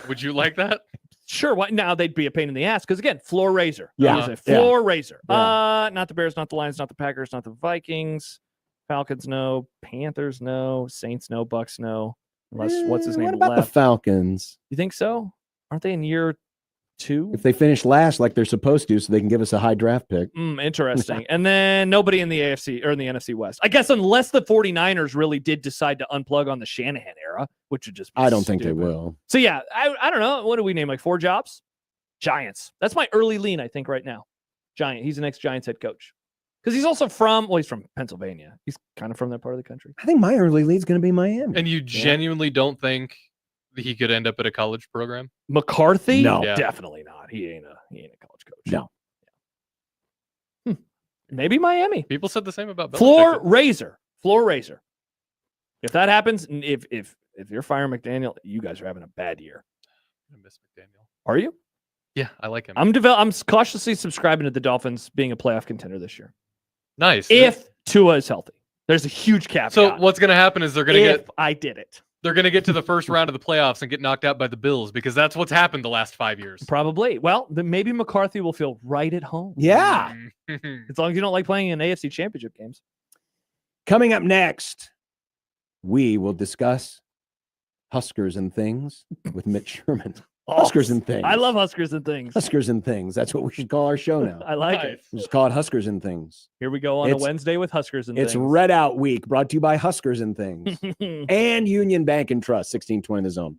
would you like that?
Sure. Why now they'd be a pain in the ass because again, floor raiser.
Yeah.
He's a floor raiser.
Yeah.
Not the Bears, not the Lions, not the Packers, not the Vikings. Falcons, no. Panthers, no. Saints, no. Bucks, no. Unless what's his name
What about
left?
the Falcons?
You think so? Aren't they in year 2?
If they finish last like they're supposed to, so they can give us a high draft pick.
Interesting. And then nobody in the AFC or in the NFC West. I guess unless the 49ers really did decide to unplug on the Shanahan era, which would just be
I don't think they
stupid.
will.
So yeah, I don't know. What do we name? Like 4 jobs? Giants. That's my early lean, I think, right now. Giant. He's the next Giants head coach. Because he's also he's from Pennsylvania. He's kind of from that part of the country.
I think my early lead's going to be Miami.
And you genuinely don't think that he could end up at a college program?
McCarthy?
No.
Yeah.
Definitely not. He ain't a college coach.
No.
Maybe Miami.
People said the same about Belichick.
Floor raiser. If that happens, and if you're firing McDaniel, you guys are having a bad year.
I miss McDaniel.
Are you?
Yeah, I like him.
I'm cautiously subscribing to the Dolphins being a playoff contender this year.
Nice.
If Tua is healthy. There's a huge caveat.
So what's going to happen is they're going to get
I did it.
they're going to get to the first round of the playoffs and get knocked out by the Bills because that's what's happened the last 5 years.
Probably. Well, then maybe McCarthy will feel right at home.
Yeah.
As long as you don't like playing in AFC Championship games.
Coming up next, we will discuss Huskers and Things with Mitch Sherman. Huskers and Things.
I love Huskers and Things.
Huskers and Things. That's what we should call our show now.
I like it.
We'll just call it Huskers and Things.
Here we go on a Wednesday with Huskers and Things.
It's Red Out Week, brought to you by Huskers and Things and Union Bank and Trust, 1620 The Zone.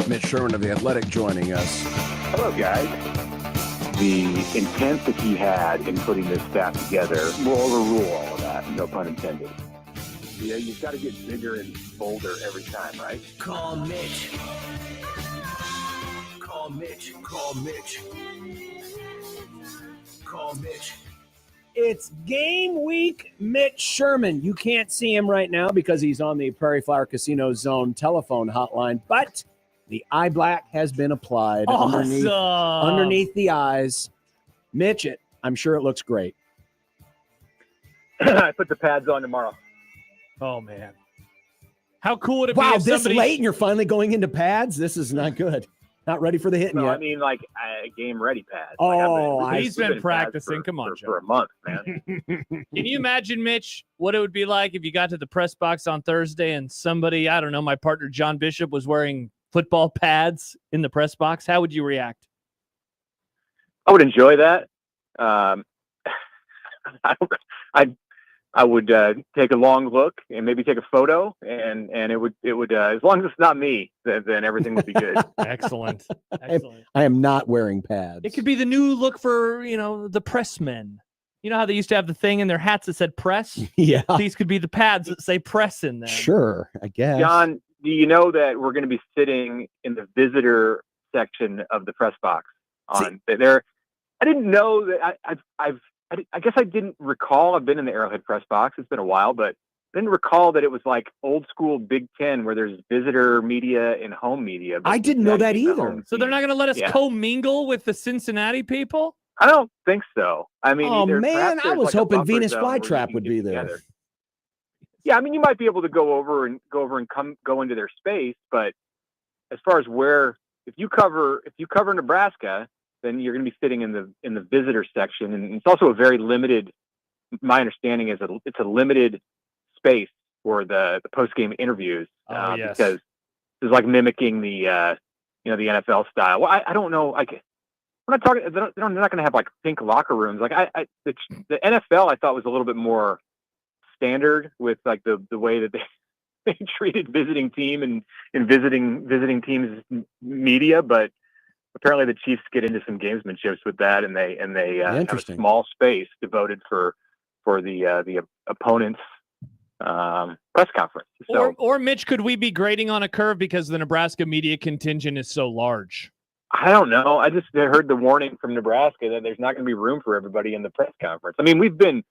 Mitch Sherman of The Athletic joining us.
Hello, guys. The intent that he had in putting this staff together will overrule all of that, no pun intended. Yeah, you've got to get bigger and bolder every time, right?
Call Mitch. Call Mitch. Call Mitch. Call Mitch.
It's game week, Mitch Sherman. You can't see him right now because he's on the Prairie Flower Casino Zone telephone hotline, but the eye black has been applied underneath the eyes. Mitch, I'm sure it looks great.
I put the pads on tomorrow.
Oh, man. How cool would it be
Wow,
if
this
somebody...
late and you're finally going into pads? This is not good. Not ready for the hitting
No,
yet.
I mean like a game-ready pad.
He's been practicing. Come on, Joe.
For a month, man.
Can you imagine, Mitch, what it would be like if you got to the press box on Thursday and somebody, I don't know, my partner John Bishop was wearing football pads in the press box? How would you react?
I would enjoy that. I would take a long look and maybe take a photo, and it would as long as it's not me, then everything would be good.
Excellent.
I am not wearing pads.
It could be the new look for, the pressmen. You know how they used to have the thing in their hats that said press?
Yeah.
These could be the pads that say press in there.
Sure, I guess.
John, do you know that we're going to be sitting in the visitor section of the press box on there? I didn't know that. I guess I didn't recall. I've been in the Arrowhead press box. It's been a while, but I didn't recall that it was like old school Big Ten where there's visitor media and home media.
I didn't know that either.
So they're not going to let us commingle with the Cincinnati people?
I don't think so. I mean,
oh man, I was hoping
buffer
Venus
zone where you
Flytrap
can
would
get
be there.
together. Yeah, I mean, you might be able to go over and go into their space, but as far as if you cover Nebraska, then you're going to be sitting in the visitor section, and it's also a very limited. My understanding is it's a limited space for the post game interviews because it's like mimicking the the NFL style. Well, I don't know. We're not talking. They're not going to have like pink locker rooms. Like the NFL, I thought was a little bit more standard with like the way that they treated visiting team and visiting teams media, but apparently the Chiefs get into some gamesmanships with that, and they have a small space devoted for the opponent's press conference. So,
or Mitch, could we be grading on a curve because the Nebraska media contingent is so large?
I don't know. I just heard the warning from Nebraska that there's not going to be room for everybody in the press conference. I mean, we've been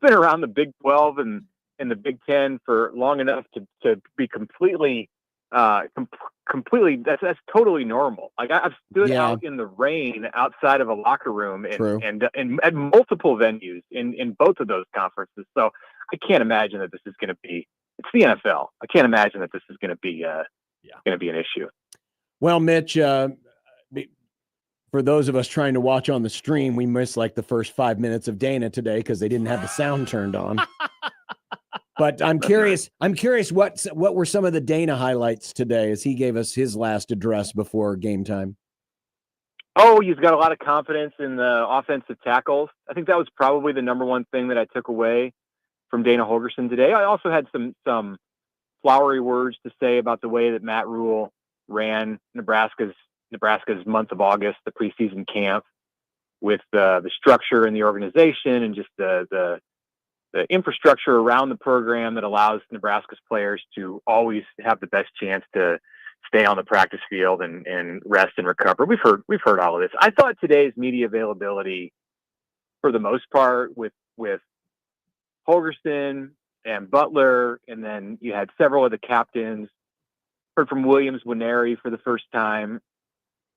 around the Big 12 and the Big 10 for long enough to be completely that's totally normal. Like I've stood out in the rain outside of a locker room and at multiple venues in both of those conferences. So I can't imagine that this is going to be. It's the NFL. I can't imagine that this is going to be going to be an issue.
Well, Mitch, for those of us trying to watch on the stream, we missed like the first 5 minutes of Dana today because they didn't have the sound turned on. But I'm curious what were some of the Dana highlights today as he gave us his last address before game time?
Oh, he's got a lot of confidence in the offensive tackles. I think that was probably the number one thing that I took away from Dana Holgorsen today. I also had some flowery words to say about the way that Matt Rule ran Nebraska's month of August, the preseason camp, with the structure and the organization and just the infrastructure around the program that allows Nebraska's players to always have the best chance to stay on the practice field and rest and recover. We've heard all of this. I thought today's media availability, for the most part, with Holgorsen and Butler, and then you had several of the captains. Heard from Williams Winery for the first time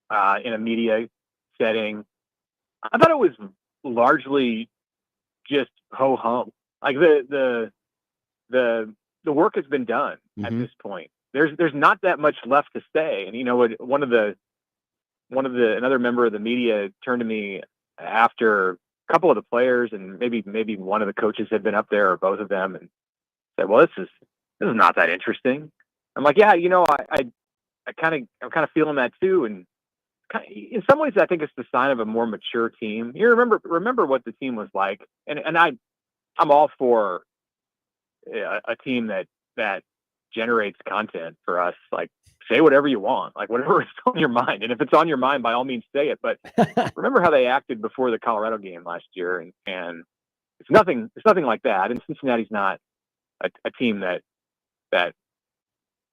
in a media setting. I thought it was largely just ho hum. Like the work has been done at this point. There's not that much left to say. And you know what? Another member of the media turned to me after a couple of the players and maybe one of the coaches had been up there or both of them and said, "Well, this is not that interesting." I'm like, "Yeah, I'm kind of feeling that too." And in some ways, I think it's the sign of a more mature team. You remember what the team was like, and I'm all for a team that generates content for us, like say whatever you want, like whatever is on your mind. And if it's on your mind, by all means say it. But remember how they acted before the Colorado game last year, and it's nothing like that. And Cincinnati's not a team that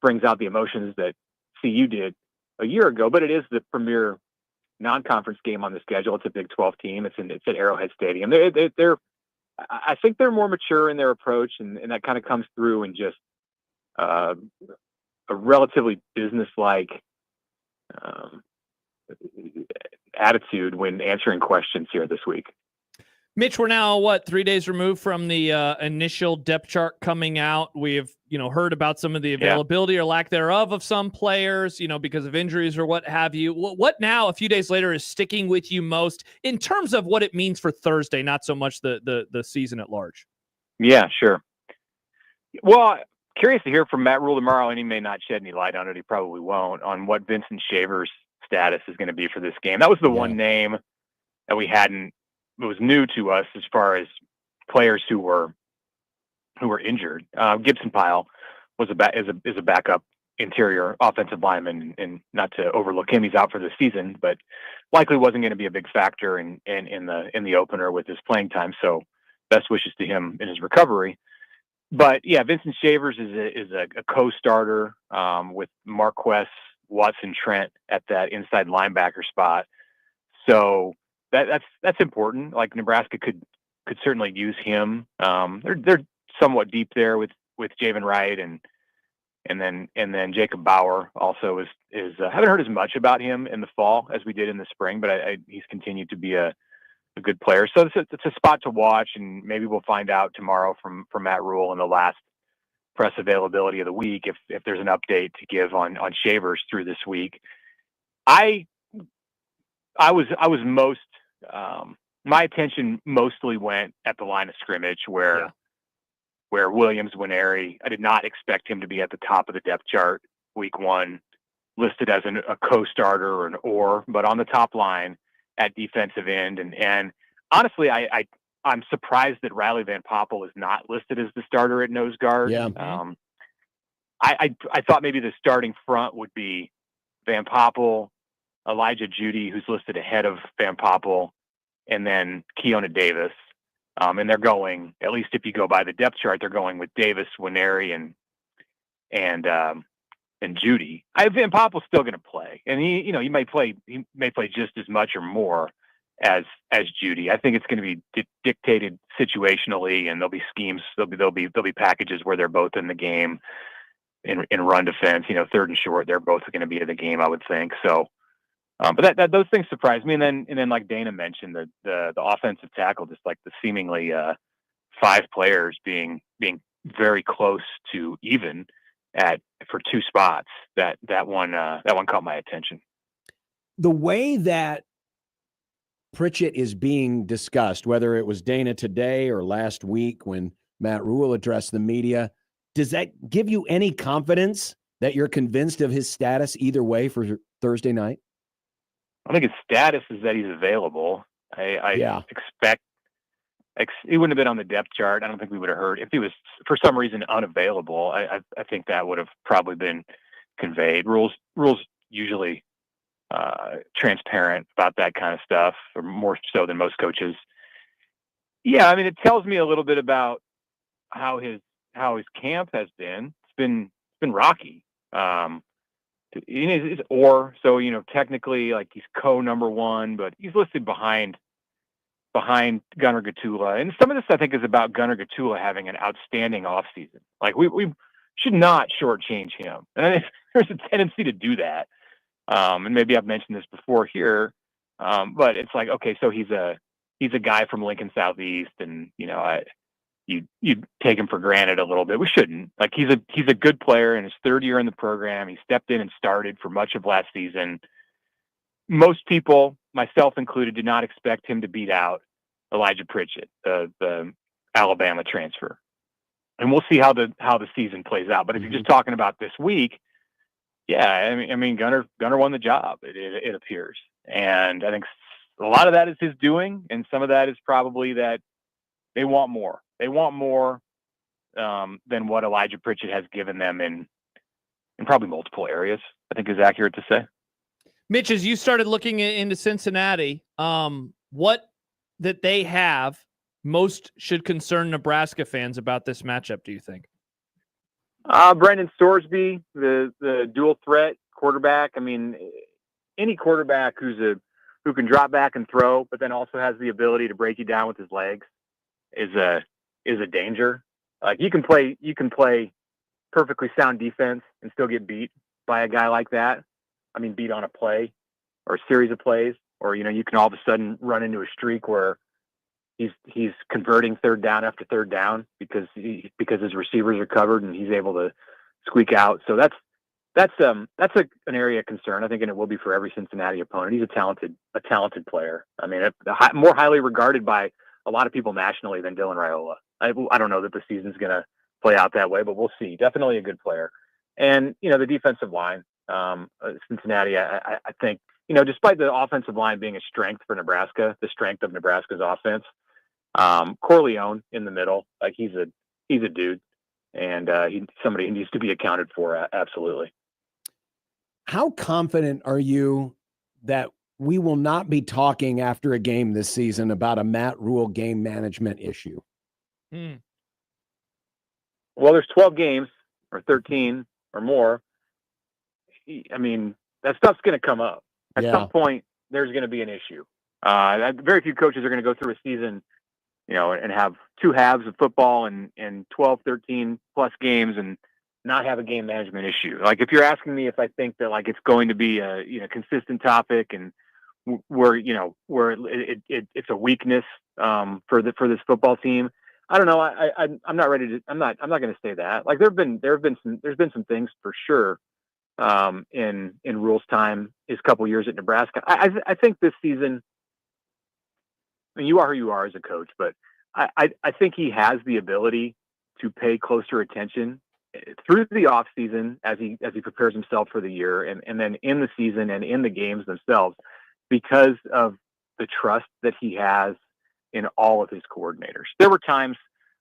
brings out the emotions that CU did a year ago, but it is the premier non-conference game on the schedule. It's a Big 12 team. It's at Arrowhead Stadium. I think they're more mature in their approach, and that kind of comes through in just a relatively business-like attitude when answering questions here this week.
Mitch, we're now 3 days removed from the initial depth chart coming out. We've heard about some of the availability or lack thereof of some players, because of injuries or what have you. What now, a few days later, is sticking with you most in terms of what it means for Thursday, not so much the season at large?
Yeah, sure. Well, curious to hear from Matt Rule tomorrow, and he may not shed any light on it. He probably won't, on what Vincent Shaver's status is going to be for this game. That was the one name that we hadn't. It was new to us as far as players who were injured. Gibson Pyle is a backup interior offensive lineman, and not to overlook him, he's out for the season, but likely wasn't going to be a big factor in the opener with his playing time. So best wishes to him in his recovery. But yeah, Vincent Shavers is a co-starter with Marquess Watson Trent at that inside linebacker spot. So that's important. Like Nebraska could certainly use him. They're somewhat deep there with Javen Wright and then Jacob Bauer also is haven't heard as much about him in the fall as we did in the spring, but he's continued to be a good player. So it's a spot to watch, and maybe we'll find out tomorrow from Matt Rule in the last press availability of the week if there's an update to give on Shavers through this week. I was most my attention mostly went at the line of scrimmage where Williams Winery, I did not expect him to be at the top of the depth chart week one, listed as a co-starter or an or, but on the top line at defensive end. And honestly, I'm surprised that Riley Van Poppel is not listed as the starter at nose guard.
Yeah.
I thought maybe the starting front would be Van Poppel, Elijah Judy, who's listed ahead of Van Poppel, and then Keona Davis. And they're going, at least if you go by the depth chart, they're going with Davis, Winery, and Judy. Van Poppel's still going to play, and he may play just as much or more as Judy. I think it's going to be dictated situationally, and there'll be schemes. There'll be packages where they're both in the game in run defense. Third and short, they're both going to be in the game, I would think. So. But those things surprised me, and then like Dana mentioned, the offensive tackle, just like the seemingly 5 players being very close to even for 2 spots. That one caught my attention.
The way that Pritchett is being discussed, whether it was Dana today or last week when Matt Rule addressed the media, does that give you any confidence that you're convinced of his status either way for Thursday night?
I think his status is that he's available. I expect he wouldn't have been on the depth chart. I don't think we would have heard if he was for some reason unavailable. I think that would have probably been conveyed. Rules usually transparent about that kind of stuff, or more so than most coaches. Yeah, I mean, it tells me a little bit about how his camp has been. It's been rocky. So technically, like, he's number 1, but he's listed behind Gunnar Gatula, and some of this I think is about Gunnar Gatula having an outstanding offseason. Like we should not shortchange him, and I think there's a tendency to do that. And maybe I've mentioned this before here, but it's like, okay, so he's a guy from Lincoln Southeast, and you take him for granted a little bit. We shouldn't. Like, he's a good player in his 3rd year in the program. He stepped in and started for much of last season. Most people, myself included, did not expect him to beat out Elijah Pritchett, the Alabama transfer. And we'll see how the season plays out. But if you're just talking about this week, yeah, I mean, Gunnar won the job. It appears, and I think a lot of that is his doing, and some of that is probably that they want more. They want more than what Elijah Pritchett has given them in probably multiple areas. I think is accurate to say.
Mitch, as you started looking into Cincinnati, what that they have most should concern Nebraska fans about this matchup, do you think?
Brendan Storesby, the dual threat quarterback. I mean, any quarterback who can drop back and throw, but then also has the ability to break you down with his legs is a danger. Like you can play perfectly sound defense and still get beat by a guy like that. I mean, beat on a play or a series of plays, or you can all of a sudden run into a streak where he's converting third down after third down because his receivers are covered and he's able to squeak out. So that's an area of concern, I think, and it will be for every Cincinnati opponent. He's a talented player. I mean, more highly regarded by a lot of people nationally than Dylan Raiola. I don't know that the season's going to play out that way, but we'll see. Definitely a good player. And, the defensive line, Cincinnati, I think, despite the offensive line being a strength for Nebraska, the strength of Nebraska's offense, Corleone in the middle, like he's a dude, and somebody who needs to be accounted for. Absolutely.
How confident are you that we will not be talking after a game this season about a Matt Rule game management issue?
Well, there's 12 games or 13 or more. I mean, that stuff's going to come up. At some point, there's going to be an issue. Very few coaches are going to go through a season, and have two halves of football and 12, 13 plus games and not have a game management issue. Like if you're asking me if I think that like it's going to be a consistent topic and where it's a weakness for this football team, I don't know. I'm not ready to. I'm not going to say that. Like there's been some things for sure in Rule's time, his couple years at Nebraska. I think this season. I mean, you are who you are as a coach, but I think he has the ability to pay closer attention through the off season as he prepares himself for the year, and then in the season and in the games themselves, because of the trust that he has in all of his coordinators. There were times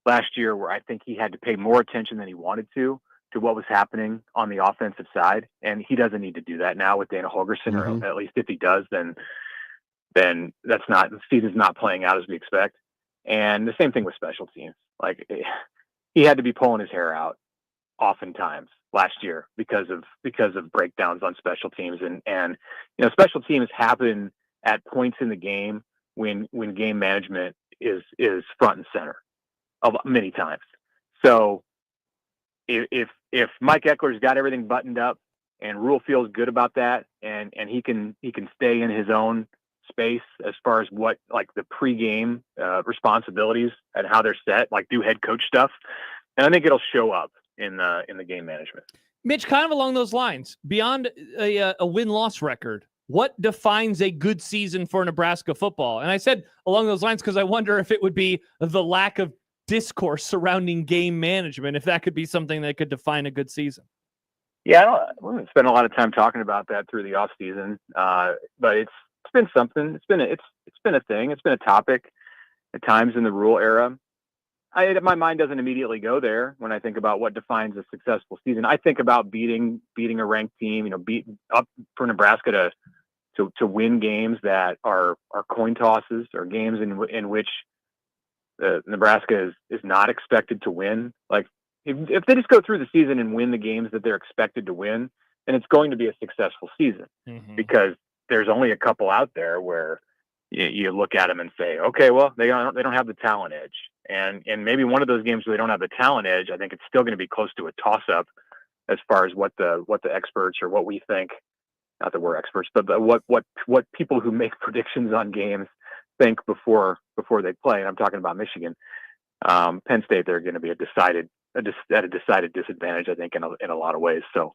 last year where I think he had to pay more attention than he wanted to what was happening on the offensive side, and he doesn't need to do that now with Dana Holgerson, or at least if he does, then the season's not playing out as we expect. And the same thing with special teams. Like he had to be pulling his hair out oftentimes last year because of breakdowns on special teams, and special teams happen at points in the game when game management is front and center many times. So if Mike Eckler's got everything buttoned up and Rule feels good about that, and he can stay in his own space as far as what like the pregame responsibilities and how they're set, like do head coach stuff, and I think it'll show up in the game management.
Mitch, kind of along those lines, beyond a win-loss record, what defines a good season for Nebraska football? And I said along those lines because I wonder if it would be the lack of discourse surrounding game management, if that could be something that could define a good season.
Yeah, we haven't spent a lot of time talking about that through the off season, but it's been something. It's been a thing. It's been a topic at times in the Rule era. My mind doesn't immediately go there when I think about what defines a successful season. I think about beating a ranked team, beat up for Nebraska to win games that are coin tosses or games in which Nebraska is not expected to win. Like if they just go through the season and win the games that they're expected to win, then it's going to be a successful season, because there's only a couple out there where you look at them and say, okay, well, they don't have the talent edge. And maybe one of those games where they don't have the talent edge, I think it's still going to be close to a toss-up as far as what the experts, or what we think, not that we're experts, but what people who make predictions on games think before they play. And I'm talking about Michigan. Penn State, they're going to be at a decided disadvantage, I think, in a lot of ways. So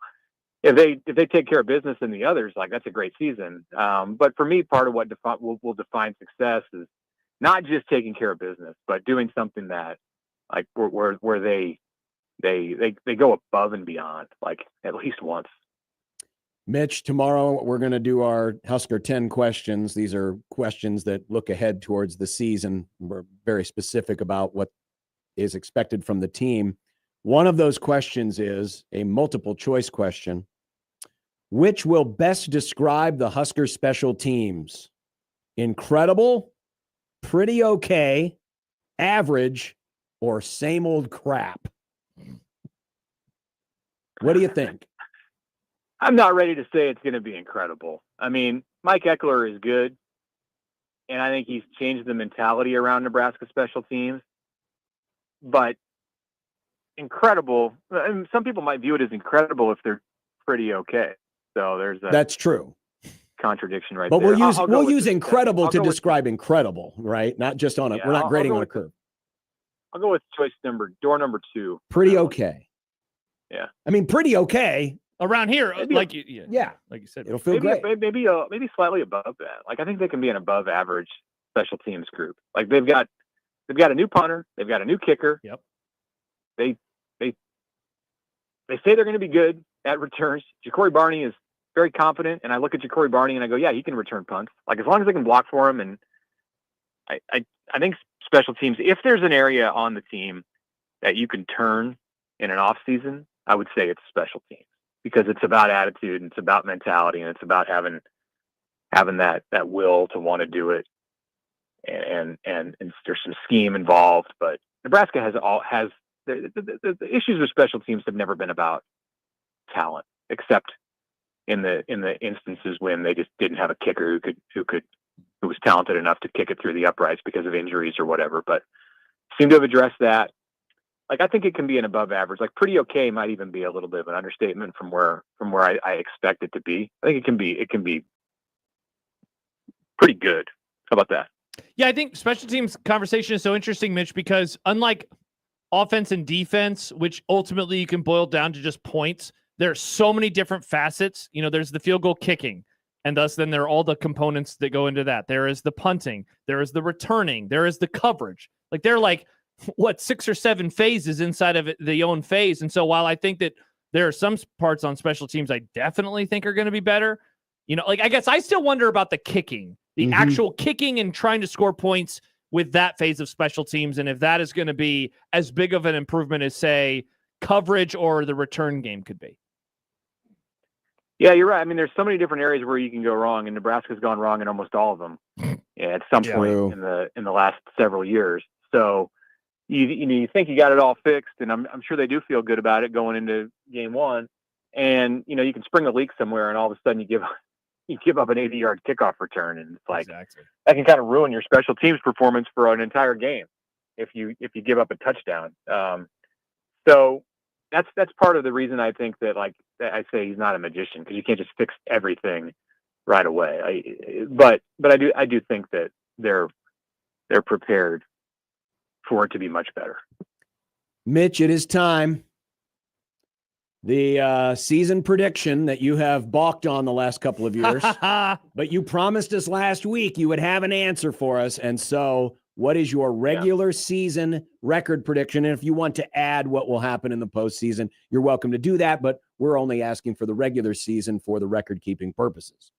if they take care of business in the others, like that's a great season. But for me, part of what will define success is not just taking care of business, but doing something that like where they go above and beyond, like at least once.
Mitch, tomorrow we're going to do our Husker 10 questions. These are questions that look ahead towards the season. We're very specific about what is expected from the team. One of those questions is a multiple choice question. Which will best describe the Husker special teams? Incredible, pretty okay, average, or same old crap? What do you think?
I'm not ready to say it's going to be incredible. I mean, Mike Eckler is good, and I think he's changed the mentality around Nebraska special teams. But incredible, I mean, some people might view it as incredible if they're pretty okay. So there's
That's true.
contradiction right
But
there.
we'll use incredible to describe incredible, right? Not just on we're not grading on a curve.
I'll go with door number 2.
Pretty okay.
Yeah.
I mean, pretty okay.
Around here,
Maybe
like
you
said,
it'll feel great.
Maybe slightly above that. Like I think they can be an above average special teams group. Like they've got a new punter, they've got a new kicker.
Yep.
They say they're going to be good at returns. Ja'Cory Barney is very confident, and I look at Ja'Cory Barney and I go, yeah, he can return punts. Like as long as they can block for him, and I think special teams. If there's an area on the team that you can turn in an off season, I would say it's special teams. Because it's about attitude and it's about mentality and it's about having that will to want to do it, and there's some scheme involved. But Nebraska has the issues with special teams have never been about talent, except in the instances when they just didn't have a kicker who was talented enough to kick it through the uprights because of injuries or whatever. But seem to have addressed that. Like I think it can be an above average. Like pretty okay might even be a little bit of an understatement from where I expect it to be. I think it can be pretty good. How about that?
Yeah, I think special teams conversation is so interesting, Mitch, because unlike offense and defense, which ultimately you can boil down to just points, there's so many different facets. You know, there's the field goal kicking, and thus then there are all the components that go into that. There is the punting, there is the returning, there is the coverage. Like they're like 6 or 7 phases inside of the own phase. And so while I think that there are some parts on special teams I definitely think are going to be better, you know, like I guess I still wonder about the kicking, the actual kicking and trying to score points with that phase of special teams. And if that is going to be as big of an improvement as, say, coverage or the return game could be.
Yeah, you're right. I mean, there's so many different areas where you can go wrong, and Nebraska's gone wrong in almost all of them at some point in the last several years. So you think you got it all fixed, and I'm sure they do feel good about it going into game 1. And you know, you can spring a leak somewhere, and all of a sudden you give up an 80-yard kickoff return, and it's like that can kind of ruin your special teams performance for an entire game if you give up a touchdown. So that's part of the reason I think that, like I say, he's not a magician, because you can't just fix everything right away. But I do think that they're prepared for it to be much better.
Mitch, it is time. The season prediction that you have balked on the last couple of years, but you promised us last week you would have an answer for us. And so what is your regular season record prediction? And if you want to add what will happen in the postseason, you're welcome to do that, but we're only asking for the regular season for the record-keeping purposes.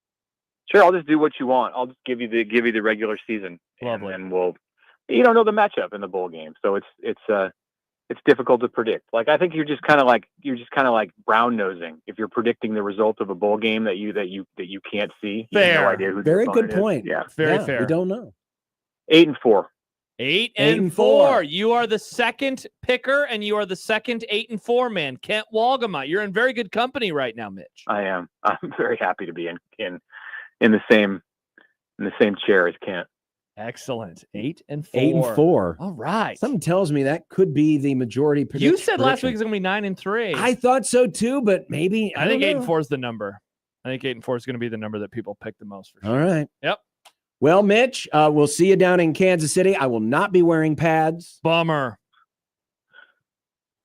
Sure, I'll just do what you want. I'll just give you the regular season.
Lovely.
And we'll, you don't know the matchup in the bowl game, so it's difficult to predict. Like I think you're just kind of like brown nosing if you're predicting the result of a bowl game that you can't see. You have no idea who the
Very good
opponent is.
point.
Yeah,
very fair.
We don't know.
8-4.
8-4. You are the second picker, and you are the second 8-4 man. Kent Walgamot. You're in very good company right now, Mitch.
I am. I'm very happy to be in the same chair as Kent.
Excellent. 8-4.
8-4.
All right.
Something tells me that could be the majority prediction.
You said last week it's going to be 9-3.
I thought so too, but maybe
I think 8-4 is the number. I think 8-4 is going to be the number that people pick the most for sure.
All right.
Yep.
Well, Mitch, we'll see you down in Kansas City. I will not be wearing pads.
Bummer.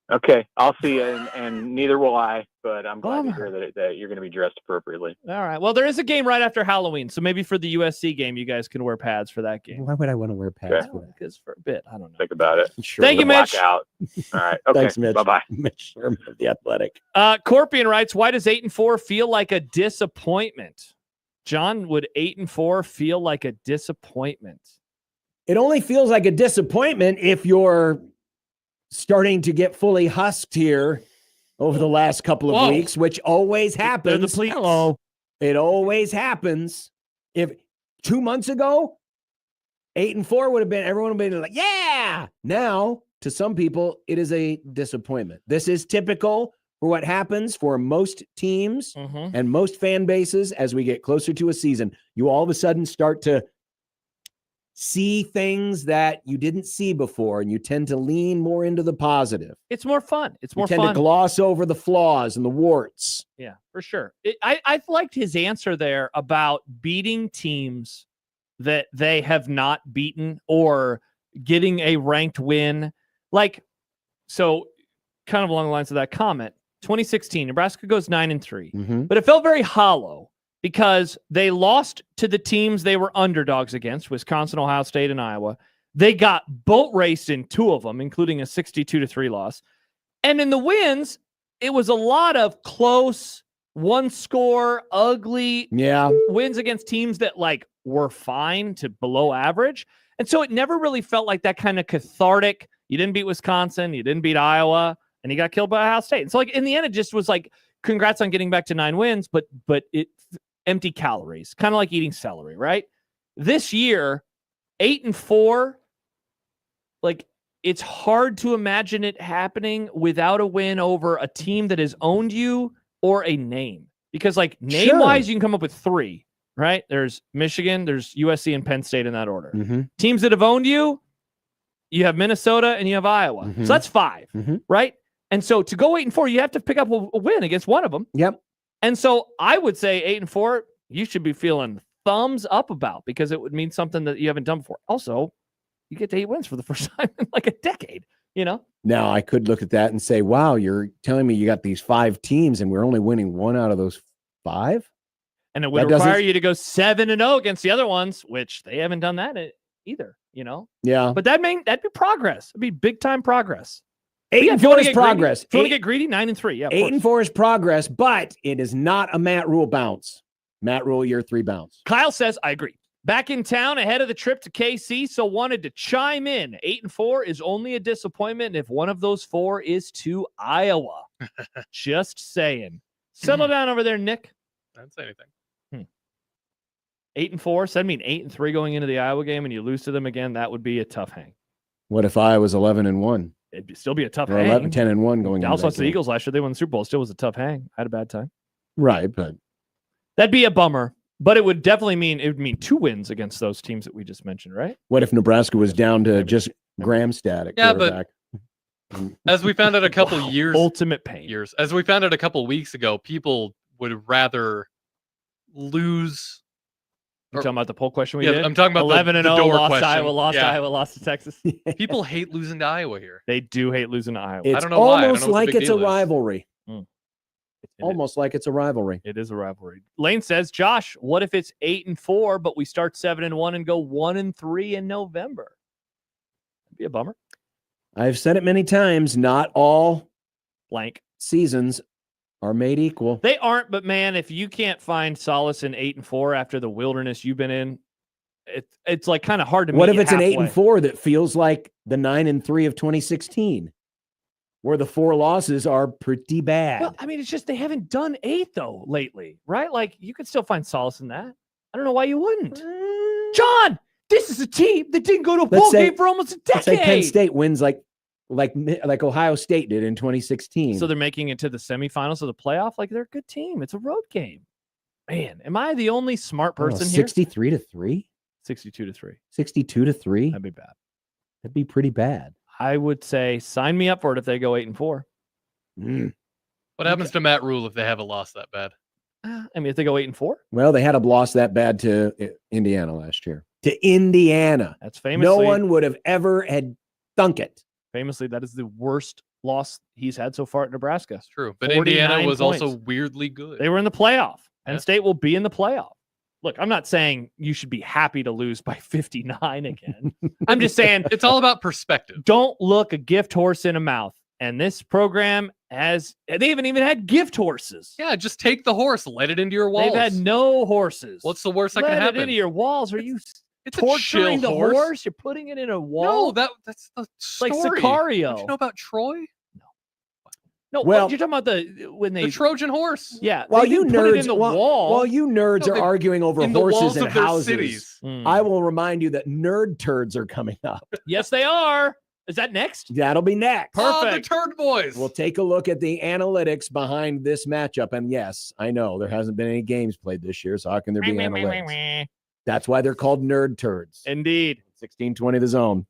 Okay, I'll see you, and neither will I, but I'm glad to hear that you're going to be dressed appropriately.
All right. Well, there is a game right after Halloween, so maybe for the USC game, you guys can wear pads for that game.
Why would I want to wear pads for that?
Because for a bit, I don't know.
Think about it.
Sure.
Thank you, Mitch.
Blackout. All right. Okay.
Thanks, Mitch.
Bye-bye.
Mitch Sherman of The Athletic.
Corpian writes, why does 8-4 feel like a disappointment? John, would 8-4 feel like a disappointment?
It only feels like a disappointment if you're starting to get fully husked here over the last couple of weeks, which always happens.
Hello.
It always happens. If 2 months ago, 8-4 would have been, everyone would have been like, yeah. Now, to some people, it is a disappointment. This is typical for what happens for most teams and most fan bases as we get closer to a season. You all of a sudden start to see things that you didn't see before, and you tend to lean more into the positive.
It's more fun. It's more
you tend
fun.
to gloss over the flaws and the warts.
Yeah, for sure. I liked his answer there about beating teams that they have not beaten or getting a ranked win. Like, so kind of along the lines of that comment, 2016, Nebraska goes 9-3, but it felt very hollow because they lost to the teams they were underdogs against, Wisconsin, Ohio State, and Iowa. They got boat raced in 2 of them, including a 62-3 loss. And in the wins, it was a lot of close, one score, ugly wins against teams that like were fine to below average. And so it never really felt like that kind of cathartic. You didn't beat Wisconsin, you didn't beat Iowa, and you got killed by Ohio State. And so like in the end, it just was like, congrats on getting back to 9 wins, but it empty calories, kind of like eating celery, right? This year, 8-4, like it's hard to imagine it happening without a win over a team that has owned you or a name. Because like name-wise, you can come up with 3, right? There's Michigan, there's USC, and Penn State in that order. Teams that have owned you, you have Minnesota and you have Iowa. So that's 5, right? And so to go 8-4, you have to pick up a win against one of them.
Yep.
And so I would say 8-4, you should be feeling thumbs up about, because it would mean something that you haven't done before. Also, you get to 8 wins for the first time in like a decade, you know?
Now, I could look at that and say, wow, you're telling me you got these 5 teams and we're only winning 1 out of those 5?
And it would require you to go 7-0 against the other ones, which they haven't done that either, you know?
Yeah.
But that'd be progress. It'd be big time progress.
8-4 is progress.
If you want to get greedy, 9-3. Yeah.
8-4 is progress, but it is not a Matt Rule bounce. Matt Rule year 3 bounce.
Kyle says, I agree. Back in town ahead of the trip to KC, so wanted to chime in. 8-4 is only a disappointment if one of those 4 is to Iowa. Just saying. Settle down over there, Nick.
I didn't say anything.
8-4. So that'd mean 8-3 going into the Iowa game, and you lose to them again. That would be a tough hang.
What if I was 11-1?
It'd still be a tough
or
hang.
10-1 going
Dallas
into
lost the Eagles last year. They won the Super Bowl. It still was a tough hang. I had a bad time.
Right, but
that'd be a bummer. But it would definitely mean 2 wins against those teams that we just mentioned, right?
What if Nebraska was down to just Graham static?
Yeah, but as we found out a couple years,
ultimate pain.
As we found out a couple weeks ago, people would rather lose.
You're talking about the poll question we did?
I'm talking about
11-0,
the door
lost
question.
Iowa, lost to Texas.
People hate losing to Iowa here.
They do hate losing to Iowa.
It's
I don't know why.
almost like it's a rivalry.
Almost
like it's a rivalry.
It is a rivalry. Lane says, Josh, what if it's 8-4, but we start 7-1 and go 1-3 in November? That'd be a bummer.
I've said it many times. Not all
blank
seasons are made equal.
They aren't, but man, if you can't find solace in 8-4 after the wilderness you've been in, it's like kind of hard to.
What
meet
if it's
halfway.
an 8-4 that feels like the 9-3 of 2016, where the 4 losses are pretty bad?
Well, I mean, it's just they haven't done 8 though lately, right? Like you could still find solace in that. I don't know why you wouldn't. John, this is a team that didn't go to a bowl game for almost a decade.
Let's say Penn State wins like Ohio State did in 2016.
So they're making it to the semifinals of the playoff. Like they're a good team. It's a road game. Man, am I the only smart person here?
63-3?
62-3.
62-3?
That'd be bad.
That'd be pretty bad.
I would say sign me up for it if they go 8-4.
What happens to Matt Rule if they haven't lost that bad?
I mean, if they go 8-4?
Well, they had a loss that bad to Indiana last year. To Indiana.
That's famously.
No one would have ever had thunk it.
Famously, that is the worst loss he's had so far at Nebraska.
It's true. But Indiana was also weirdly good.
They were in the playoff. Penn State will be in the playoff. Look, I'm not saying you should be happy to lose by 59 again. I'm just saying
it's all about perspective.
Don't look a gift horse in a mouth. And this program they haven't even had gift horses.
Yeah, just take the horse, let it into your walls.
They've had no horses.
What's the worst that
let
can happen?
It into your walls. Are you
it's
torturing
a
the
horse.
horse? You're putting it in a wall?
No, that's the story.
Like Sicario.
Don't you know about Troy?
No,
Well-
you're talking about when they
The Trojan horse.
Yeah.
While
they
you
didn't put it
nerds,
in the wall.
while you nerds
No,
are arguing over
in the walls
horses and
of their
houses,
cities.
I will remind you that nerd turds are coming up.
Yes, they are. Is that next?
That'll be next.
Oh, the
Perfect.
Turd Boys.
We'll take a look at the analytics behind this matchup. And yes, I know there hasn't been any games played this year, so how can there be analytics? That's why they're called nerd turds.
Indeed.
1620 the zone.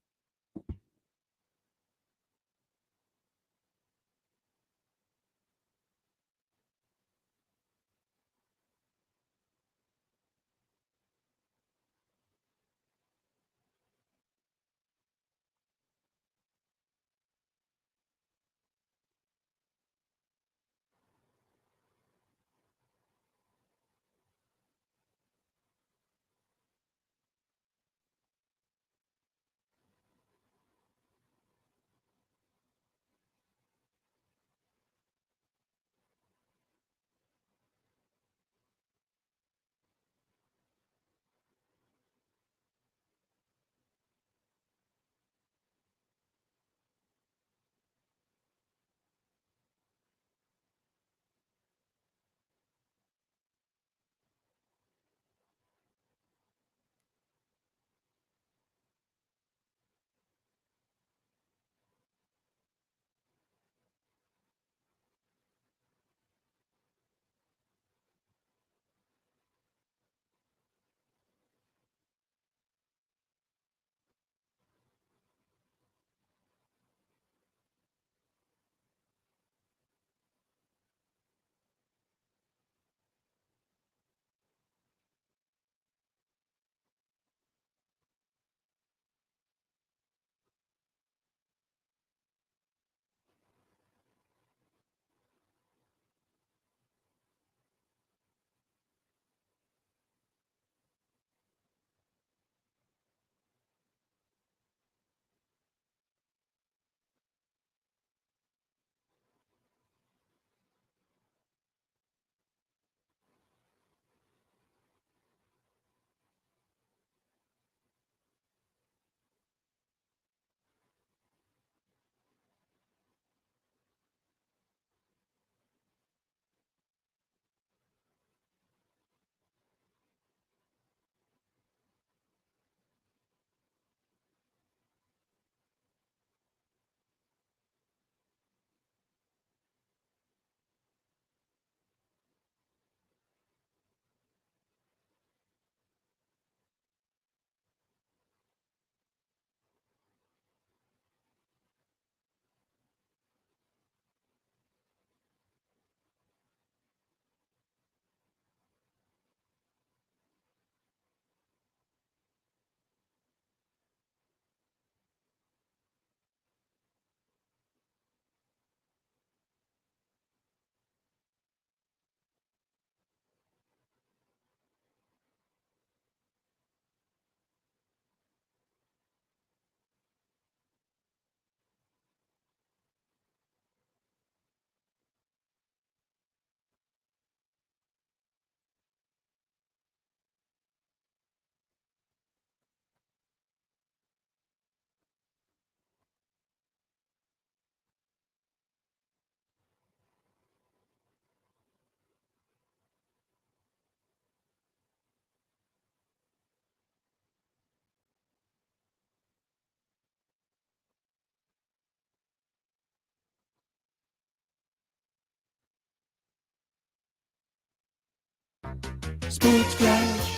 Sports Flash.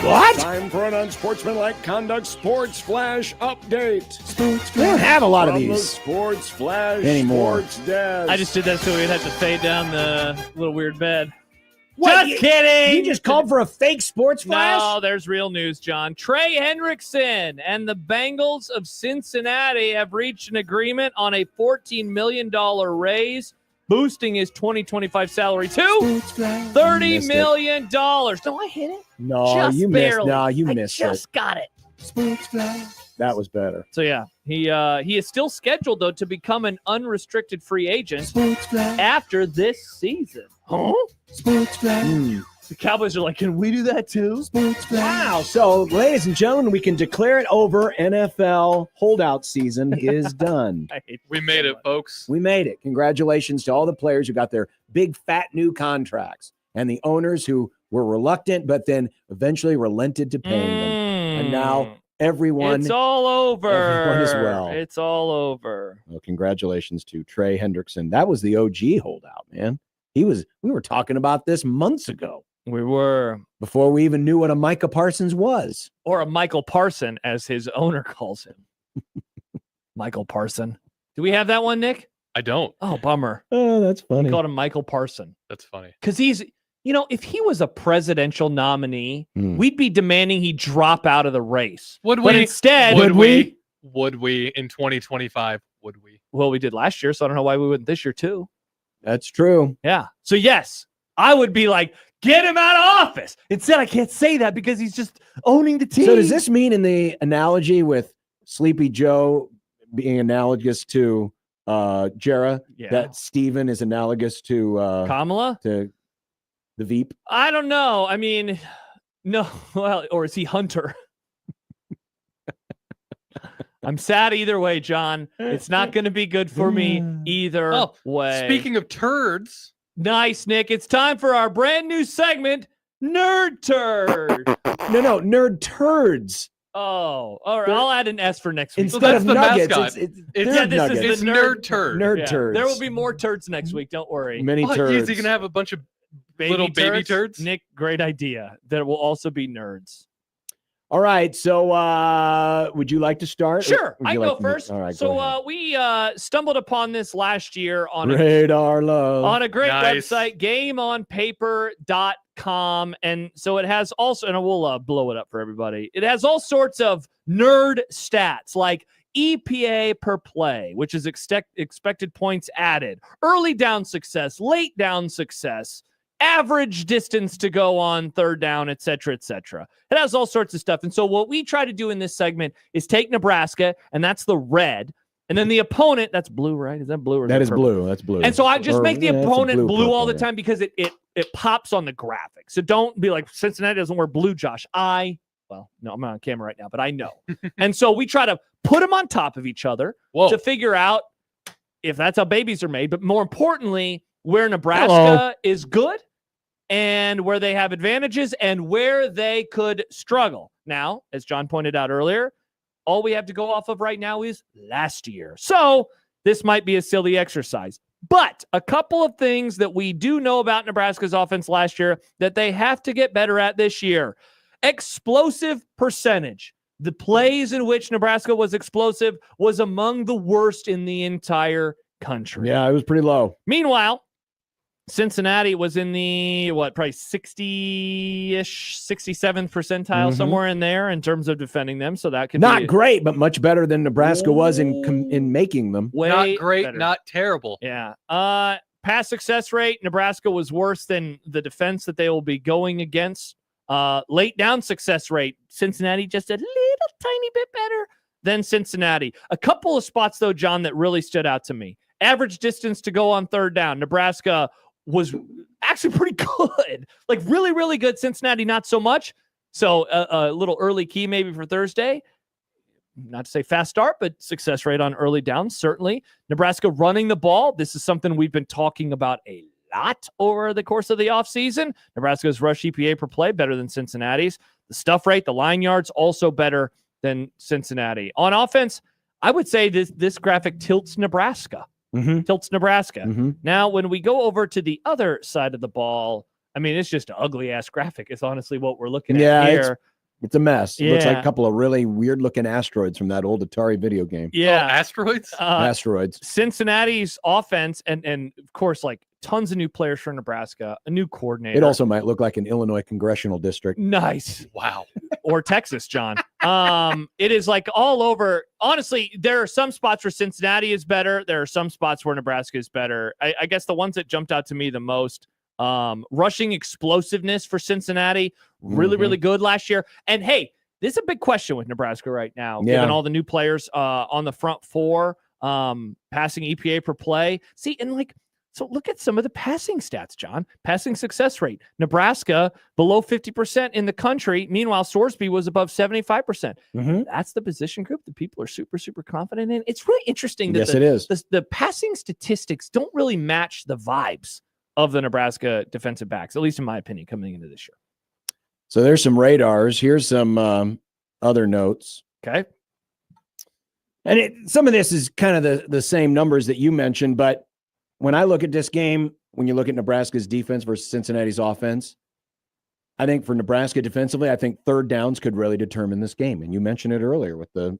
What?
Time for an unsportsmanlike conduct sports flash update.
Sports Flash. We don't have a lot of
From the
these
sports flash
anymore.
Sports desk.
I just did that so we'd have to fade down the little weird bed.
What?
Just kidding.
You just called for a fake sports flash?
No, there's real news, John. Trey Hendrickson and the Bengals of Cincinnati have reached an agreement on a $14 million raise, boosting his 2025 salary to $30 million. Don't I hit it?
No,
Just
you missed.
barely.
No, you
I
missed
just got it.
Sports Flash. That was better.
So yeah, he is still scheduled though to become an unrestricted free agent
Sports Flash.
after this season. Huh?
Sports Flash.
The Cowboys are like, can we do that too?
Wow. So, ladies and gentlemen, we can declare it over. NFL holdout season is done.
We made it, folks.
We made it. Congratulations to all the players who got their big, fat new contracts and the owners who were reluctant, but then eventually relented to paying them. And now everyone.
It's all over.
Everyone as well.
It's all over.
Well, congratulations to Trey Hendrickson. That was the OG holdout, man. We were talking about this months ago.
We were.
Before we even knew what a Micah Parsons was.
Or a Michael Parson, as his owner calls him. Michael Parson. Do we have that one, Nick?
I don't.
Oh, bummer.
Oh, that's funny.
We called him Michael Parson.
That's funny.
Because he's, if he was a presidential nominee, we'd be demanding he drop out of the race.
Would we?
But instead,
Would we in 2025? Would we?
Well, we did last year, so I don't know why we wouldn't this year too.
That's true.
Yeah. So yes, I would be like, get him out of office. Instead, I can't say that because he's just owning the team.
So does this mean in the analogy with Sleepy Joe being analogous to Jera, that Steven is analogous to
Kamala?
To the Veep?
I don't know. I mean, no. Well, or is he Hunter? I'm sad either way, John. It's not going to be good for me either way.
Speaking of turds.
Nice, Nick. It's time for our brand new segment, Nerd Turd.
No, Nerd Turds.
Oh, all right. I'll add an S for next week.
Instead of nuggets,
it's
Nerd
Turd.
Nerd Turds.
There will be more turds next week. Don't worry.
Many turds.
Is he going to have a bunch of little baby turds?
Nick, great idea. There will also be nerds.
All right. So would you like to start?
Sure. I
go
go first.
All right.
So we stumbled upon this last year on
Radar Love.
On a great website, gameonpaper.com. And so it has also, and I will blow it up for everybody. It has all sorts of nerd stats like EPA per play, which is expected points added, early down success, late down success, average distance to go on third down, et cetera, et cetera. It has all sorts of stuff. And so what we try to do in this segment is take Nebraska, and that's the red, and then the opponent, that's blue, right? Is that blue? Or
that is
purple?
blue. That's blue.
And so I just make the opponent blue all the
yeah.
time because it pops on the graphic. So don't be like, Cincinnati doesn't wear blue, Josh. Well, no, I'm not on camera right now, but I know. And so we try to put them on top of each other to figure out if that's how babies are made, but more importantly, where Nebraska is good and where they have advantages and where they could struggle. Now, as John pointed out earlier, all we have to go off of right now is last year. So this might be a silly exercise. But a couple of things that we do know about Nebraska's offense last year that they have to get better at this year. Explosive percentage. The plays in which Nebraska was explosive was among the worst in the entire country.
Yeah, it was pretty low.
Meanwhile, Cincinnati was in the, probably 60-ish, 67th percentile, somewhere in there in terms of defending them. So that could
not
be
great, but much better than Nebraska was in making them.
Not great,
better.
Not terrible.
Yeah. Pass success rate, Nebraska was worse than the defense that they will be going against. Late down success rate, Cincinnati just a little tiny bit better than Cincinnati. A couple of spots, though, John, that really stood out to me. Average distance to go on third down. Nebraska was actually pretty good. Like really, really good. Cincinnati, not so much. So a little early key maybe for Thursday. Not to say fast start, but success rate on early downs, certainly. Nebraska running the ball. This is something we've been talking about a lot over the course of the offseason. Nebraska's rush EPA per play better than Cincinnati's. The stuff rate, the line yards, also better than Cincinnati. On offense, I would say this graphic tilts Nebraska. Tilts Nebraska. Now, when we go over to the other side of the ball, I mean, it's just an ugly-ass graphic. It's honestly what we're looking at here.
It's a mess. It looks like a couple of really weird-looking asteroids from that old Atari video game.
Yeah.
Asteroids?
Asteroids.
Cincinnati's offense, and of course, like tons of new players for Nebraska, a new coordinator.
It also might look like an Illinois congressional district.
Nice.
Wow.
Or Texas, John. It is like all over. Honestly, there are some spots where Cincinnati is better. There are some spots where Nebraska is better. I guess the ones that jumped out to me the most, rushing explosiveness for Cincinnati, really, really good last year. And hey, this is a big question with Nebraska right now, given all the new players on the front four, passing EPA per play. See, and like So look at some of the passing stats, John. Passing success rate. Nebraska below 50% in the country. Meanwhile, Sorsby was above 75%. That's the position group that people are super, super confident in. It's really interesting that
it is.
The passing statistics don't really match the vibes of the Nebraska defensive backs, at least in my opinion, coming into this year.
So there's some radars. Here's some other notes.
Okay.
And some of this is kind of the same numbers that you mentioned, but when I look at this game, when you look at Nebraska's defense versus Cincinnati's offense, I think for Nebraska defensively, I think third downs could really determine this game. And you mentioned it earlier with the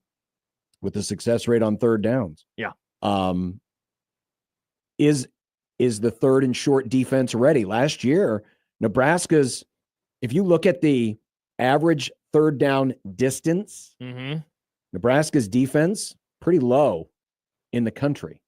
success rate on third downs.
Yeah.
Is the third and short defense ready? Last year, Nebraska's, if you look at the average third down distance, Nebraska's defense, pretty low in the country.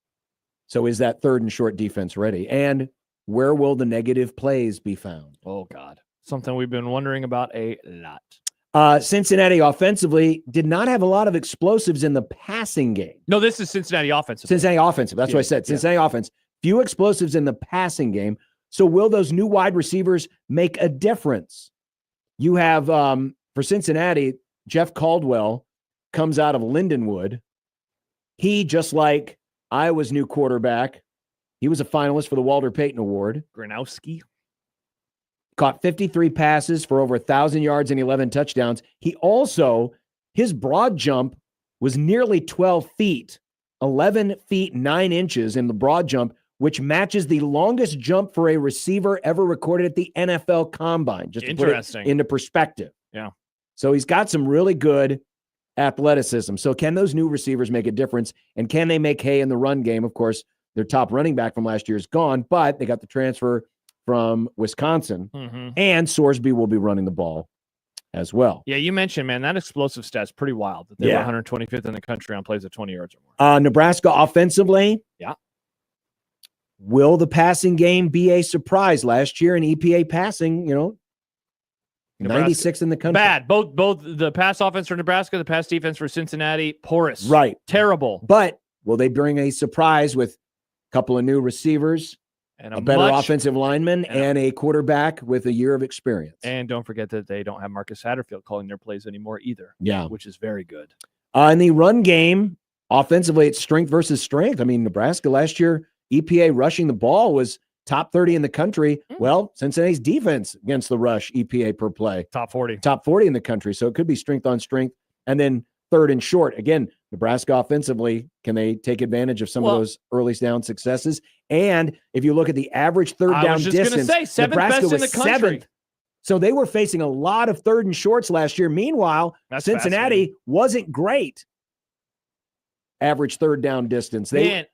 So is that third and short defense ready? And where will the negative plays be found?
Oh, God. Something we've been wondering about a lot.
Cincinnati offensively did not have a lot of explosives in the passing game.
No, this is Cincinnati offensive.
Cincinnati offensive. That's what I said. Cincinnati offense. Few explosives in the passing game. So will those new wide receivers make a difference? You have, for Cincinnati, Jeff Caldwell comes out of Lindenwood. He, just like Iowa's new quarterback, he was a finalist for the Walter Payton Award.
Gronowski.
Caught 53 passes for over 1,000 yards and 11 touchdowns. He also, his broad jump was nearly 12 feet, 11 feet, 9 inches in the broad jump, which matches the longest jump for a receiver ever recorded at the NFL Combine. Just to put it into perspective.
Yeah.
So he's got some really good athleticism. So can those new receivers make a difference? And can they make hay in the run game? Of course, their top running back from last year is gone, but they got the transfer from Wisconsin, and Sorsby will be running the ball as well.
Yeah, you mentioned, man, that explosive stat's pretty wild. That they were 125th in the country on plays of 20 yards or more.
Nebraska offensively, will the passing game be a surprise? Last year in EPA passing, 96 in the country.
Bad. Both the pass offense for Nebraska, the pass defense for Cincinnati, porous.
Right.
Terrible.
But will they bring a surprise with a couple of new receivers,
and
a better offensive lineman, and a quarterback with a year of experience?
And don't forget that they don't have Marcus Satterfield calling their plays anymore either.
Yeah.
Which is very good.
In the run game, offensively, it's strength versus strength. I mean, Nebraska last year, EPA rushing the ball was top 30 in the country. Well, Cincinnati's defense against the rush, EPA per play.
Top 40.
Top 40 in the country. So it could be strength on strength. And then third and short. Again, Nebraska offensively, can they take advantage of some of those early down successes? And if you look at the average third down distance, Nebraska was seventh. So they were facing a lot of third and shorts last year. Meanwhile, Cincinnati wasn't great. Average third down distance.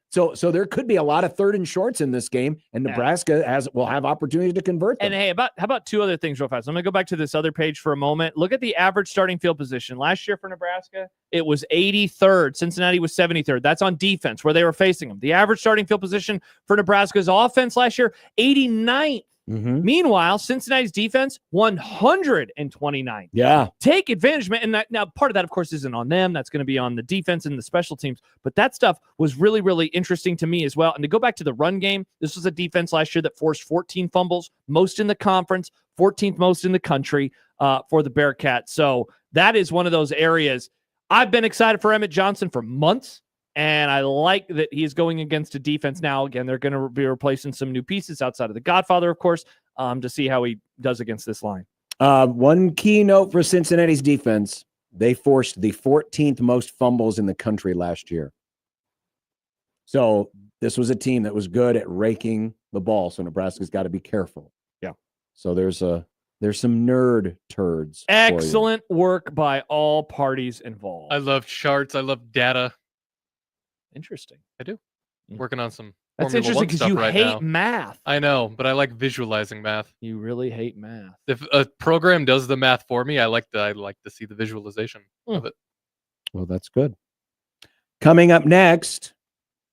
So there could be a lot of third and shorts in this game, and Nebraska will have opportunity to convert them.
And hey, how about two other things real fast? I'm going to go back to this other page for a moment. Look at the average starting field position. Last year for Nebraska, it was 83rd. Cincinnati was 73rd. That's on defense where they were facing them. The average starting field position for Nebraska's offense last year, 89th. Meanwhile, Cincinnati's defense, 129.
Yeah.
Take advantage, man. And now part of that, of course, isn't on them. That's going to be on the defense and the special teams. But that stuff was really, really interesting to me as well. And to go back to the run game, this was a defense last year that forced 14 fumbles, most in the conference, 14th most in the country for the Bearcats. So that is one of those areas. I've been excited for Emmett Johnson for months. And I like that he's going against a defense now. Again, they're going to be replacing some new pieces outside of the Godfather, of course, to see how he does against this line.
One key note for Cincinnati's defense, they forced the 14th most fumbles in the country last year. So this was a team that was good at raking the ball. So Nebraska's got to be careful.
Yeah.
So there's some nerd turds.
Excellent work by all parties involved.
I love charts. I love data.
Interesting.
I do. Working on some
That's
Formula
interesting because you
right
hate
now.
math.
I know, but I like visualizing math.
You really hate math.
If a program does the math for me, I like to see the visualization of it.
Well, that's good. Coming up next,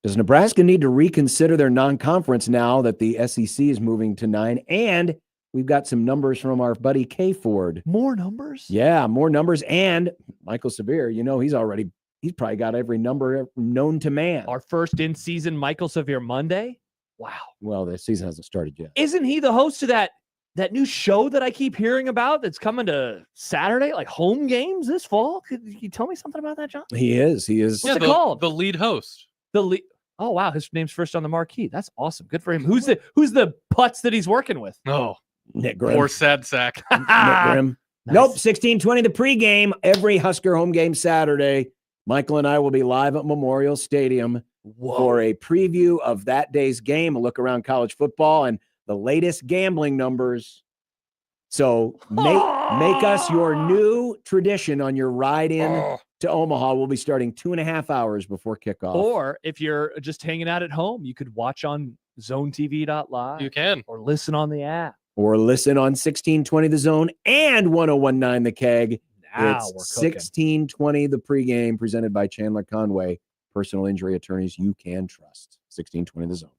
does Nebraska need to reconsider their non-conference now that the SEC is moving to 9? And we've got some numbers from our buddy K Ford.
More numbers?
Yeah, more numbers. And Michael Severe, he's probably got every number known to man.
Our first in-season Michael Severe Monday. Wow.
Well, the season hasn't started yet.
Isn't he the host of that new show that I keep hearing about that's coming to Saturday, like home games this fall? Could you tell me something about that, John?
He is.
What's it called?
The lead host.
Oh wow, his name's first on the marquee. That's awesome. Good for him. Who's the putz that he's working with?
Oh,
Nick Grimm.
poor sad sack.
Nick Grimm.
Nice.
Nope. 16:20 the pregame. Every Husker home game Saturday. Michael and I will be live at Memorial Stadium for a preview of that day's game, a look around college football, and the latest gambling numbers. So make us your new tradition on your ride in to Omaha. We'll be starting 2.5 hours before kickoff.
Or if you're just hanging out at home, you could watch on zonetv.live.
You can.
Or listen on the app.
Or listen on 1620 The Zone and 1019 The Keg.
Now
It's
we're cooking.
1620 The Pregame, presented by Chandler Conway, personal injury attorneys you can trust. 1620 The Zone.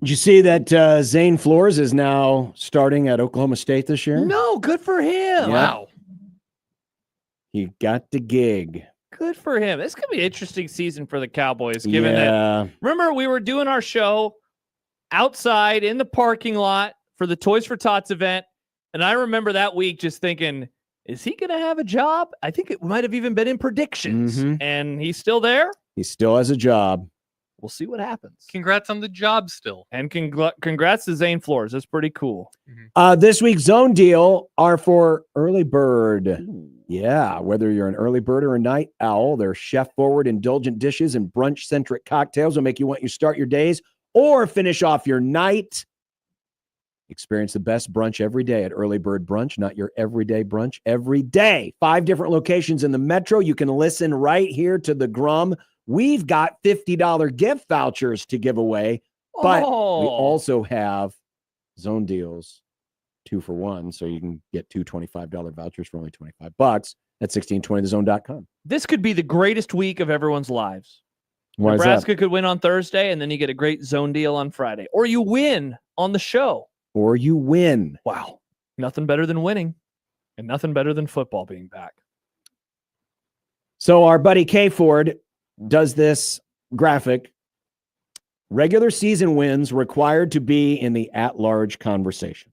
Did you see that Zane Flores is now starting at Oklahoma State this year?
No, good for him.
Yeah.
Wow.
He got the gig.
Good for him. This could be an interesting season for the Cowboys, given that. Remember, we were doing our show outside in the parking lot for the Toys for Tots event. And I remember that week just thinking, is he going to have a job? I think it might have even been in predictions. And he's still there.
He still has a job.
We'll see what happens.
Congrats on the job still.
And congrats to Zane Flores. That's pretty cool.
This week's zone deal are for early bird. Ooh. Yeah, whether you're an early bird or a night owl, their chef-forward indulgent dishes and brunch-centric cocktails will make you want you start your days or finish off your night. Experience the best brunch every day at Early Bird Brunch, not your everyday brunch, every day. 5 different locations in the metro. You can listen right here to the Grum. We've got $50 gift vouchers to give away, but we also have zone deals 2 for 1, so you can get 2 $25 vouchers for only $25 at 1620thezone.com.
This could be the greatest week of everyone's lives.
Why is that?
Nebraska could win on Thursday, and then you get a great zone deal on Friday. Or you win on the show.
Or you win.
Wow. Nothing better than winning, and nothing better than football being back.
So our buddy K Ford does this graphic. Regular season wins required to be in the at-large conversation.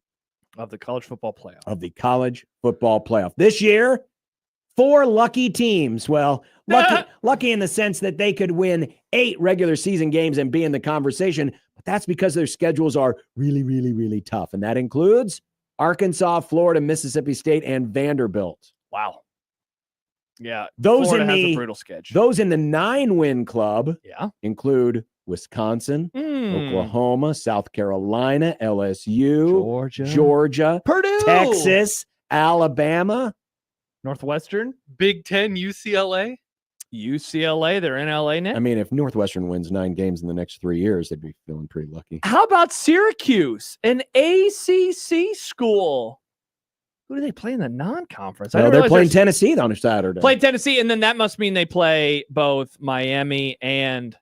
Of the college football playoff.
Of the college football playoff. This year, 4 lucky teams. Well, lucky in the sense that they could win 8 regular season games and be in the conversation, but that's because their schedules are really, really, really tough. And that includes Arkansas, Florida, Mississippi State, and Vanderbilt.
Wow. Yeah.
Those
Florida
in
has
the
a brutal schedule.
Those in the 9-win club include Wisconsin,
Hmm.
Oklahoma, South Carolina, LSU, Georgia,
Purdue,
Texas, Alabama,
Northwestern,
Big Ten, UCLA.
They're in LA now.
I mean, if Northwestern wins 9 games in the next 3 years, they'd be feeling pretty lucky.
How about Syracuse, an ACC school? Who do they play in the non-conference?
Well, they're playing Tennessee on a Saturday.
Play Tennessee, and then that must mean they play both Miami and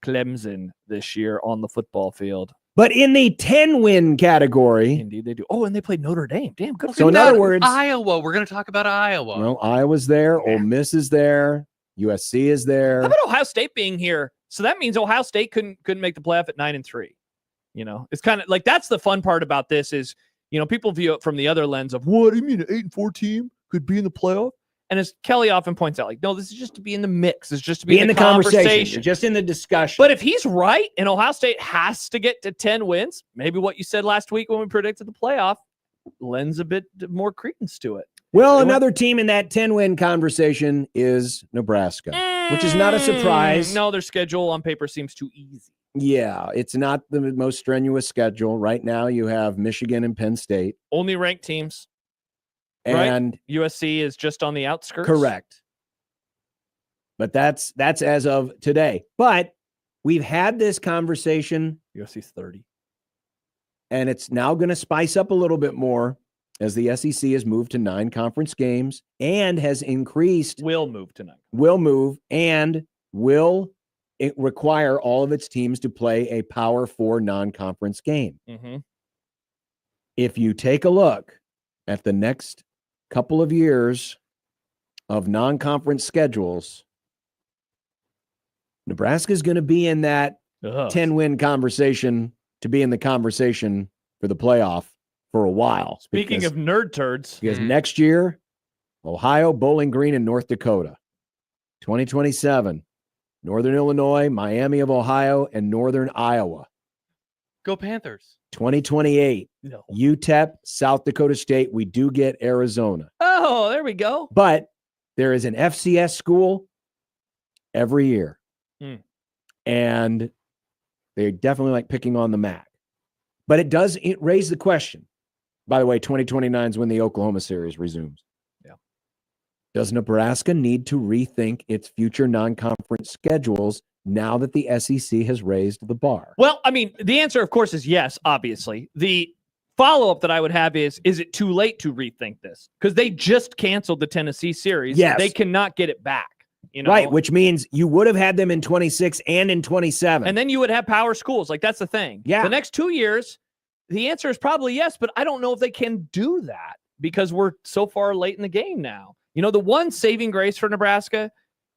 Clemson this year on the football field.
But in the 10-win category.
Indeed they do. Oh, and they played Notre Dame. Damn, good for
So in other words,
Iowa. We're going to talk about Iowa.
Well, Iowa's there. Ole Miss is there. USC is there.
How about Ohio State being here? So that means Ohio State couldn't make the playoff at 9-3. You know, it's kind of like that's the fun part about this is, you know, people view it from the other lens of what do you mean an 8-4 team could be in the playoff? And as Kelly often points out, like, no, this is just to be in the mix. It's just to be in the conversation.
Just in the discussion.
But if he's right and Ohio State has to get to 10 wins, maybe what you said last week when we predicted the playoff lends a bit more credence to it.
Well, another team in that 10-win conversation is Nebraska, which is not a surprise.
No, their schedule on paper seems too easy.
Yeah, it's not the most strenuous schedule. Right now you have Michigan and Penn State.
Only ranked teams.
And
right? USC is just on the outskirts.
Correct. But that's as of today. But we've had this conversation.
USC's 30.
And it's now going to spice up a little bit more as the SEC has moved to 9 conference games and has increased.
Will move to 9.
Will move and will it require all of its teams to play a Power 4 non-conference game.
Mm-hmm.
If you take a look at the next couple of years of non-conference schedules, Nebraska is going to be in that 10-win conversation to be in the conversation for the playoff for a while.
Speaking of nerd turds.
Because next year, Ohio, Bowling Green, and North Dakota. 2027, Northern Illinois, Miami of Ohio, and Northern Iowa.
Go Panthers.
2028,
no.
UTEP, South Dakota State. We do get Arizona.
Oh, there we go.
But there is an FCS school every year. And they definitely like picking on the MAC. But it does raise the question. By the way, 2029 is when the Oklahoma series resumes.
Yeah.
Does Nebraska need to rethink its future non-conference schedules now that the SEC has raised the bar?
Well, I mean, the answer, of course, is yes, obviously. The follow-up that I would have is it too late to rethink this? Because they just canceled the Tennessee series.
Yes.
They cannot get it back. You know?
Right, which means you would have had them in 26 and in 27.
And then you would have power schools. Like, that's the thing.
Yeah.
The next 2 years, the answer is probably yes, but I don't know if they can do that because we're so far late in the game now. You know, the one saving grace for Nebraska,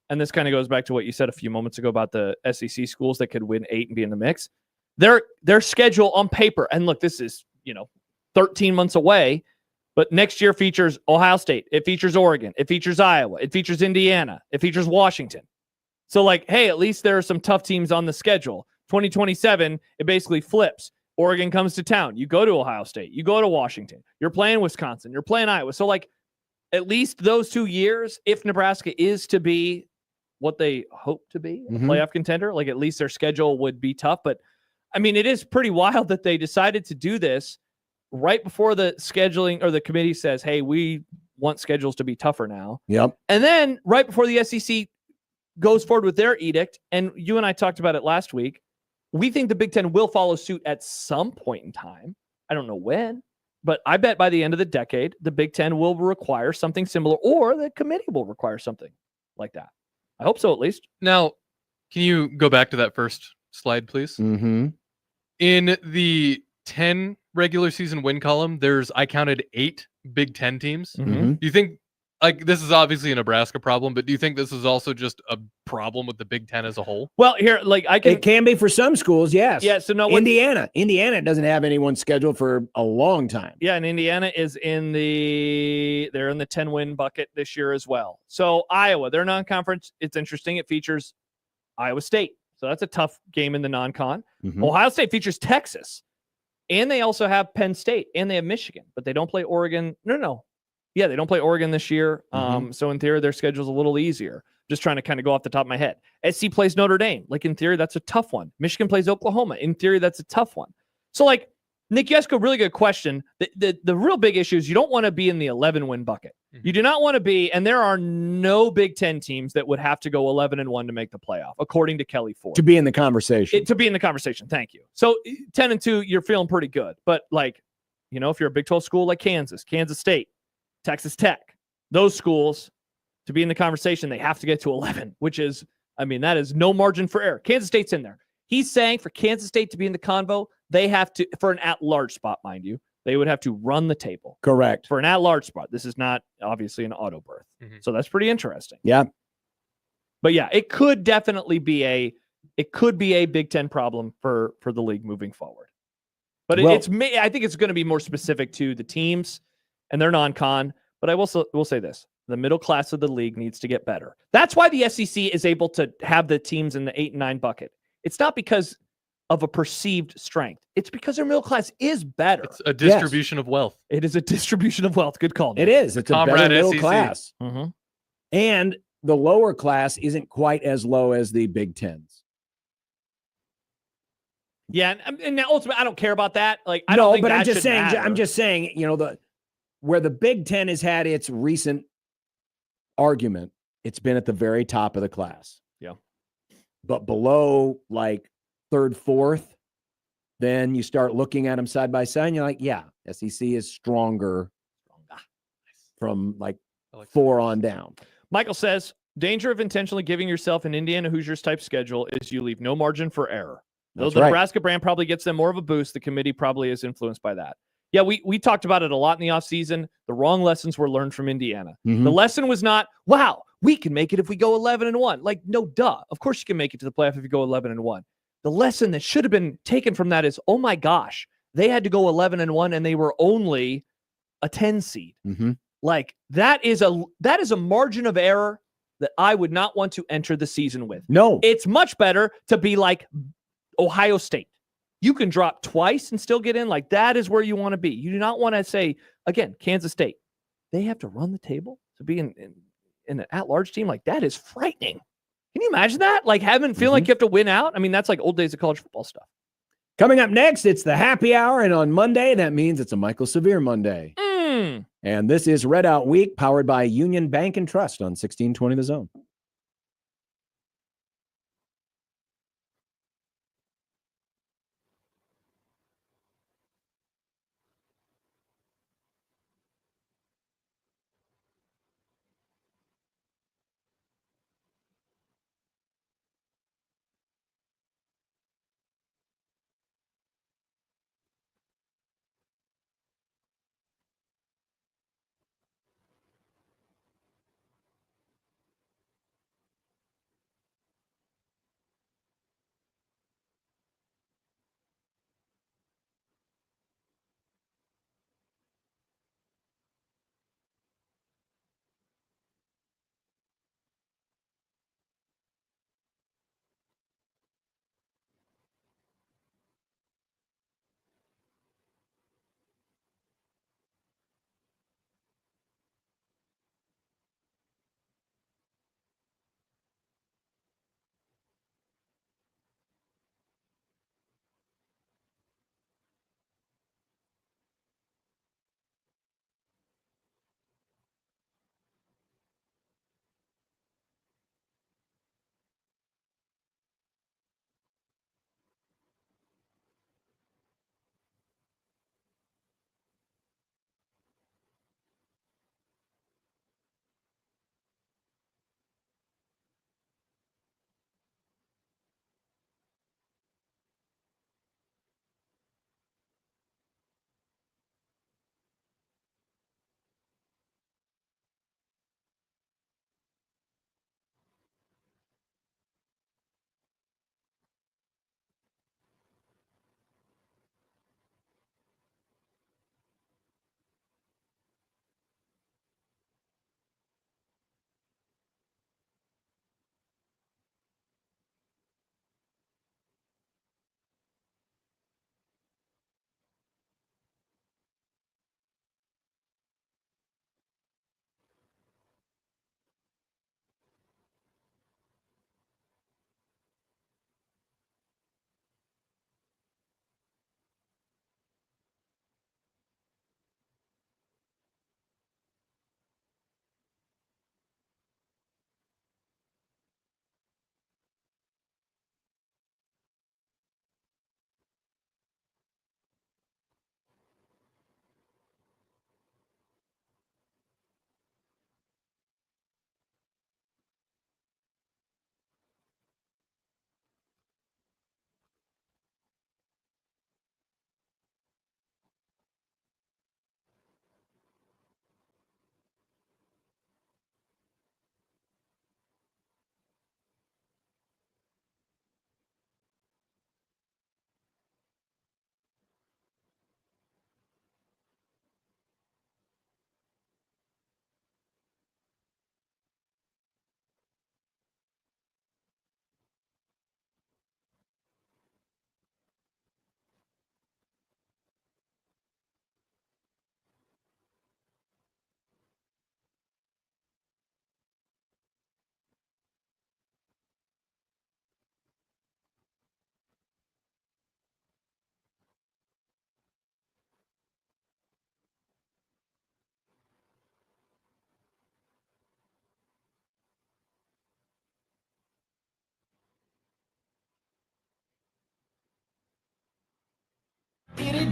and this kind of goes back to what you said a few moments ago about the SEC schools that could win 8 and be in the mix. Their schedule on paper, and look, this is, 13 months away, but next year features Ohio State. It features Oregon. It features Iowa. It features Indiana. It features Washington. So like, hey, at least there are some tough teams on the schedule. 2027, it basically flips. Oregon comes to town. You go to Ohio State. You go to Washington. You're playing Wisconsin. You're playing Iowa. So like, at least those 2 years, if Nebraska is to be what they hope to be, a playoff contender, like at least their schedule would be tough. But I mean, it is pretty wild that they decided to do this right before the scheduling or the committee says, hey, we want schedules to be tougher now.
Yep.
And then right before the SEC goes forward with their edict, and you and I talked about it last week, we think the Big Ten will follow suit at some point in time. I don't know when, but I bet by the end of the decade, the Big Ten will require something similar, or the committee will require something like that. I hope so, at least.
Now, can you go back to that first slide, please?
Mm-hmm.
In the 10 regular season win column, I counted 8 Big Ten teams.
Mm-hmm.
Do you think, like, this is obviously a Nebraska problem, but do you think this is also just a problem with the Big Ten as a whole?
Well, here, like,
It can be for some schools, yes.
Yeah, so no,
Indiana doesn't have anyone scheduled for a long time.
Yeah, and Indiana is they're in the 10-win bucket this year as well. So Iowa, their non-conference, it's interesting. It features Iowa State. So that's a tough game in the non-con. Ohio State features Texas. And they also have Penn State. And they have Michigan. But they don't play Oregon. No. Yeah, they don't play Oregon this year. So in theory, their schedule's a little easier. Just trying to kind of go off the top of my head. SC plays Notre Dame. Like, in theory, that's a tough one. Michigan plays Oklahoma. In theory, that's a tough one. So, like, Nick, you ask a really good question. The real big issue is you don't want to be in the 11-win bucket. You do not want to be, and there are no Big Ten teams that would have to go 11-1 to make the playoff, according to Kelly Ford.
To be in the conversation.
To be in the conversation. Thank you. So 10-2, you're feeling pretty good. But like, you know, if you're a Big 12 school like Kansas State, Texas Tech, those schools, to be in the conversation, they have to get to 11, which is, I mean, that is no margin for error. Kansas State's in there. He's saying for Kansas State to be in the convo, they have to, for an at-large spot, mind you, they would have to run the table.
Correct.
For an at-large spot. This is not obviously an auto berth. So that's pretty interesting.
Yeah.
But yeah, it could definitely be a Big Ten problem for the league moving forward. But I think it's going to be more specific to the teams and their non-con. But I will say this. The middle class of the league needs to get better. That's why the SEC is able to have the teams in the 8 and 9 bucket. It's not because of a perceived strength. It's because their middle class is better.
It's a distribution of wealth.
It is a distribution of wealth. Good call.
It is. It's a better middle class.
And
the lower class isn't quite as low as the Big Tens.
Yeah, and ultimately, I don't care about that. Like, I don't think
but
that
I'm just
should
saying.
matter.
I'm just saying. You know, where the Big Ten has had its recent argument, it's been at the very top of the class.
Yeah,
but below, like, 3rd, 4th, then you start looking at them side by side, and you're like, yeah, SEC is stronger from like 4 on down.
Michael says, danger of intentionally giving yourself an Indiana Hoosiers type schedule is you leave no margin for error. Though the Nebraska brand probably gets them more of a boost, the committee probably is influenced by that. Yeah, we talked about it a lot in the offseason. The wrong lessons were learned from Indiana. The lesson was not, wow, we can make it if we go 11-1. Like, no, duh. Of course you can make it to the playoff if you go 11-1. The lesson that should have been taken from that is, oh my gosh, they had to go 11-1 and they were only a 10 seed. Like, that is a margin of error that I would not want to enter the season with.
No.
It's much better to be like Ohio State. You can drop twice and still get in. Like, that is where you want to be. You do not want to say, again, Kansas State, they have to run the table to be in an at-large team. Like, that is frightening. Can you imagine that? Like, feeling like you have to win out? I mean, that's like old days of college football stuff.
Coming up next, it's the happy hour, and on Monday, that means it's a Michael Severe Monday. And this is Red Out Week, powered by Union Bank and Trust on 1620 The Zone.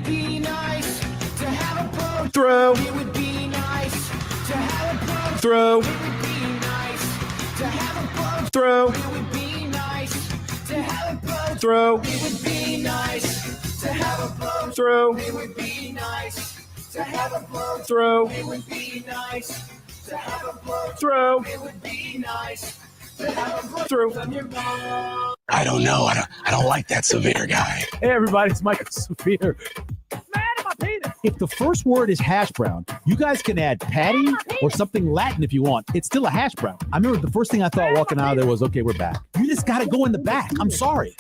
would be nice to have a boat.
Throw.
It would be nice to have a boat.
Throw.
It would be nice to have a boat.
Throw.
It would be nice to have a boat.
Throw.
It would be nice to have a boat.
Throw.
It would be nice to have a boat.
Throw.
It would be nice to have a boat.
Throw.
It would be nice to have a boat.
Throw.
From your mom.
I don't know. I don't like that severe guy.
Hey, everybody, it's Michael Severe. If the first word is hash brown, you guys can add patty or something Latin if you want. It's still a hash brown. I remember the first thing I thought walking out of there was, okay, we're back. You just got to go in the back. I'm sorry.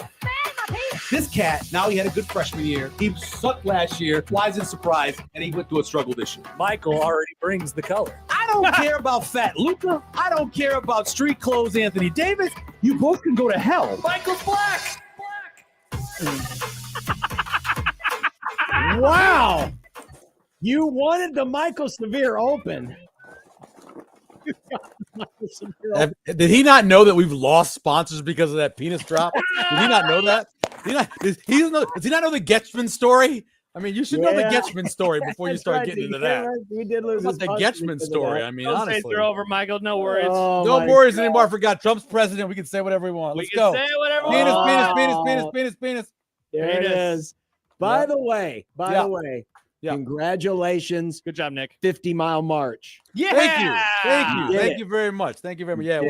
This cat, now he had a good freshman year. He sucked last year. Why is it a surprise? And he went through a struggle this year.
Michael already brings the color.
I don't care about Fat Luca. I don't care about street clothes Anthony Davis. You both can go to hell.
Michael's black.
Wow. You wanted the Michael Severe Open.
Did he not know that we've lost sponsors because of that penis drop? Did he not know that? Does he not know the Getchman story? I mean, you should know the Getchman story before you start getting into that.
We did lose
the Getchman story. I mean, honestly.
Don't say throw over, Michael. No worries.
No worries anymore. I forgot Trump's president. We can say whatever we want. Let's go.
Say whatever we want.
Penis.
There it is. By the way, congratulations.
Good job, Nick.
50-mile march.
Yeah.
Thank you very much. Yeah,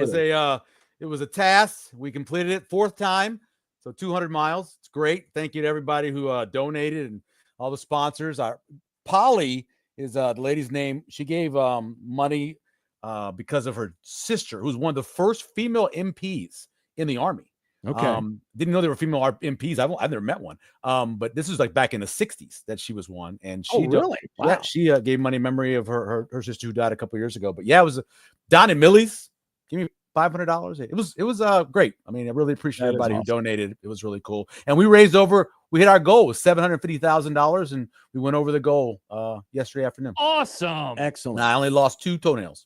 it was a task. We completed it 4th time. So 200 miles. It's great. Thank you to everybody who donated and all the sponsors. Polly is the lady's name. She gave money because of her sister, who's one of the first female MPs in the Army.
Okay.
Didn't know there were female MPs. I've never met one. But this was like back in the 60s that she was one. And she
really? Wow.
Yeah, she gave money in memory of her sister who died a couple years ago. But yeah, it was Don and Millie's. Give me $500. It was great. I mean, I really appreciate everybody who donated. It was really cool. And we hit our goal with $750,000, and we went over the goal yesterday afternoon.
Awesome.
Excellent.
Now, I only lost 2 toenails.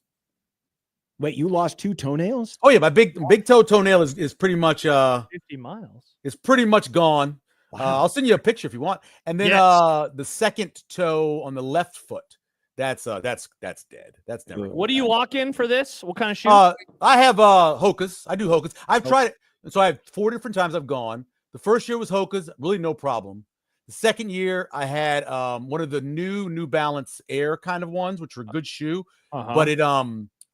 Wait, you lost 2 toenails?
Oh yeah, my big toenail is pretty much
50 miles.
It's pretty much gone. Wow. I'll send you a picture if you want. And then the second toe on the left foot, that's dead. That's never.
What do you walk in for this? What kind of shoe?
I have Hokas. I do Hokas. I've tried it. So I have 4 different times I've gone. The first year was Hokas, really no problem. The second year I had one of the New Balance Air kind of ones, which were a good shoe, but it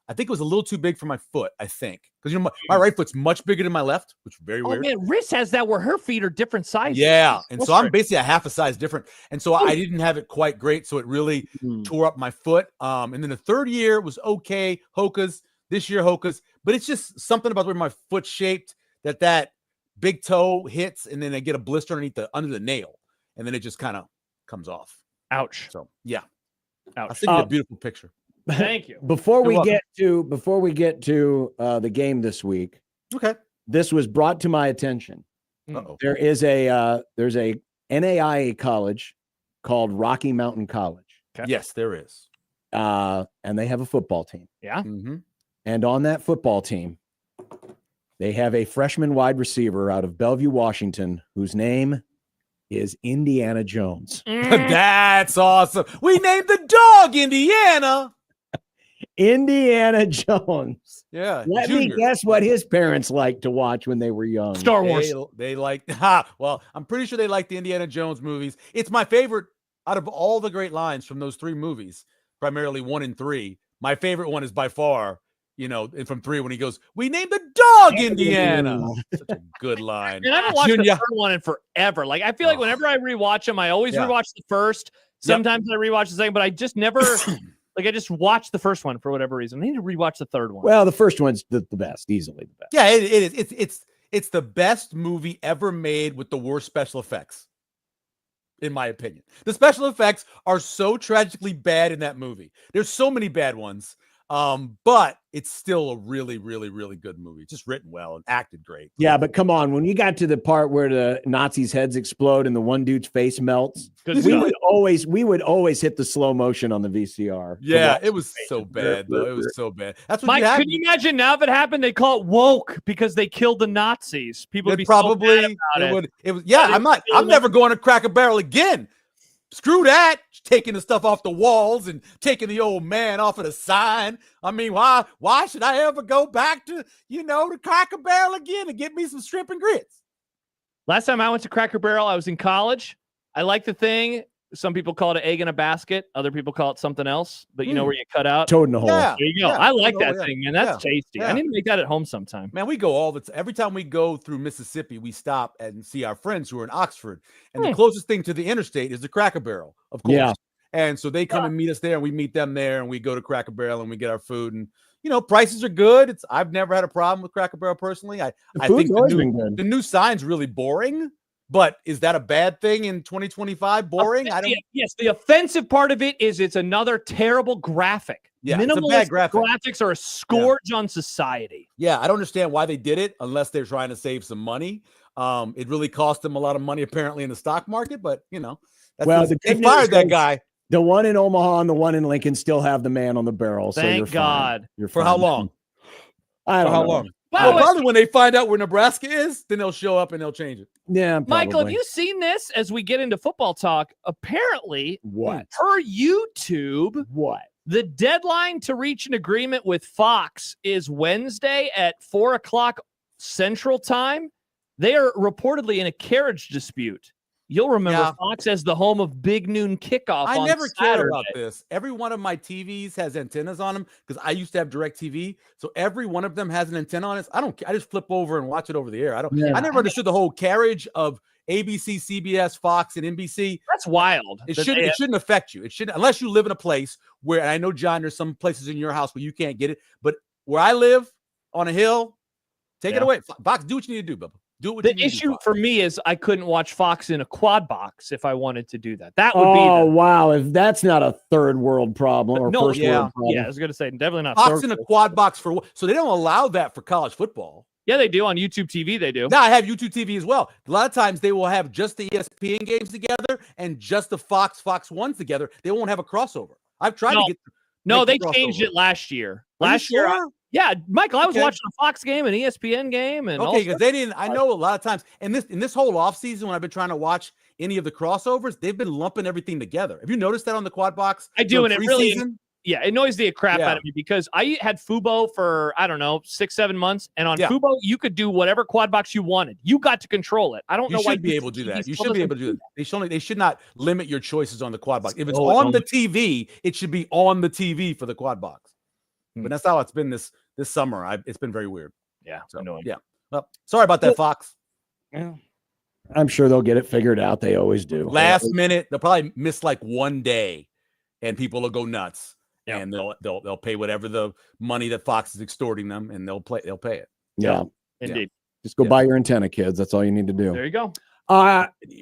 I think it was a little too big for my foot, I think. Because my right foot's much bigger than my left, which is very weird.
Oh man, Riss has that where her feet are different sizes.
Yeah. And so I'm basically a half a size different. And so I didn't have it quite great. So it really tore up my foot. And then the third year was okay. Hokas. This year, Hokas. But it's just something about where my foot's shaped that big toe hits, and then I get a blister under the nail. And then it just kind of comes off.
Ouch.
So yeah.
Ouch.
I'll send you a beautiful picture.
Thank you.
Before we get to the game this week,
okay,
this was brought to my attention.
Uh-oh.
There's a NAIA college called Rocky Mountain College.
Okay. Yes, there is.
And they have a football team.
Yeah.
Mm-hmm.
And on that football team, they have a freshman wide receiver out of Bellevue, Washington, whose name is Indiana Jones.
That's awesome. We named the dog Indiana.
Indiana Jones.
Yeah.
Let me guess what his parents liked to watch when they were young.
Star Wars.
They like, well, I'm pretty sure they like the Indiana Jones movies. It's my favorite out of all the great lines from those 3 movies, primarily 1 and 3. My favorite one is by far, from 3 when he goes, "We named the dog Indiana." Such a good line.
And I haven't watched the third one in forever. Like I feel like whenever I rewatch them, I always rewatch the first. Sometimes I rewatch the second, but I just never I just watched the first one for whatever reason. I need to rewatch the third one.
Well, the first one's the best, easily the best.
Yeah, it is. It's the best movie ever made with the worst special effects, in my opinion. The special effects are so tragically bad in that movie. There's so many bad ones. But it's still a really, really, really good movie. Just written well and acted great.
Yeah, but come on, when you got to the part where the Nazis' heads explode and the one dude's face melts, we would always hit the slow motion on the VCR.
Yeah, it was so bad, though. It was so bad. That's what
Mike, could you imagine now if it happened, they call it woke because they killed the Nazis. People would be
probably
so mad about it.
I'm never going to Cracker Barrel again. Screw that. Taking the stuff off the walls and taking the old man off of the sign. I mean, why should I ever go back to, the Cracker Barrel again and get me some shrimp and grits?
Last time I went to Cracker Barrel, I was in college. I like the thing. Some people call it an egg in a basket. Other people call it something else. But you know where you cut out?
Toad in a hole.
Yeah,
there you go.
yeah,
I like that thing, man. That's
yeah,
tasty.
yeah.
I need to make that at home sometime.
Man, we go every time we go through Mississippi, we stop and see our friends who are in Oxford. And the closest thing to the interstate is the Cracker Barrel, of course.
Yeah.
And so they come and meet us there, and we meet them there, and we go to Cracker Barrel and we get our food. And prices are good. I've never had a problem with Cracker Barrel personally. I think the new sign's really boring. But is that a bad thing in 2025? Boring?
Yes, the offensive part of it is it's another terrible graphic.
Yeah, it's a
Minimalist
bad graphic.
graphics are a scourge on society.
Yeah, I don't understand why they did it unless they're trying to save some money. It really cost them a lot of money apparently in the stock market, but they fired that guy.
The one in Omaha and the one in Lincoln still have the man on the barrel.
Thank
so you're
God.
Fine. You're
For
fine.
how long?
I don't know.
How long? Well, probably when they find out where Nebraska is, then they'll show up and they'll change it.
Yeah,
Michael, have you seen this as we get into football talk? Apparently, per YouTube, the deadline to reach an agreement with Fox is Wednesday at 4:00 Central Time. They are reportedly in a carriage dispute. You'll remember Fox as the home of Big Noon Kickoff.
I
on
never
Saturday.
cared about this. Every one of my TVs has antennas on them because I used to have DirecTV. So every one of them has an antenna on it. I just flip over and watch it over the air. I never understood the whole carriage of ABC, CBS, Fox, and NBC.
That's wild.
It shouldn't affect you. It shouldn't, unless you live in a place where, and I know, John, there's some places in your house where you can't get it, but where I live on a hill, take it away. Fox, do what you need to do, Bubba.
The issue for me is I couldn't watch Fox in a quad box if I wanted to do that. That would be
wow. If that's not a third world problem or first world problem.
Yeah, I was going to say definitely not.
Fox in a quad box so they don't allow that for college football.
Yeah, they do on YouTube TV. They do.
Now I have YouTube TV as well. A lot of times they will have just the ESPN games together and just the Fox ones together. They won't have a crossover. I've tried to get.
No, they changed it last year. Last year. Yeah, Michael, I was watching a Fox game, an ESPN game, and
because they didn't. I know a lot of times, and in this whole offseason when I've been trying to watch any of the crossovers, they've been lumping everything together. Have you noticed that on the quad box?
I do, and it really, it annoys the crap out of me because I had Fubo for 6-7 months, and on Fubo you could do whatever quad box you wanted. You got to control it. I don't know why
you should be able to do that. You should be able to do that. They should not limit your choices on the quad box. If it's on the TV, it should be on the TV for the quad box. But that's how it's been this summer. It's been very weird.
Yeah.
So, yeah. Well, sorry about that, Fox.
Yeah. I'm sure they'll get it figured out. They always do.
Last minute, they'll probably miss like one day, and people will go nuts. Yeah. And they'll pay whatever the money that Fox is extorting them, and they'll pay it.
Yeah.
Indeed.
Just go buy your antenna, kids. That's all you need to do.
There you go.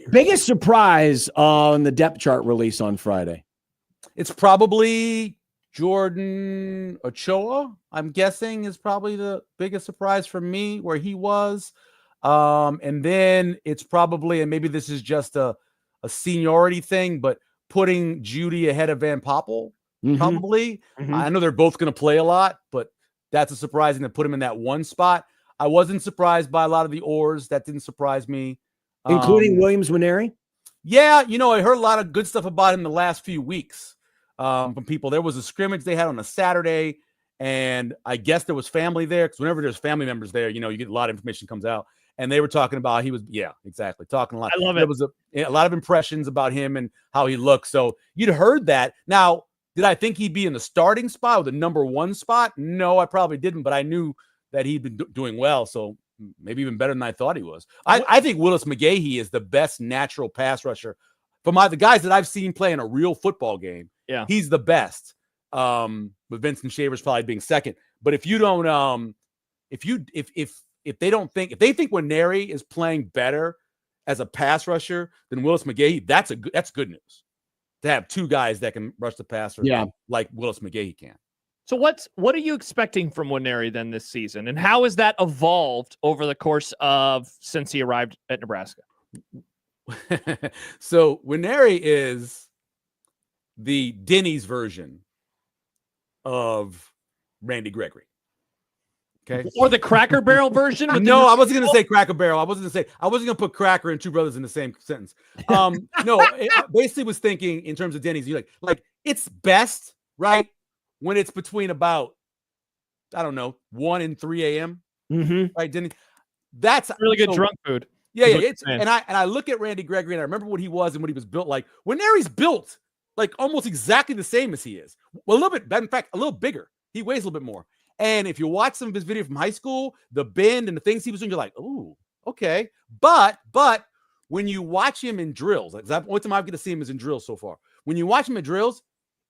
Biggest surprise on the depth chart release on Friday.
It's probably Jordan Ochoa, I'm guessing, is probably the biggest surprise for me where he was. And then it's probably, and maybe this is just a seniority thing, but putting Judy ahead of Van Poppel, probably. I know they're both going to play a lot, but that's a surprising to put him in that one spot. I wasn't surprised by a lot of the oars. That didn't surprise me.
Including Williams Winery?
Yeah, I heard a lot of good stuff about him the last few weeks. From people. There was a scrimmage they had on a Saturday, and I guess there was family there because whenever there's family members there, you get a lot of information comes out. And they were talking about talking a lot.
I love it.
There was a lot of impressions about him and how he looked. So you'd heard that. Now, did I think he'd be in the starting spot or the number one spot? No, I probably didn't, but I knew that he'd been doing well. So maybe even better than I thought he was. I think Willis McGahee is the best natural pass rusher. From the guys that I've seen play in a real football game, he's the best. With Vincent Shavers probably being second. But if you don't, if they think Winery is playing better as a pass rusher than Willis McGahee, that's good news. To have two guys that can rush the passer, like Willis McGahee can.
So what are you expecting from Winery then this season, and how has that evolved over the course of since he arrived at Nebraska?
So Winery is the Denny's version of Randy Gregory. Okay.
Or the Cracker Barrel version? With
No, I wasn't going to say Cracker Barrel. I wasn't going to put Cracker and Two Brothers in the same sentence. No, I basically was thinking in terms of Denny's. You like it's best, right, when it's between about, I don't know, 1 and 3 a.m.
Mm-hmm.
Right, Denny? That's
really good drunk food.
Yeah, it's and I look at Randy Gregory and I remember what he was and what he was built like. When Larry's built like almost exactly the same as he is. Well, a little bit, in fact, a little bigger. He weighs a little bit more. And if you watch some of his video from high school, the bend and the things he was doing, you're like, ooh, okay. But when you watch him in drills, like the only time I'm going to see him is in drills so far. When you watch him in drills,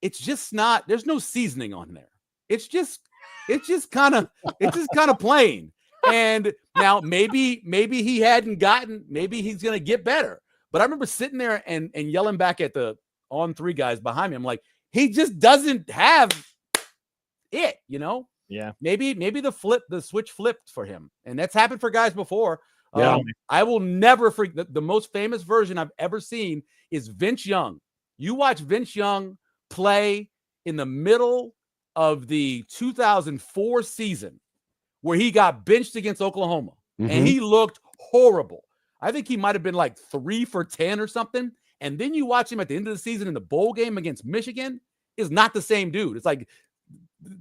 it's just not. There's no seasoning on there. It's just kind of plain. And now maybe he hadn't gotten. Maybe he's going to get better. But I remember sitting there and yelling back at the on three guys behind me. I'm like, he just doesn't have it, you know?
Yeah.
Maybe the switch flipped for him. And that's happened for guys before.
Yeah.
I will never forget the most famous version I've ever seen is Vince Young. You watch Vince Young play in the middle of the 2004 season where he got benched against Oklahoma and he looked horrible. I think he might have been like 3 for 10 or something. And then you watch him at the end of the season in the bowl game against Michigan, is not the same dude. It's like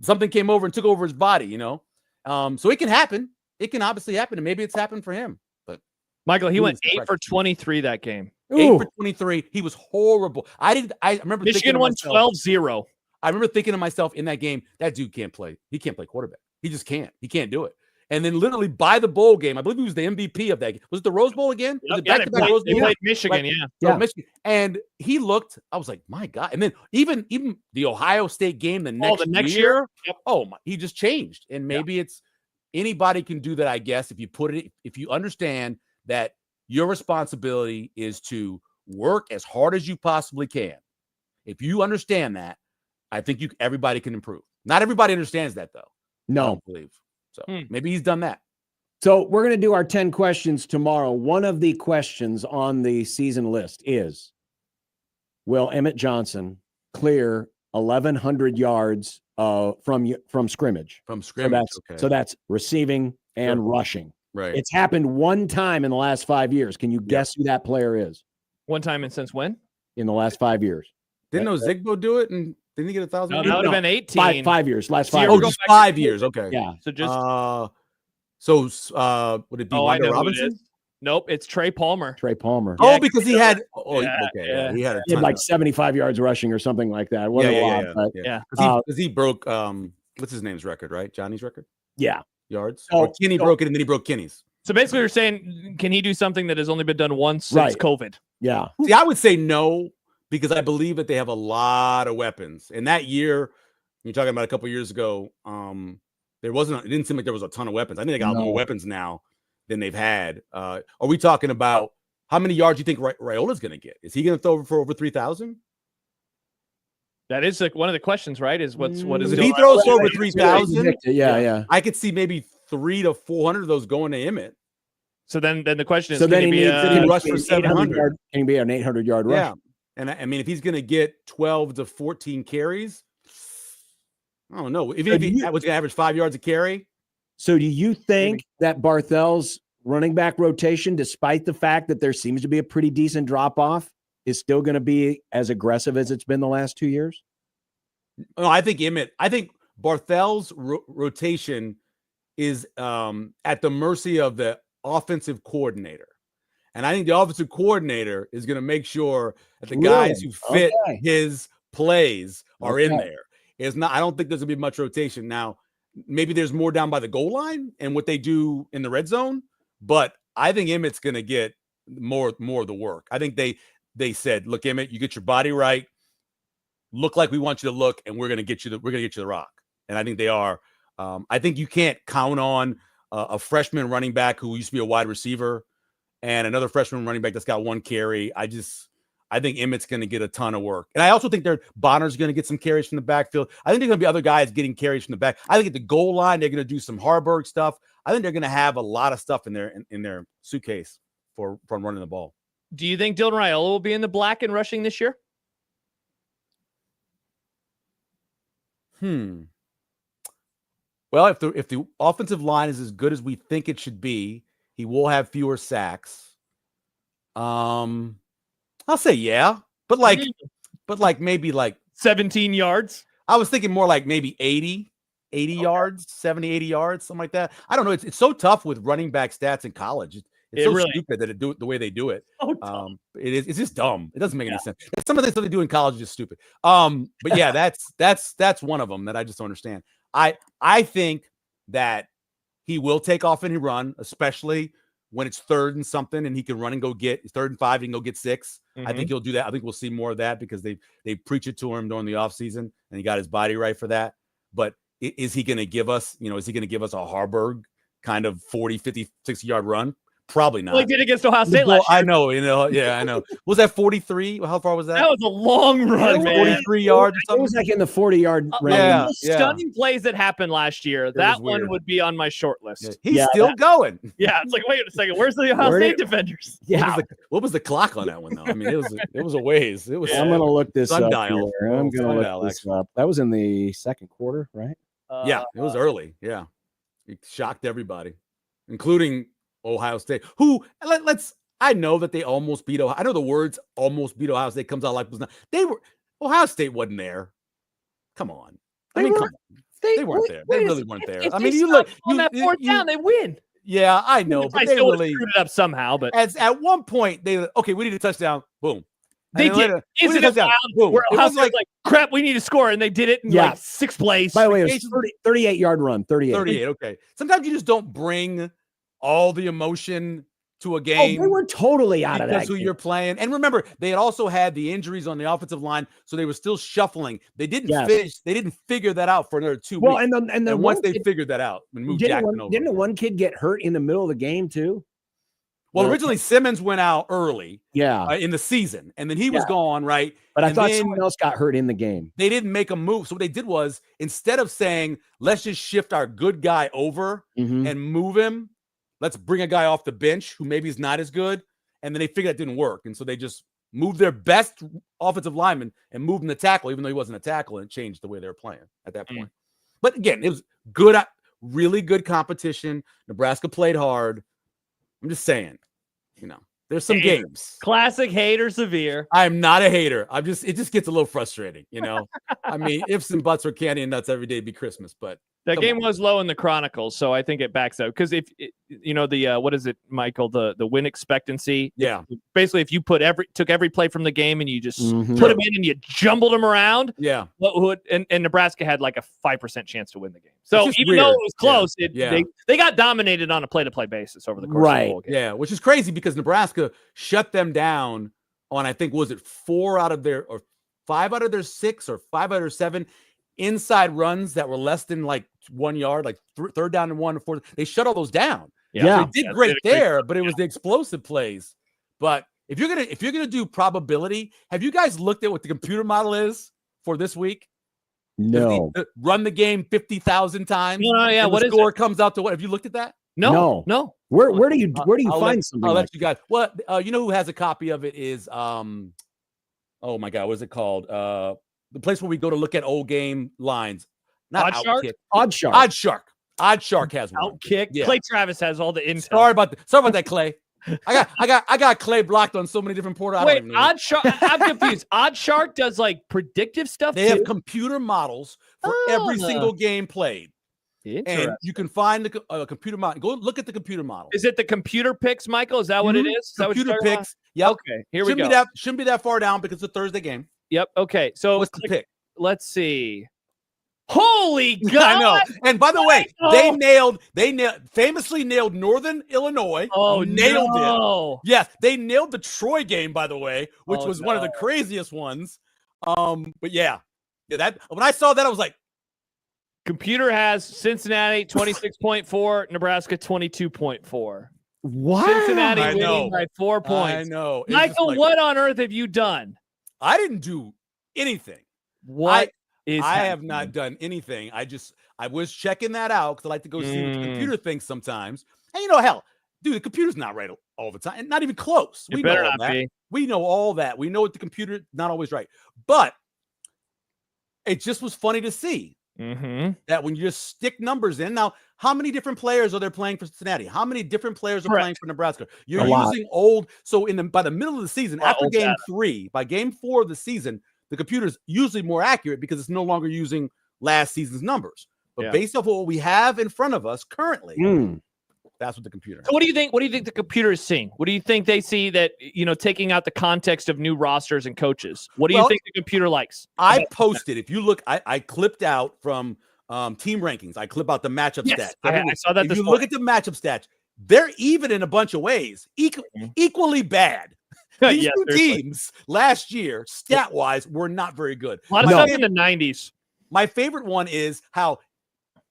something came over and took over his body, you know? So it can happen. It can obviously happen. And maybe it's happened for him. But
Michael, he went 8 for 23 that game.
8 for 23. He was horrible. I remember
Michigan won 12-0.
I remember thinking to myself in that game, that dude can't play. He can't play quarterback. He just can't. He can't do it. And then literally by the bowl game, I believe he was the MVP of that game. Was it the Rose Bowl again? Was it back-to-back Rose Bowl?
They played Michigan, yeah.
Michigan. And he looked, I was like, my God. And then even the Ohio State game the next year.
Yep.
Oh, my, he just changed. And maybe it's anybody can do that, I guess, if you understand that your responsibility is to work as hard as you possibly can. If you understand that, I think everybody can improve. Not everybody understands that, though.
No.
I don't believe. So maybe he's done that.
So we're going to do our 10 questions tomorrow. One of the questions on the season list is, will Emmett Johnson clear 1,100 yards from scrimmage?
From scrimmage,
So that's receiving and rushing.
Right.
It's happened one time in the last 5 years. Can you guess who that player is?
One time and since when?
In the last 5 years.
Didn't Ozigbo do it? And didn't he get 1,000?
No, that would have been 18.
5 years. Last 5
Oh,
years.
just 5 years. Okay.
Yeah.
So just
would it be Wanda Robinson?
Nope, it's Trey Palmer.
Trey Palmer.
Oh, because he had he had
like 75 yards rushing or something like that. It wasn't a lot, but
because he broke what's his name's record, right? Johnny's record?
Yeah.
Yards. Or Kenny broke it and then he broke Kenny's.
So basically you're saying, can he do something that has only been done once since COVID?
Yeah.
See, I would say no, because I believe that they have a lot of weapons. And that year, you're talking about a couple years ago, it didn't seem like there was a ton of weapons. I think they got more weapons now than they've had. Are we talking about how many yards do you think Raiola's going to get? Is he going to throw for over 3,000?
That is like one of the questions, right? Is what is
if he throws for over 3,000?
Yeah.
I could see maybe 300 to 400 of those going to Emmett.
So then the question is,
so then
can
he
be
rush for 700?
Can he be an 800-yard rush?
Yeah. And I mean, if he's going to get 12 to 14 carries, I don't know. If he was going to average 5 yards a carry.
So do you think that Barthel's running back rotation, despite the fact that there seems to be a pretty decent drop-off, is still going to be as aggressive as it's been the last 2 years?
No, I think Barthel's rotation is at the mercy of the offensive coordinator. And I think the offensive coordinator is going to make sure that the guys who fit his plays are in there. It's not. I don't think there's going to be much rotation. Now, maybe there's more down by the goal line and what they do in the red zone, but I think Emmett's going to get more of the work. I think they said, look, Emmett, you get your body right, look like we want you to look, and we're going to get you the rock. And I think they are. I think you can't count on a freshman running back who used to be a wide receiver and another freshman running back that's got one carry. I think Emmett's going to get a ton of work. And I also think Bonner's going to get some carries from the backfield. I think there's going to be other guys getting carries from the back. I think at the goal line, they're going to do some Harburg stuff. I think they're going to have a lot of stuff in their suitcase for running the ball.
Do you think Dylan Raiola will be in the black and rushing this year?
Well, if the offensive line is as good as we think it should be, he will have fewer sacks. I'll say yeah, but maybe like
17 yards.
I was thinking more like maybe 80 yards, 70, 80 yards, something like that. I don't know. It's so tough with running back stats in college. It's so
really,
stupid that it do it the way they do it.
Oh,
It's just dumb. It doesn't make any sense. Some of the stuff they do in college is just stupid. But yeah, that's one of them that I just don't understand. I think that he will take off and he run, especially when it's 3rd and something, and he can run and go get 3rd and 5, and go get 6. I think he'll do that. I think we'll see more of that because they preach it to him during the offseason, and he got his body right for that. But is he going to give us, is he going to give us a Harburg kind of 40, 50, 60-yard run? Probably not.
Well, he did against Ohio State last year.
I know, yeah, I know. Was that 43? How far was that?
That was a long run, man.
43 yards or something?
It was like in the 40-yard range.
Yeah,
stunning plays that happened last year. That one would be on my short list.
He's still going.
Yeah, it's like, wait a second. Where's the Ohio State defenders?
Yeah.
What was the clock on that one, though? I mean, it was a ways. It was.
I'm going to look this
sundial.
up here. I'm going to look this up. That was in the second quarter, right?
Yeah, it was early. Yeah. It shocked everybody, including Ohio State, who I know that they almost beat Ohio. I know the words almost beat Ohio State comes out like it was not. Ohio State wasn't there. Come on. Come on. They weren't there. They really weren't there.
I mean, you look on that 4th down, they win.
Yeah, I know, but they
still
really
screwed it up somehow. But
at one point we need a touchdown. Boom.
They did. Isn't it wild? Where Ohio State's like, crap, we need to score, and they did it in like 6 plays.
By the way, it was 38-yard run. 38.
Okay. Sometimes you just don't bring all the emotion to a game.
Oh, they were totally out of that.
That's who you're playing. And remember, they had also had the injuries on the offensive line, so they were still shuffling. They didn't finish. They didn't figure that out for another 2 weeks.
And then
once they figured that out, and moved Jackson over.
Didn't one kid get hurt in the middle of the game too?
Well, originally Simmons went out early.
Yeah.
In the season, and then he was gone, right?
But I thought someone else got hurt in the game.
They didn't make a move. So what they did was, instead of saying, let's just shift our good guy over and move him, let's bring a guy off the bench who maybe is not as good. And then they figured that didn't work. And so they just moved their best offensive lineman and moved him to tackle, even though he wasn't a tackle, and changed the way they were playing at that point. But again, it was good, really good competition. Nebraska played hard. I'm just saying, there's some games.
Classic hater severe.
I'm not a hater. it just gets a little frustrating, I mean, ifs and buts or candy and nuts every day be Christmas, but
that game was low in the Chronicles, so I think it backs up. Because if what is it, Michael? The win expectancy.
Yeah.
Basically, if you took every play from the game and you just put them in and you jumbled them around.
Yeah.
And Nebraska had like a 5% chance to win the game. So even though it was close, they got dominated on a play-to-play basis over the course of the whole game.
Yeah, which is crazy because Nebraska shut them down on, I think, was it 5 out of their 6 or 5 out of their 7 inside runs that were less than like 1 yard, like 3rd down and 1 or 4. They shut all those down.
Yeah,
so they did great there, but it was the explosive plays. But if you're gonna do probability, have you guys looked at what the computer model is for this week?
No.
Run the game 50,000 times.
No, yeah.
What is score comes out to what? Have you looked at that?
No.
Where do you find something?
I'll let you guys. Well, you know who has a copy of it is oh my God, what is it called? The place where we go to look at old game lines. Not
Oddshark?
Oddshark. Oddshark has one.
Outkick.
Yeah.
Clay Travis has all the intel.
Sorry about that, Clay. I got Clay blocked on so many different portals.
Wait, Oddshark. I'm confused. Oddshark does like predictive stuff.
They have computer models for every single game played. And you can find the computer model. Go look at the computer model.
Is it the computer picks, Michael? Is that what it is?
Computer picks. Yeah.
Okay. Here we go.
Shouldn't be that far down because it's a Thursday game.
Yep. Okay. So
what's the pick?
Let's see. Holy God!
I know. And by the way, they famously nailed Northern Illinois.
Oh,
nailed
no.
it. Yes, they nailed the Troy game, by the way, which was one of the craziest ones. But yeah, that when I saw that, I was like,
computer has Cincinnati 26.4, Nebraska 22.4.
Wow.
Cincinnati winning by 4 points.
I know.
Michael, what on earth have you done?
I didn't do anything. I have not done anything. I was checking that out because I like to go see what the computer thinks sometimes. And hell, dude, the computer's not right all the time. Not even close.
We know all that.
We know all that. We know what the computer not always right. But it just was funny to see. That when you just stick numbers in. Now, how many different players are there playing for Cincinnati? How many different players are playing for Nebraska? You're using old. So by the middle of the season, after game 3, by game 4 of the season, the computer's usually more accurate because it's no longer using last season's numbers. But based off of what we have in front of us currently, that's what the computer.
So what do you think? What do you think the computer is seeing? What do you think they see that, taking out the context of new rosters and coaches? What do you think the computer likes?
I posted, if you look, I clipped out from team rankings. I clip out the matchup stats.
I saw that.
If you look at the matchup stats, they're even in a bunch of ways, equally bad. These two teams last year, stat-wise, were not very good.
A lot of stuff in the 90s.
My favorite one is how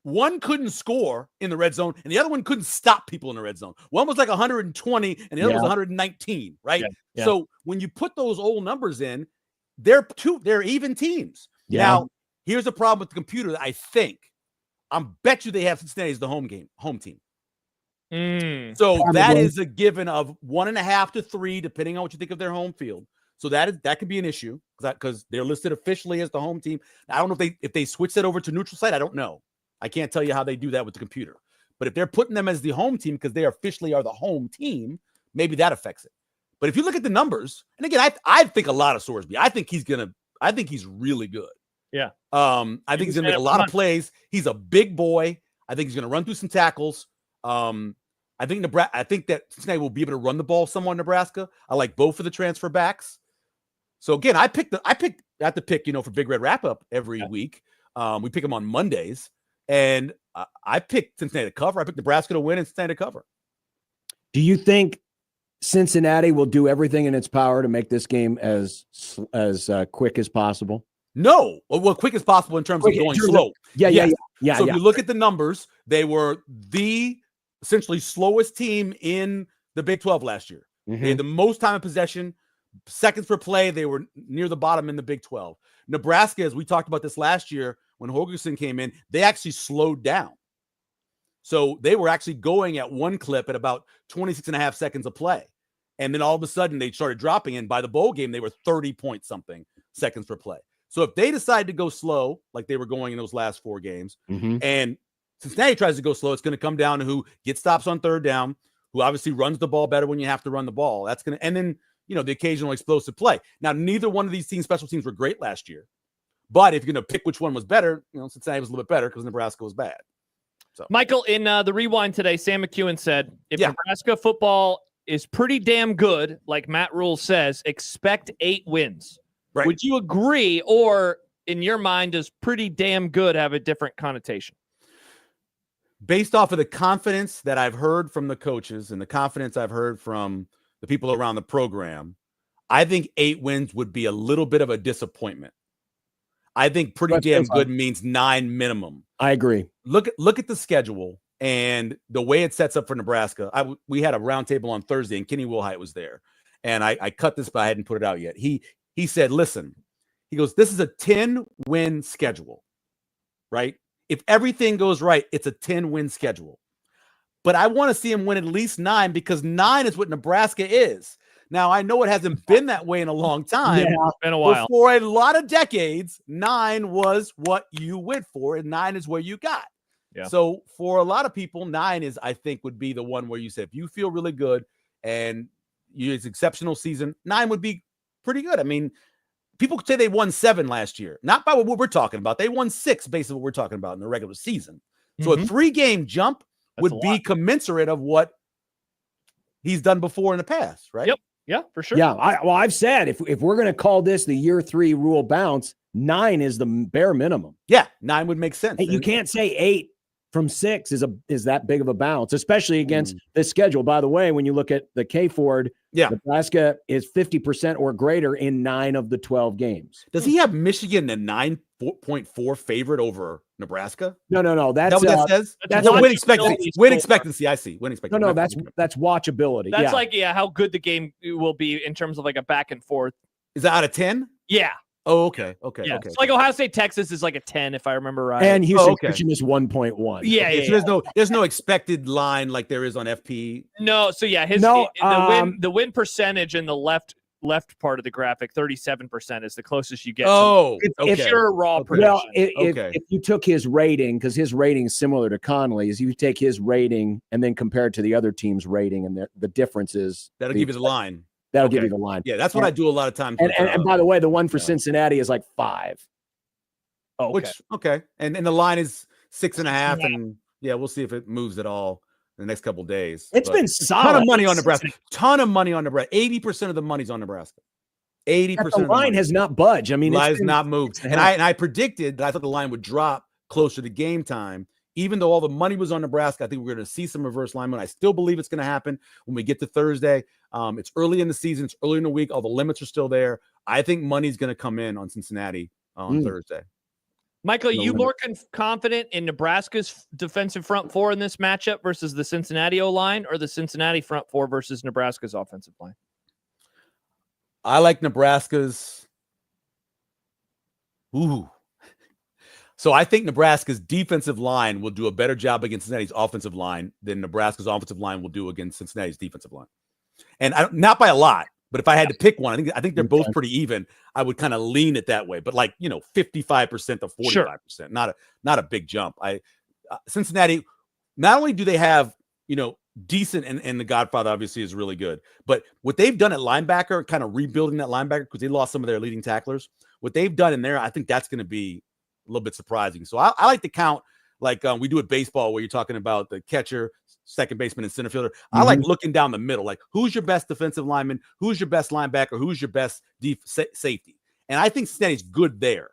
one couldn't score in the red zone, and the other one couldn't stop people in the red zone. One was like 120, and the other was 119, right?
Yeah.
So when you put those old numbers in, they're even teams.
Yeah.
Now, here's the problem with the computer that I bet you they have Cincinnati as the home team. So that is a given of 1.5 to 3, depending on what you think of their home field. So that could be an issue because they're listed officially as the home team. I don't know if they switch that over to neutral site. I don't know. I can't tell you how they do that with the computer. But if they're putting them as the home team because they officially are the home team, maybe that affects it. But if you look at the numbers, and again, I think a lot of Sorsby. I think he's really good.
Yeah.
I think he's gonna make a lot of plays. He's a big boy. I think he's gonna run through some tackles. I think that Cincinnati will be able to run the ball somewhat in Nebraska. I like both of the transfer backs. So again, I have to pick, for Big Red Wrap Up every week. We pick them on Mondays, and I picked Cincinnati to cover. I picked Nebraska to win and Cincinnati to cover.
Do you think Cincinnati will do everything in its power to make this game as quick as possible?
No, well, quick as possible in terms of going slow.
Yeah.
So if you look at the numbers, they were the essentially slowest team in the Big 12 last year. They had the most time of possession, seconds per play. They were near the bottom in the Big 12. Nebraska, as we talked about this last year when Holgerson came in, they actually slowed down. So they were actually going at one clip at about 26.5 seconds of play. And then all of a sudden they started dropping, and by the bowl game, they were 30 point something seconds per play. So if they decide to go slow, like they were going in those last 4 games, and Cincinnati tries to go slow, it's going to come down to who gets stops on third down, who obviously runs the ball better when you have to run the ball. That's going to, and then, the occasional explosive play. Now, neither one of these teams, special teams, were great last year. But if you're going to pick which one was better, Cincinnati was a little bit better because Nebraska was bad. So,
Michael, in the Rewind today, Sam McEwen said, if Nebraska football is pretty damn good, like Matt Rule says, expect 8 wins.
Right.
Would you agree, or in your mind, does pretty damn good have a different connotation?
Based off of the confidence that I've heard from the coaches and the confidence I've heard from the people around the program, I think 8 wins would be a little bit of a disappointment. I think pretty damn good means 9 minimum.
I agree.
Look at the schedule and the way it sets up for Nebraska. We had a roundtable on Thursday, and Kenny Wilhite was there. And I cut this, but I hadn't put it out yet. He said, listen, he goes, this is a 10-win schedule, right? If everything goes right, it's a 10-win schedule. But I want to see him win at least 9 because 9 is what Nebraska is. Now, I know it hasn't been that way in a long time.
Yeah, it's been a while.
For a lot of decades, 9 was what you went for, and 9 is where you got.
Yeah.
So for a lot of people, 9 is, I think, would be the one where you say, if you feel really good and it's exceptional season, 9 would be pretty good. I mean, people could say they won 7 last year, not by what we're talking about. They won 6 based on what we're talking about in the regular season. So a 3-game jump would be commensurate of what he's done before in the past, right?
Yep. Yeah, for sure.
Yeah. I've said if we're going to call this the year 3 rule bounce, 9 is the bare minimum.
Yeah, 9 would make sense.
Hey, you can't say 8 from 6 is that big of a bounce, especially against this schedule. By the way, when you look at the K-Ford, Nebraska is 50% or greater in 9 of the 12 games.
Does he have Michigan a 9.4 favorite over Nebraska?
No. That's
what that says.
That's
win expectancy. Win expectancy. I see. Win expectancy.
No, that's watchability.
That's how good the game will be in terms of like a back and forth.
Is that out of 10?
Yeah.
Oh, okay.
Yeah. It's like Ohio State, Texas is like a 10, if I remember right.
And Houston is 1.1.
Yeah.
So there's no expected line like there is on FP.
No. So yeah, the win percentage in the left left part of the graphic, 37% is the closest you get.
Oh,
to pure raw production.
Well, if you took his rating, because his rating is similar to Conley's, you take his rating and then compare it to the other team's rating, and the difference is
that'll give you the line.
That'll give you the line.
Yeah, that's what I do a lot of times.
And by the way, the one for Cincinnati is like 5.
Oh,
okay. And the line is 6.5, and we'll see if it moves at all in the next couple of days.
It's been solid.
Ton of money on Nebraska. 80% of the money's on Nebraska. 80%.
The line has not budged. I mean,
line has not moved. And I predicted that I thought the line would drop closer to game time. Even though all the money was on Nebraska, I think we're going to see some reverse line movement. I still believe it's going to happen when we get to Thursday. It's early in the season. It's early in the week. All the limits are still there. I think money's going to come in on Cincinnati on Thursday.
Michael, you more confident in Nebraska's defensive front four in this matchup versus the Cincinnati O-line, or the Cincinnati front four versus Nebraska's offensive line?
I like Nebraska's. So I think Nebraska's defensive line will do a better job against Cincinnati's offensive line than Nebraska's offensive line will do against Cincinnati's defensive line. And not by a lot. But if I had to pick one, I think they're both pretty even. I would kind of lean it that way, but 55% to 45%, not a big jump. Cincinnati, not only do they have decent, and the Godfather obviously is really good, but what they've done at linebacker, kind of rebuilding that linebacker because they lost some of their leading tacklers. What they've done in there, I think that's going to be a little bit surprising. So I like to count like we do at baseball, where you're talking about the catcher, second baseman, and center fielder. I like looking down the middle, like who's your best defensive lineman, who's your best linebacker, who's your best safety. And I think Cincinnati's good there.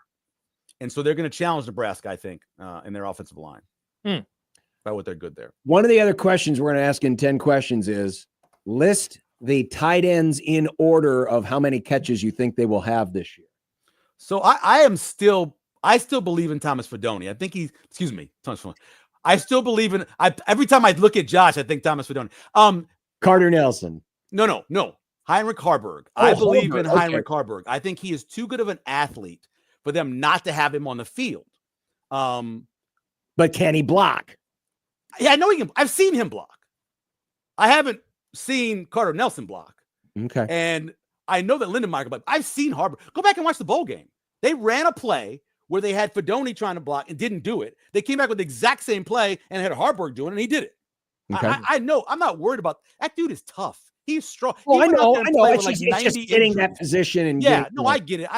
And so they're going to challenge Nebraska, I think, in their offensive line. By what they're good there.
One of the other questions we're going to ask in 10 questions is list the tight ends in order of how many catches you think they will have this year.
So I still believe in Thomas Fidone. I think Thomas Fidone. I still believe in. Every time I look at Josh, I think Thomas Fidone.
Carter Nelson.
No. Heinrich Harburg. I believe in Heinrich Harburg. I think he is too good of an athlete for them not to have him on the field.
But can he block?
Yeah, I know he can. I've seen him block. I haven't seen Carter Nelson block.
Okay.
And I know that Lindenmeyer, but I've seen Harburg. Go back and watch the bowl game. They ran a play where they had Fidone trying to block and didn't do it. They came back with the exact same play and had Harburg doing it, and he did it. Okay. I know. I'm not worried about that. Dude is tough. He's strong.
Well, I know. It's just getting that position. And
I get it.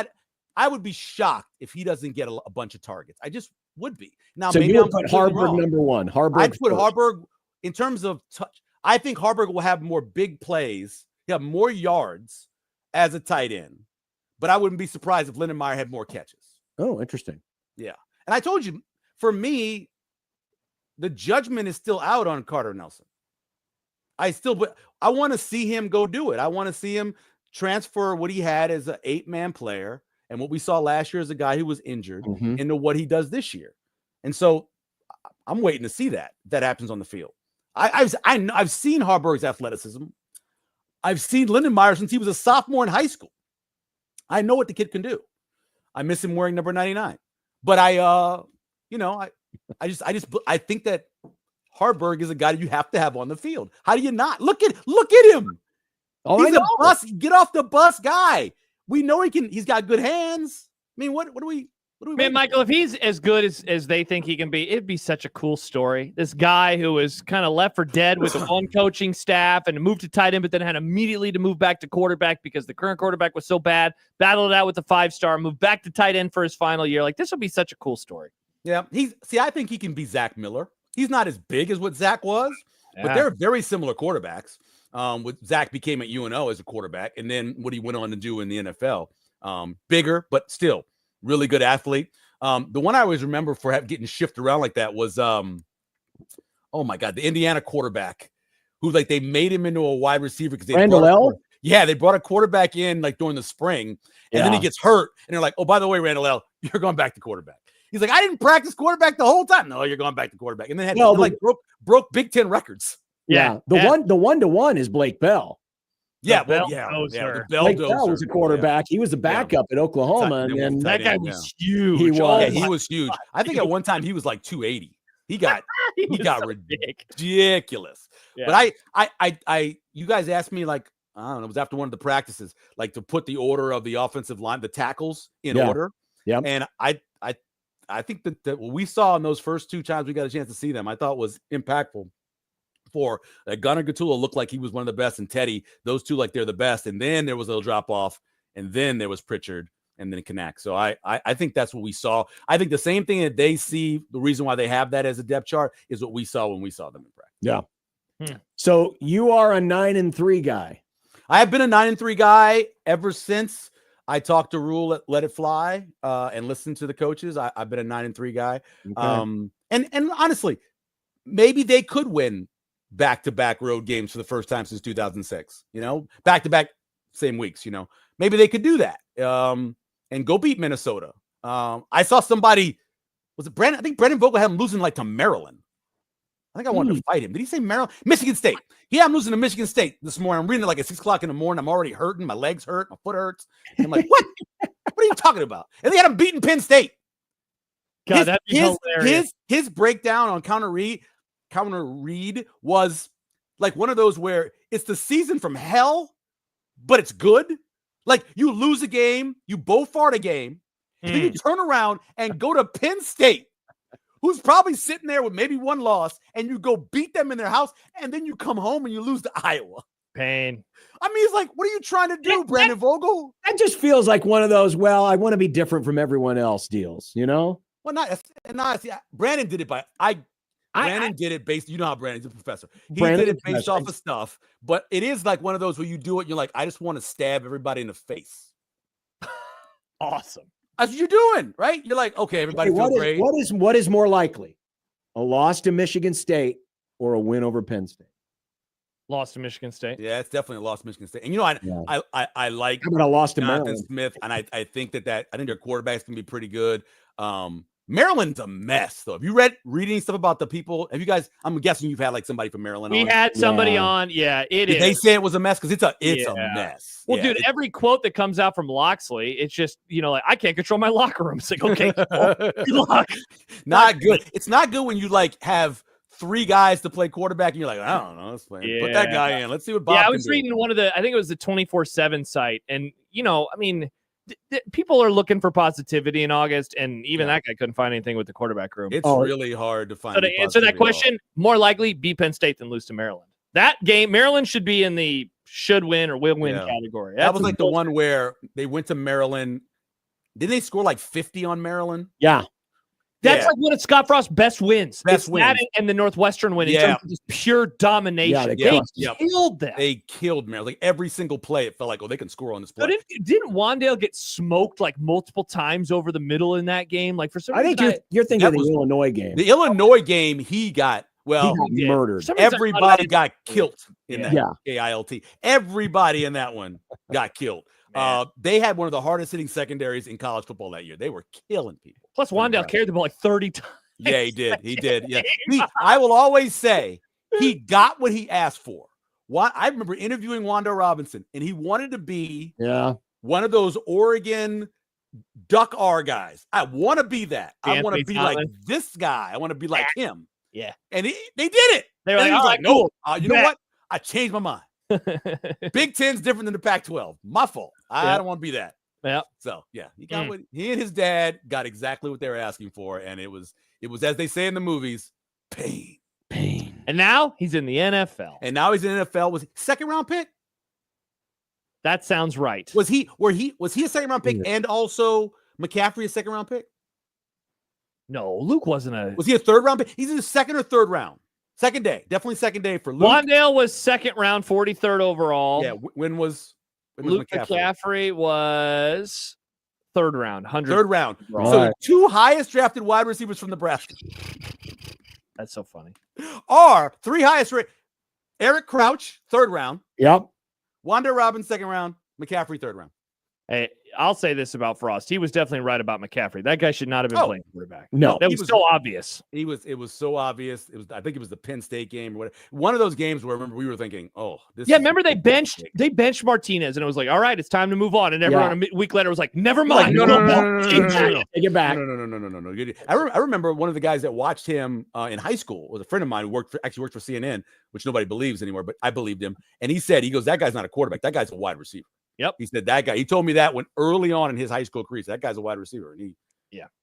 I would be shocked if he doesn't get a bunch of targets. I just would be. Now,
so
maybe
you
I'm
put Harburg number one.
I'd put Harburg in terms of touch. I think Harburg will have more big plays. He'll have more yards as a tight end. But I wouldn't be surprised if Lindenmeyer had more catches.
Oh, interesting.
Yeah. And I told you, for me, the judgment is still out on Carter Nelson. I want to see him go do it. I want to see him transfer what he had as an 8-man player and what we saw last year as a guy who was injured into what he does this year. And so I'm waiting to see that happens on the field. I've seen Harburg's athleticism. I've seen Lindenmeyer since he was a sophomore in high school. I know what the kid can do. I miss him wearing number 99. But I think that Harburg is a guy that you have to have on the field. How do you not? Look at him.
Oh,
he's a bus. Get off the bus guy. We know he can. He's got good hands. I mean, what do we?
Man, Michael, if he's as good as they think he can be, it'd be such a cool story. This guy who was kind of left for dead with one coaching staff and moved to tight end, but then had immediately to move back to quarterback because the current quarterback was so bad, battled it out with the 5-star, moved back to tight end for his final year. Like, this would be such a cool story.
Yeah. I think he can be Zach Miller. He's not as big as what Zach was, but they're very similar quarterbacks. With Zach became at UNO as a quarterback, and then what he went on to do in the NFL. Bigger, but still really good athlete. The one I always remember for getting shifted around like that was, oh my God, the Indiana quarterback who they made him into a wide receiver because
Randall L.
Yeah, they brought a quarterback in during the spring, and then he gets hurt, and they're like, "Oh, by the way, Randall L., you're going back to quarterback." He's like, "I didn't practice quarterback the whole time." No, you're going back to quarterback, and then broke Big Ten records.
Yeah, the 1-to-1 is Blake Bell.
Yeah,
Blake Bell was a quarterback. He was a backup at Oklahoma, and then
that guy was huge.
He was.
He was huge. I think at one time he was like 280. He got ridiculous.
Yeah.
But I you guys asked me I don't know, it was after one of the practices, like to put the order of the offensive line, the tackles in
Yeah.
order.
Yep.
And I think that what we saw in those first 2 times we got a chance to see them, I thought was impactful. For Gunnar Gattulla looked like he was one of the best, and Teddy, those two like they're the best. And then there was a little drop off, and then there was Pritchard, and then Kanak. So I think that's what we saw. I think the same thing that they see, the reason why they have that as a depth chart is what we saw when we saw them in practice.
Yeah. So you are a 9-3 guy.
I have been a 9-3 guy ever since I talked to Rule Let It Fly and listened to the coaches. I've been a 9-3 guy.
Okay.
And honestly, maybe they could win back-to-back road games for the first time since 2006. Back-to-back same weeks. Maybe they could do that and go beat Minnesota. I saw somebody. Was it Brandon? I think Brendan Vogel had him losing like to Maryland. I think I wanted to fight him. Did he say Maryland? Michigan State. Yeah, I'm losing to Michigan State this morning. I'm reading it like at 6 o'clock in the morning. I'm already hurting. My legs hurt. My foot hurts. And I'm like, what? What are you talking about? And they had him beating Penn State.
God, that'd be hilarious.
His breakdown on counter read was like one of those where it's the season from hell, but it's good. Like you lose a game, you both fart a game, and then you turn around and go to Penn State, who's probably sitting there with maybe one loss, and you go beat them in their house, and then you come home and you lose to Iowa.
Pain.
I mean, it's like, what are you trying to do, Brandon Vogel?
That just feels like one of those, well, I want to be different from everyone else deals, Well,
see, Brandon did it Brandon did it based, you know how Brandon's a professor. He
Brandon
did it based off of stuff, but it is like one of those where you do it, you're like, I just want to stab everybody in the face.
Awesome.
That's what you're doing, right? You're like, okay, everybody feel great.
What is more likely? A loss to Michigan State or a win over Penn State?
Lost to Michigan State.
Yeah, it's definitely a loss to Michigan State. And I like
How about a loss to
Jonathan
Maryland?
Smith, and I think that I think their quarterback's gonna be pretty good. Maryland's a mess, though. Have you reading stuff about the people? Have you guys? I'm guessing you've had like somebody from Maryland.
We had somebody on. Yeah, it is.
They say it was a mess because it's a mess.
Well, dude, every quote that comes out from Loxley, it's just like I can't control my locker room. It's like, okay, good luck.
Not good. It's not good when you like have 3 guys to play quarterback and you're like, I don't know, let's play. Put that guy in. Let's see what Bob.
I was reading one of the. I think it was the 24/7 site, and I mean. People are looking for positivity in August, and even that guy couldn't find anything with the quarterback room.
It's really hard to find.
So to answer that question, more likely beat Penn State than lose to Maryland. That game, Maryland should be in the should win or will win category.
That was like the one where they went to Maryland. Didn't they score like 50 on Maryland?
Yeah.
That's like one of Scott Frost's best wins. That and the Northwestern win. In terms of just pure domination. They killed them.
They killed Maryland. Like every single play, it felt like, they can score on this play.
But didn't Wandale get smoked like multiple times over the middle in that game? Like for some reason,
I think you're thinking of the Illinois game.
The Illinois game, he got
murdered.
Everybody got killed in that.
Yeah.
KILT. Everybody in that one got killed. They had one of the hardest hitting secondaries in college football that year. They were killing people.
Plus, Wandale carried the ball like 30 times.
Yeah, he did. He did. Yeah. I will always say he got what he asked for. I remember interviewing Wandale Robinson, and he wanted to be one of those Oregon Duck R guys. I want to be that. I want to be like this guy. I want to be like him.
Yeah.
And they did it.
They were like,
no, you know what? I changed my mind. Big Ten's different than the Pac-12. My fault. I don't want to be that.
Yeah.
So he got what he and his dad got exactly what they were asking for, and it was as they say in the movies, pain.
And now he's in the NFL.
Was he second round pick?
That sounds right.
Was he a second round pick and also McCaffrey a second round pick?
No, Luke wasn't a.
Was he a third round pick? He's in the second or third round. Second day, definitely second day for Luke.
Wandale was second round, 43rd overall.
Yeah, when was
Luke McCaffrey was third round, 100th.
Third round. Right. So the 2 highest drafted wide receivers from Nebraska.
That's so funny.
Are 3 highest rated. Eric Crouch, third round.
Yep.
Wandale Robinson, second round. McCaffrey, third round.
Hey, I'll say this about Frost. He was definitely right about McCaffrey. That guy should not have been playing quarterback.
No.
That was so obvious.
It was so obvious. I think it was the Penn State game or whatever. One of those games where I remember we were thinking, oh, this.
Yeah,
is
remember they benched Martinez, and it was like, all right, it's time to move on. And everyone a week later was like, never mind.
No.
Take it back.
No. I remember one of the guys that watched him in high school was a friend of mine who actually worked for CNN, which nobody believes anymore, but I believed him. And he goes, that guy's not a quarterback. That guy's a wide receiver.
Yep.
He said that guy. He told me that when early on in his high school career, that guy's a wide receiver, and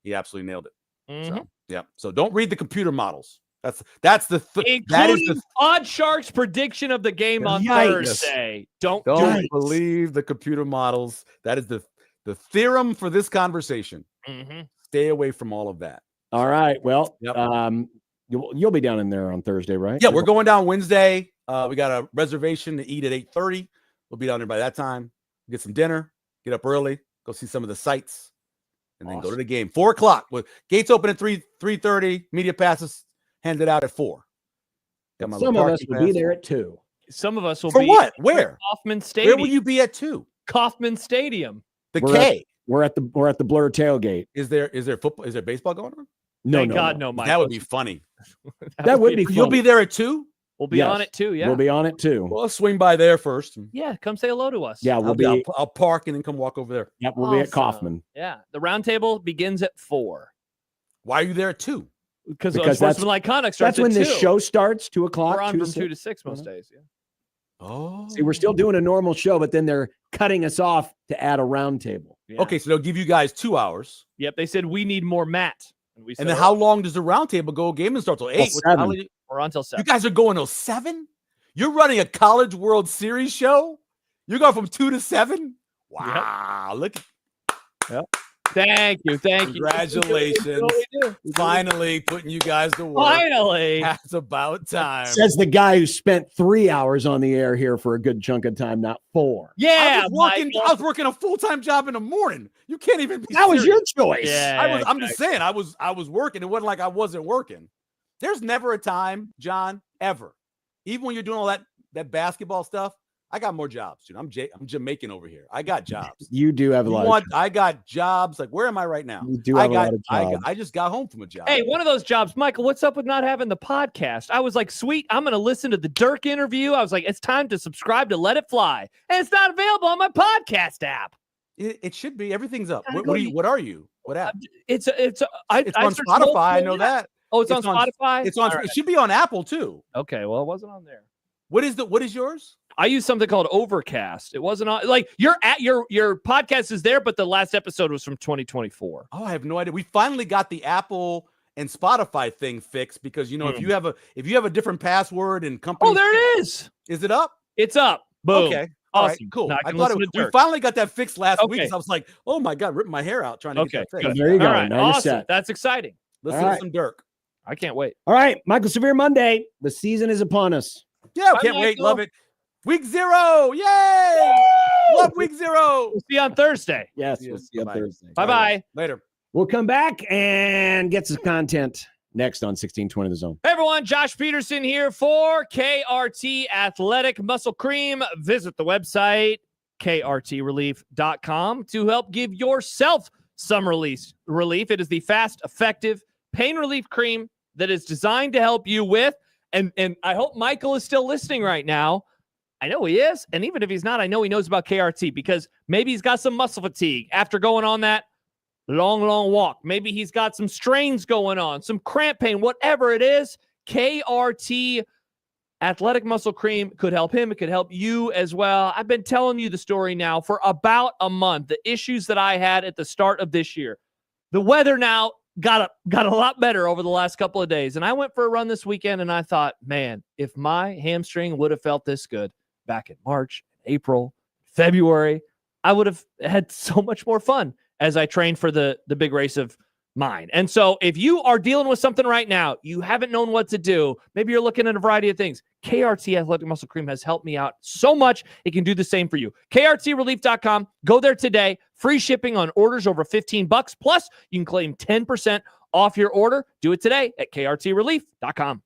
he absolutely nailed it.
Mm-hmm.
So yeah. So don't read the computer models. That's the
that is the Odd Shark's prediction of the game on Thursday. Don't
believe the computer models. That is the theorem for this conversation.
Mm-hmm.
Stay away from all of that.
All right. Well, you'll be down in there on Thursday, right?
Yeah, we're going down Wednesday. We got a reservation to eat at 8:30. We'll be down there by that time. Get some dinner. Get up early. Go see some of the sights, and then go to the game. 4:00. With gates open at 3:30. Media passes handed out at 4.
Some of us will be there at 2.
Some of us will
For
be
what? Where?
Kauffman Stadium.
Where will you be at 2?
Kauffman Stadium.
We're at the Blur tailgate.
Is there football? Is there baseball going on?
No,
Thank God, no, Mike.
That would be funny.
That would be.
You'll be there at 2.
We'll be on it too. Yeah,
we'll be on it too.
Well, I'll swing by there first.
Yeah, come say hello to us.
Yeah,
I'll park and then come walk over there.
Yeah, we'll be at Kauffman.
Yeah, the round table begins at 4.
Why are you there at 2?
Because Unsportsmanlike conduct starts.
That's when
at 2.
this show starts. 2:00.
We're on from 2 to 6 most days. Yeah.
Oh,
see, we're still doing a normal show, but then they're cutting us off to add a round table.
Yeah.
Okay, so they'll give you guys 2 hours.
Yep, they said we need more Matt. And we said,
and then how long does the round table go? Game and start till 8.
We're on till 7.
You guys are going till 7? You're running a College World Series show? You're going from 2 to 7? Wow.
Yep.
Look.
Yep. Thank you.
Congratulations. Finally putting you guys to work.
Finally.
It's about time.
Says the guy who spent 3 hours on the air here for a good chunk of time, not 4.
Yeah.
I was working a full-time job in the morning. You can't even be
That was your
serious.
choice.
Yeah,
I'm just saying, I was working. It wasn't like I wasn't working. There's never a time, John, ever. Even when you're doing all that basketball stuff, I got more jobs, dude. I'm Jamaican over here. I got jobs.
You do have a lot.
I got jobs. Like, where am I right now?
You do have a lot of jobs.
I just got home from a job.
Hey, one of those jobs, Michael, what's up with not having the podcast? I was like, sweet, I'm going to listen to the Dirk interview. I was like, it's time to subscribe to Let It Fly. And it's not available on my podcast app.
It should be. Everything's up. What are you? What app?
It's on
Spotify. I know that.
Oh, it's on Spotify?
It's on. It should be on Apple too.
Okay, well, it wasn't on there.
What is yours?
I use something called Overcast. It wasn't on your podcast is there, but the last episode was from 2024.
Oh, I have no idea. We finally got the Apple and Spotify thing fixed because if you have a different password and company.
Oh, there it is.
Is it up?
It's up. Boom.
Okay.
Awesome.
All right, cool.
Now
I thought we finally got that fixed last week. So I was like, oh my God, ripping my hair out trying to get that fixed.
There you go.
All right.
Now you're
Awesome.
set.
That's exciting.
Listen to some Dirk.
I can't wait.
All right, Michael Severe Monday. The season is upon us.
Yeah, can't wait. Love it. Week 0. Yay! Love week 0.
We'll see you on Thursday.
Yes, we'll see you on Thursday.
Bye-bye.
Later.
We'll come back and get some content next on 1620 The Zone.
Hey everyone, Josh Peterson here for KRT Athletic Muscle Cream. Visit the website, krtrelief.com, to help give yourself some relief. It is the fast, effective pain relief cream that is designed to help you with, and I hope Michael is still listening right now. I know he is, and even if he's not, I know he knows about KRT because maybe he's got some muscle fatigue after going on that long walk. Maybe he's got some strains going on, some cramp pain, whatever it is. KRT Athletic Muscle Cream could help him. It could help you as well. I've been telling you the story now for about a month, the issues that I had at the start of this year. The weather now got a lot better over the last couple of days, and I went for a run this weekend, and I thought, man, if my hamstring would have felt this good back in March, April, February, I would have had so much more fun as I trained for the big race of mine. And so if you are dealing with something right now, you haven't known what to do, maybe you're looking at a variety of things, KRT Athletic Muscle Cream has helped me out so much. It can do the same for you. KRTrelief.com. Go there today. Free shipping on orders over $15. Plus, you can claim 10% off your order. Do it today at KRTrelief.com.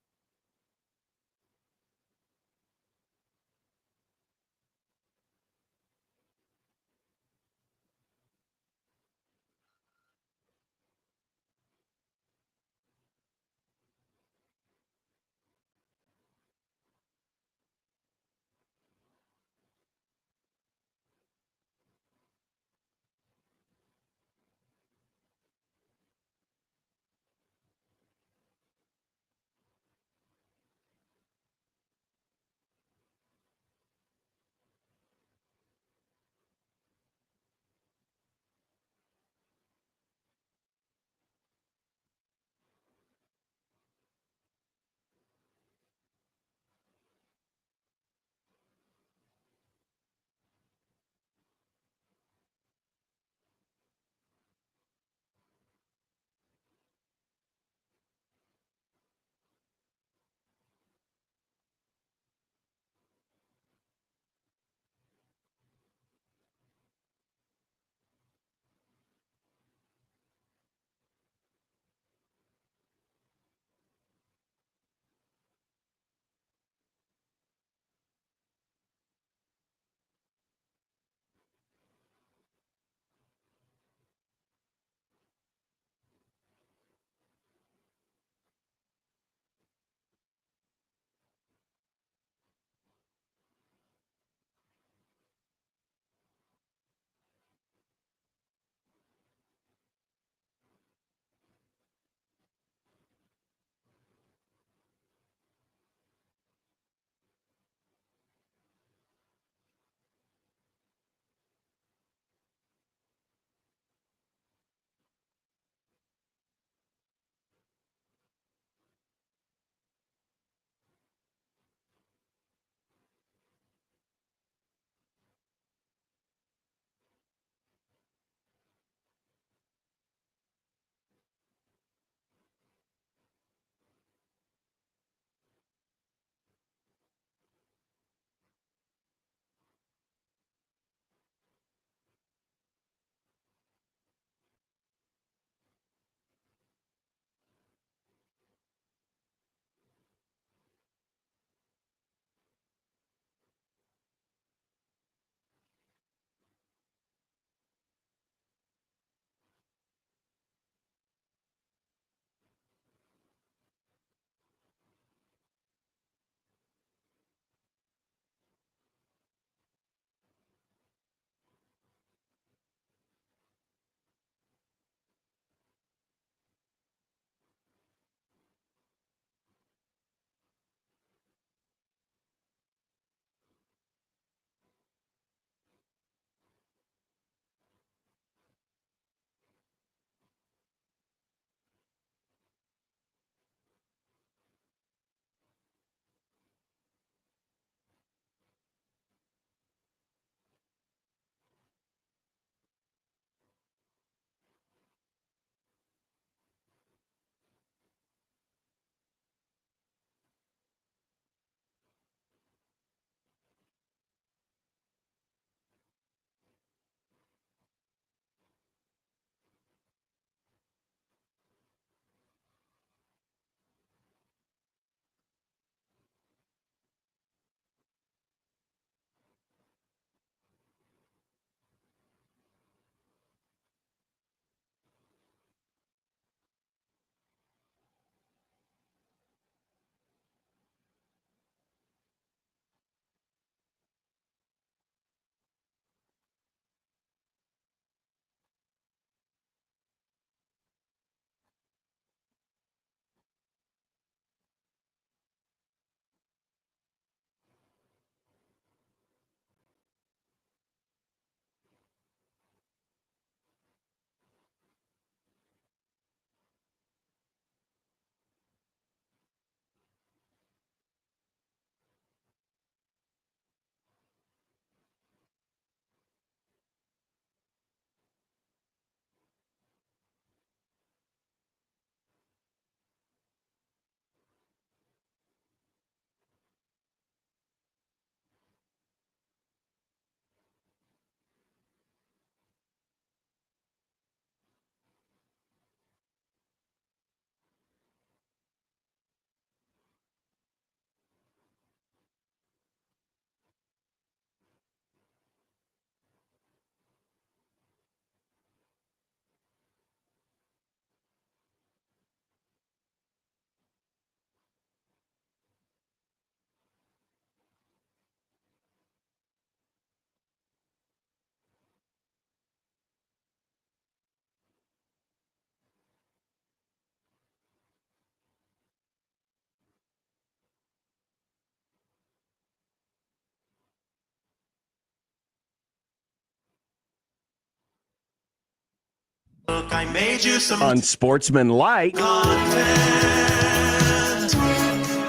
Look, I made you some
Unsportsmanlike
content.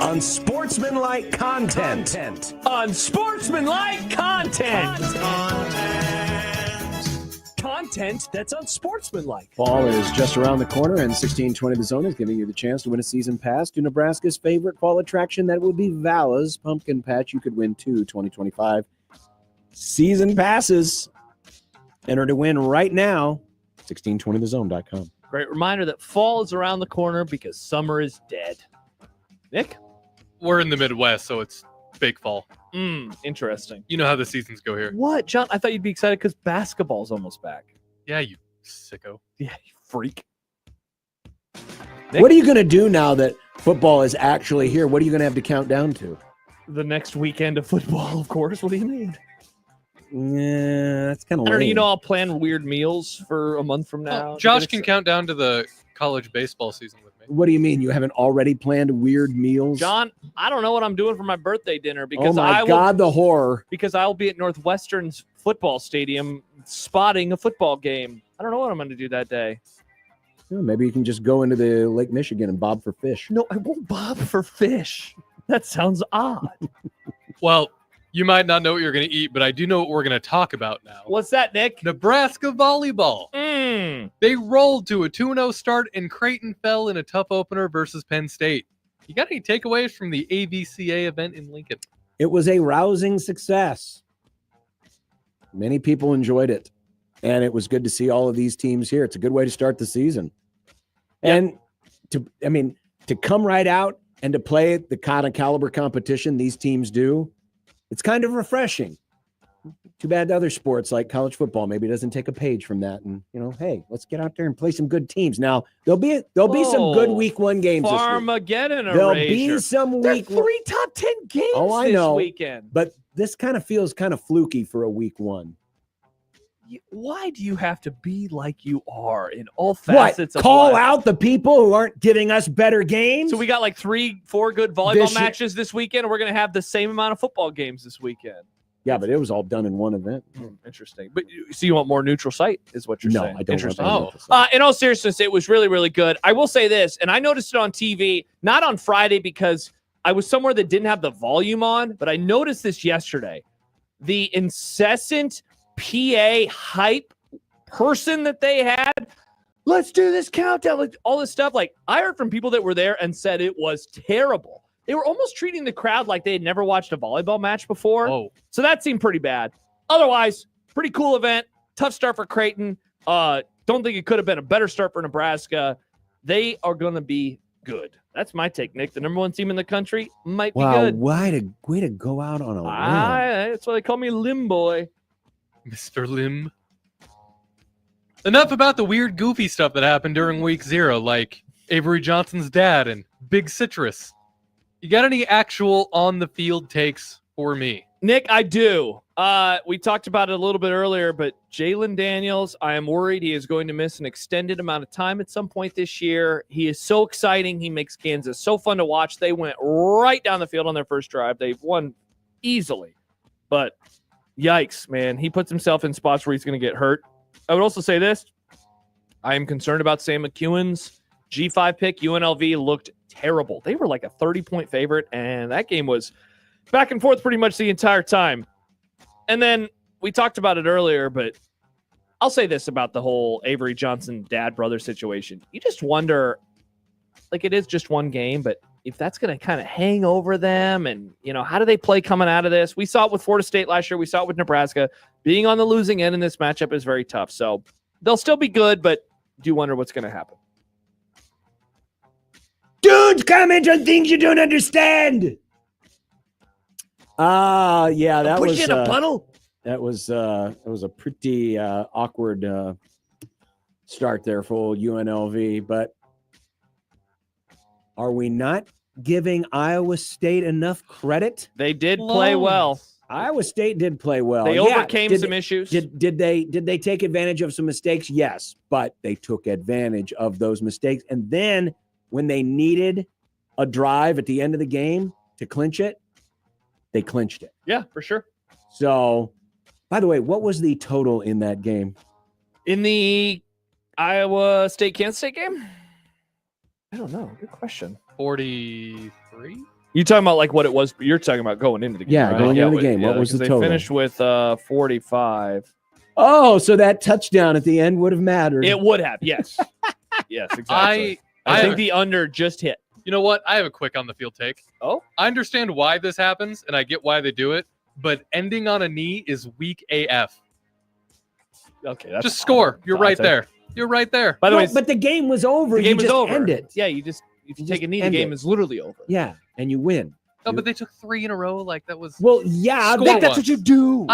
Unsportsmanlike content.
Unsportsmanlike content. Content that's unsportsmanlike.
Fall is just around the corner, and 1620 The Zone is giving you the chance to win a season pass to Nebraska's favorite fall attraction. That would be Vala's Pumpkin Patch. You could win 2 2025 season passes. Enter to win right now. 1620thezone.com.
Great reminder that fall is around the corner because summer is dead. Nick?
We're in the Midwest, so it's fake fall.
Interesting.
You know how the seasons go here.
What, John? I thought you'd be excited because basketball's almost back.
Yeah, you sicko.
Yeah, you freak.
Nick? What are you going to do now that football is actually here? What are you going to have to count down to?
The next weekend of football, of course. What do you mean?
Yeah, that's kind of
I don't know.
lame.
You know, I'll plan weird meals for a month from now.
Josh can count down to the college baseball season with me.
What do you mean? You haven't already planned weird meals?
John, I don't know what I'm doing for my birthday dinner because
oh my God, the horror.
Because I'll be at Northwestern's football stadium spotting a football game. I don't know what I'm going to do that day.
Yeah, maybe you can just go into the Lake Michigan and bob for fish.
No, I won't bob for fish. That sounds odd.
Well, you might not know what you're going to eat, but I do know what we're going to talk about now.
What's that, Nick?
Nebraska Volleyball. They rolled to a 2-0 start, and Creighton fell in a tough opener versus Penn State. You got any takeaways from the AVCA event in Lincoln?
It was a rousing success. Many people enjoyed it, and it was good to see all of these teams here. It's a good way to start the season. And to come right out and to play the kind of caliber competition these teams do, it's kind of refreshing. Too bad other sports like college football maybe doesn't take a page from that. And hey, let's get out there and play some good teams. Now there'll be some good week 1 games.
Farmageddon.
There'll be some week
3 top 10 games.
Oh, I know.
This weekend.
But this kind of feels kind of fluky for a week 1.
Why do you have to be like you are in all facets of
Call
life?
out the people who aren't giving us better games?
So we got like 3-4 good volleyball matches this weekend, and we're going to have the same amount of football games this weekend.
Yeah, but it was all done in one event.
Interesting. But so you want more neutral site is what you're saying?
No, I don't.
Interesting.
Want
in all seriousness, it was really, really good. I will say this, and I noticed it on TV, not on Friday because I was somewhere that didn't have the volume on, but I noticed this yesterday. The incessant PA hype person that they had, let's do this countdown, like all this stuff. Like I heard from people that were there and said it was terrible. They were almost treating the crowd like they had never watched a volleyball match before.
Oh.
So that seemed pretty bad. Otherwise, pretty cool event. Tough start for Creighton. Don't think it could have been a better start for Nebraska. They are going to be good. That's my take, Nick. The number 1 team in the country might be good.
Way to go out on a limb.
That's why they call me Limb Boy.
Mr. Lim. Enough about the weird, goofy stuff that happened during week 0, like Avery Johnson's dad and Big Citrus. You got any actual on-the-field takes for me?
Nick, I do. We talked about it a little bit earlier, but Jalen Daniels, I am worried he is going to miss an extended amount of time at some point this year. He is so exciting. He makes Kansas so fun to watch. They went right down the field on their first drive. They've won easily. But yikes, man. He puts himself in spots where he's going to get hurt. I would also say this. I am concerned about Sam McEwen's G5 pick. UNLV looked terrible. They were like a 30-point favorite, and that game was back and forth pretty much the entire time. And then we talked about it earlier, but I'll say this about the whole Avery Johnson dad-brother situation. You just wonder, like it is just one game, but if that's going to kind of hang over them and, how do they play coming out of this? We saw it with Florida State last year. We saw it with Nebraska. Being on the losing end in this matchup is very tough. So they'll still be good, but do wonder what's going to happen.
Don't comment on things you don't understand. Yeah, that was
in a puddle.
That was a pretty awkward start there for old UNLV. But are we not giving Iowa State enough credit?
They did play well.
Iowa State did play well.
They overcame some issues.
Did they take advantage of some mistakes? Yes, but they took advantage of those mistakes. And then when they needed a drive at the end of the game to clinch it, they clinched it.
Yeah, for sure.
So, by the way, what was the total in that game?
Iowa State, Kansas State game? I don't know. Good question.
43?
You talking about like what it was? You're talking about going into the game.
Yeah,
right?
going into the game. What was the total?
They finished with 45.
Oh, so that touchdown at the end would have mattered.
It would have, yes. Yes, exactly. I think the under just hit.
You know what? I have a quick on the field take.
Oh?
I understand why this happens, and I get why they do it, but ending on a knee is weak AF.
Okay, that's
just score. You're right there. You're right there.
By the way,
but the game was over.
The game was
just
over.
End it.
Yeah, if you take a knee, the game is literally over.
Yeah, and you win.
No, but they took 3 in a row. Like that was.
Well, yeah, I
Score
think that's
once.
what you do.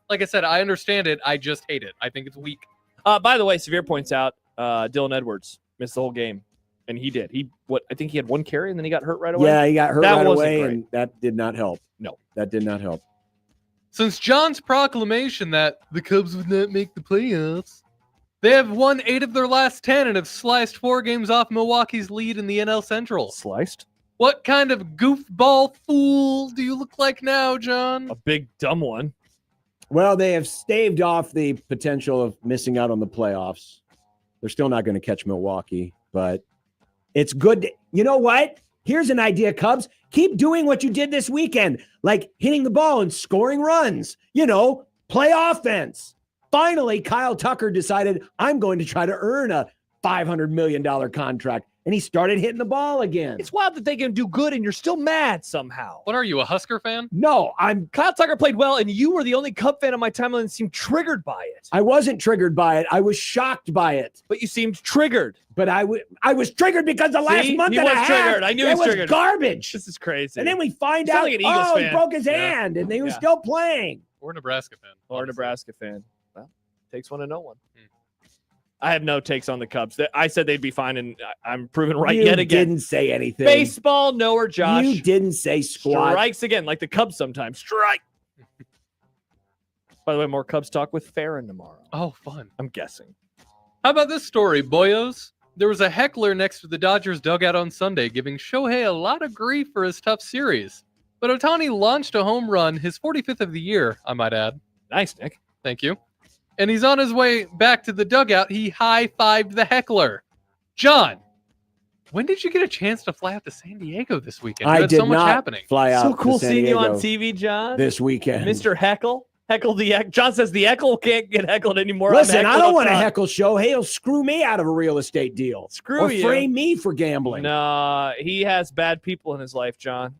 Like I said, I understand it. I just hate it. I think it's weak.
By the way, Severe points out Dylan Edwards missed the whole game, and he did. I think he had 1 carry, and then he got hurt right away.
Yeah, he got hurt
That
right
wasn't
away,
great.
and that did not help.
No,
that did not help.
Since John's proclamation that the Cubs would not make the playoffs, they have won 8 of their last 10 and have sliced 4 games off Milwaukee's lead in the NL Central.
Sliced?
What kind of goofball fool do you look like now, John?
A big dumb one.
Well, they have staved off the potential of missing out on the playoffs. They're still not going to catch Milwaukee, but it's good. You know what? Here's an idea, Cubs. Keep doing what you did this weekend, like hitting the ball and scoring runs. Play offense. Finally, Kyle Tucker decided, I'm going to try to earn a $500 million contract. And he started hitting the ball again.
It's wild that they can do good and you're still mad somehow.
What are you, a Husker fan?
No,
Kyle Tucker played well, and you were the only Cub fan on my timeline that seemed triggered by it.
I wasn't triggered by it. I was shocked by it.
But you seemed triggered.
But I was triggered because the last month
he
and a
was
half,
triggered. I knew he
it
was
was
triggered.
garbage.
This is crazy.
And then we find
You sound
out,
like an Eagles
he
fan.
broke his
Yeah.
hand, and he was
Yeah.
still playing.
Or a Nebraska fan.
Or a Nebraska fan. Well, takes one to know one. I have no takes on the Cubs. I said they'd be fine, and I'm proven right
You
yet again.
didn't say anything.
Baseball, knower, Josh.
You didn't say squat.
Strikes again, like the Cubs sometimes. Strike. By the way, more Cubs talk with Farron tomorrow.
Oh, fun.
I'm guessing.
How about this story, boyos? There was a heckler next to the Dodgers dugout on Sunday giving Shohei a lot of grief for his tough series. But Ohtani launched a home run, his 45th of the year, I might add.
Nice, Nick.
Thank you. And he's on his way back to the dugout. He high-fived the heckler. John, when did you get a chance to fly out to San Diego this weekend? You
I
had
did
so much
not
happening.
fly out
So cool
to San
seeing you on
Diego
TV, John.
this weekend.
Mr. Heckle. Heckle the Heckle. John says the Heckle can't get heckled anymore.
Listen, I don't want to
to
heckle Shohei. He'll screw me out of a real estate deal.
Screw
or
you.
frame me for gambling.
Nah, he has bad people in his life, John.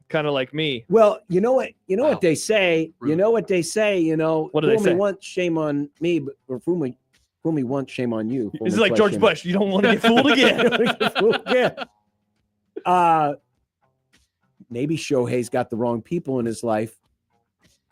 Kind of like me.
Well, you know what? You know what they say. You know what they say.
What do they
fool
say?
me once, shame on me, or fool me once, shame on you. Fool
This
me
is like
twice,
George
shame
Bush. You don't want to get fooled again.
Maybe Shohei's got the wrong people in his life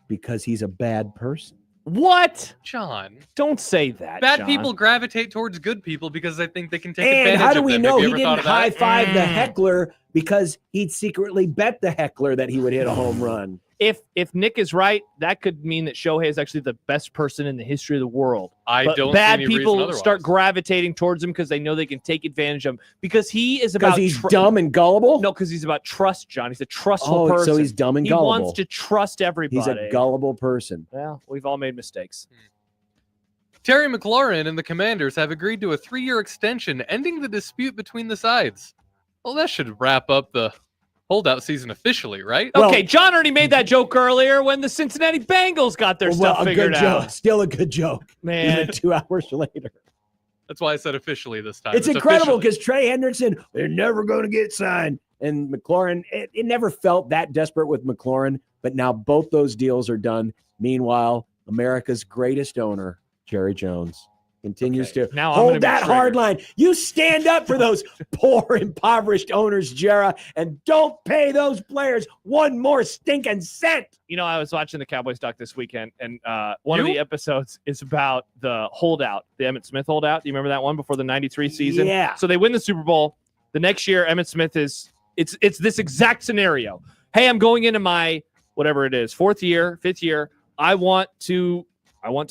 because he's a bad person.
What?
John.
Don't say that,
Bad
John.
people gravitate towards good people because they think they can take
And
advantage
how do
of
we
them.
know
Have you
he
ever
didn't
thought of
high
that?
five the heckler because he'd secretly bet the heckler that he would hit a home run?
If Nick is right, that could mean that Shohei is actually the best person in the history of the world.
I
But
don't see
bad
any reason
people
otherwise.
start gravitating towards him because they know they can take advantage of him. Because he is
Because
about
he's dumb and gullible?
No, because he's about trust, John. He's a trustful
Oh,
person.
so he's dumb and
he
gullible.
wants to trust everybody.
He's a gullible person.
Well, we've all made mistakes.
Terry McLaurin and the Commanders have agreed to a 3-year extension, ending the dispute between the sides. Well, that should wrap up the holdout season officially, right?
Okay, John already made that joke earlier when the Cincinnati Bengals got their stuff
a
figured
good
out.
joke. Still a good joke.
Man.
Even 2 hours later.
That's why I said officially this time.
It's incredible
officially.
because Trey Hendrickson, they're never going to get signed. And McLaurin, it never felt that desperate with McLaurin, but now both those deals are done. Meanwhile, America's greatest owner, Jerry Jones, continues to
now I'm gonna
hold
be
that
triggered.
hard line. You stand up for those poor, impoverished owners, Jera, and don't pay those players one more stinking cent.
You know, I was watching the Cowboys doc this weekend, and one of the episodes is about the holdout, the Emmitt Smith holdout. Do you remember that one before the 93 season?
Yeah.
So they win the Super Bowl. The next year, Emmitt Smith it's this exact scenario. Hey, I'm going into my, whatever it is, 4th year, 5th year. I want to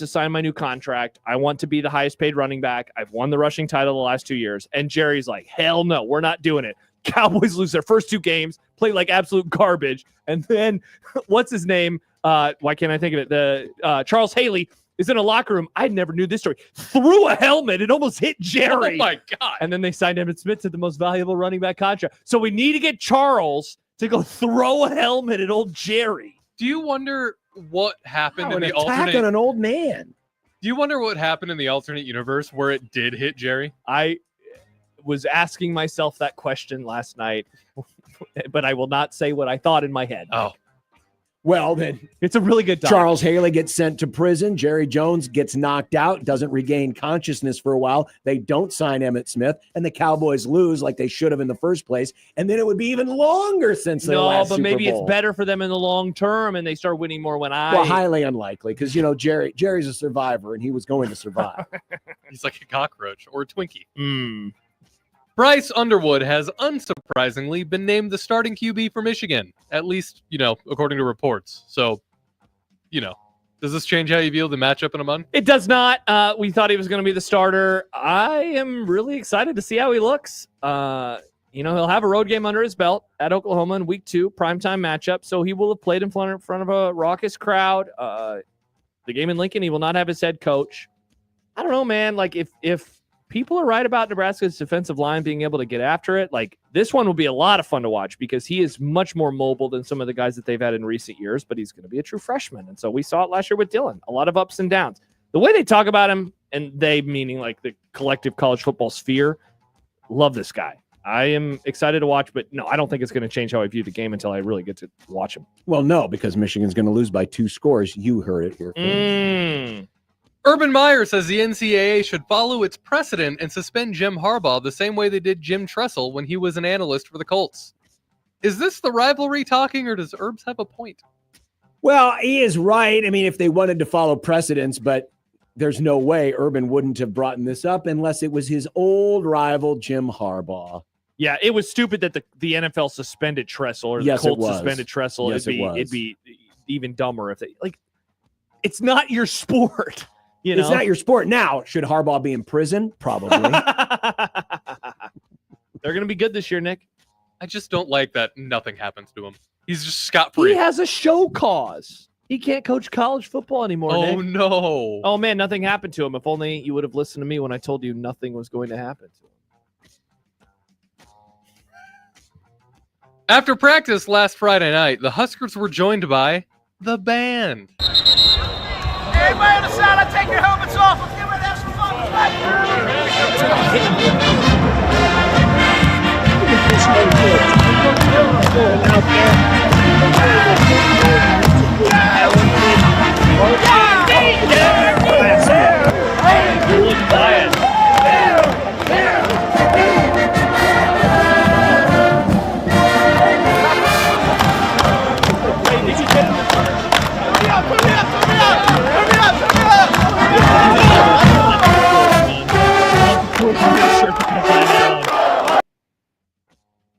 sign my new contract. I want to be the highest paid running back. I've won the rushing title the last 2 years. And Jerry's like, hell no, we're not doing it. Cowboys lose their first 2 games, play like absolute garbage. And then what's his name? Why can't I think of it? Charles Haley is in a locker room. I never knew this story. Threw a helmet and almost hit Jerry.
Oh my God.
And then they signed Emmitt Smith to the most valuable running back contract. So we need to get Charles to go throw a helmet at old Jerry.
Do you wonder what happened in the
attack
alternate?
on an old man.
Do you wonder what happened in the alternate universe where it did hit Jerry?
I was asking myself that question last night, but I will not say what I thought in my head.
Oh.
Well, then
it's a really good doc.
Charles Haley gets sent to prison. Jerry Jones gets knocked out, doesn't regain consciousness for a while. They don't sign Emmitt Smith, and the Cowboys lose like they should have in the first place. And then it would be even longer since their last Super
maybe
Bowl.
it's better for them in the long term, and they start winning more when
Well, highly unlikely, because Jerry's a survivor, and he was going to survive.
He's like a cockroach or a Twinkie. Bryce Underwood has unsurprisingly been named the starting QB for Michigan, at least, according to reports. So, does this change how you view the matchup in a month?
It does not. We thought he was going to be the starter. I am really excited to see how he looks. He'll have a road game under his belt at Oklahoma in week 2, primetime matchup. So he will have played in front of a raucous crowd. The game in Lincoln, he will not have his head coach. I don't know, man. Like if people are right about Nebraska's defensive line being able to get after it, like this one will be a lot of fun to watch because he is much more mobile than some of the guys that they've had in recent years, but he's going to be a true freshman. And so we saw it last year with Dylan, a lot of ups and downs. The way they talk about him, and they meaning like the collective college football sphere, love this guy. I am excited to watch, but no, I don't think it's going to change how I view the game until I really get to watch him.
Well, no, because Michigan's going to lose by 2 scores. You heard it here first.
Urban Meyer says the NCAA should follow its precedent and suspend Jim Harbaugh the same way they did Jim Tressel when he was an analyst for the Colts. Is this the rivalry talking, or does Herbs have a point?
Well, he is right. I mean, if they wanted to follow precedents, but there's no way Urban wouldn't have brought this up unless it was his old rival, Jim Harbaugh.
Yeah, it was stupid that the NFL suspended Tressel or the Colts suspended Tressel.
Yes,
it'd be even dumber if they it's not your sport.
It's not your sport. Now, should Harbaugh be in prison? Probably.
They're going to be good this year, Nick.
I just don't like that nothing happens to him. He's just scot-free.
He has a show cause. He can't coach college football anymore,
Oh,
Nick.
no.
Oh, man, nothing happened to him. If only you would have listened to me when I told you nothing was going to happen to him.
After practice last Friday night, the Huskers were joined by the band.
Everybody on the sideline, take your helmets off. Let's get ready to have some fun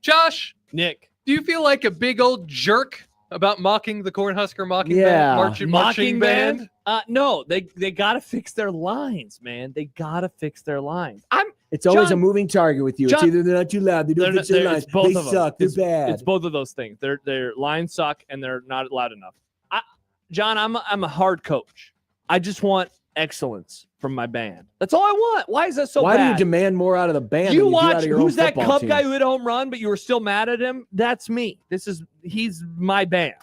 Josh,
Nick,
do you feel like a big old jerk about mocking the Cornhusker marching band?
No, they got to fix their lines, man. They got to fix their lines.
It's always a moving target with you.
John,
it's either they're not too loud, they don't fix their lines, they suck, they're bad.
It's both of those things. Their lines suck and they're not loud enough. John, I'm a hard coach. I just want excellence from my band. That's all I want. Why is that so
Why
bad?
do you demand more out of the band?
You
than you do out
watch
of your
who's
own
that
football
Cub
team?
guy who hit a home run, but you were still mad at him? That's me. He's my band.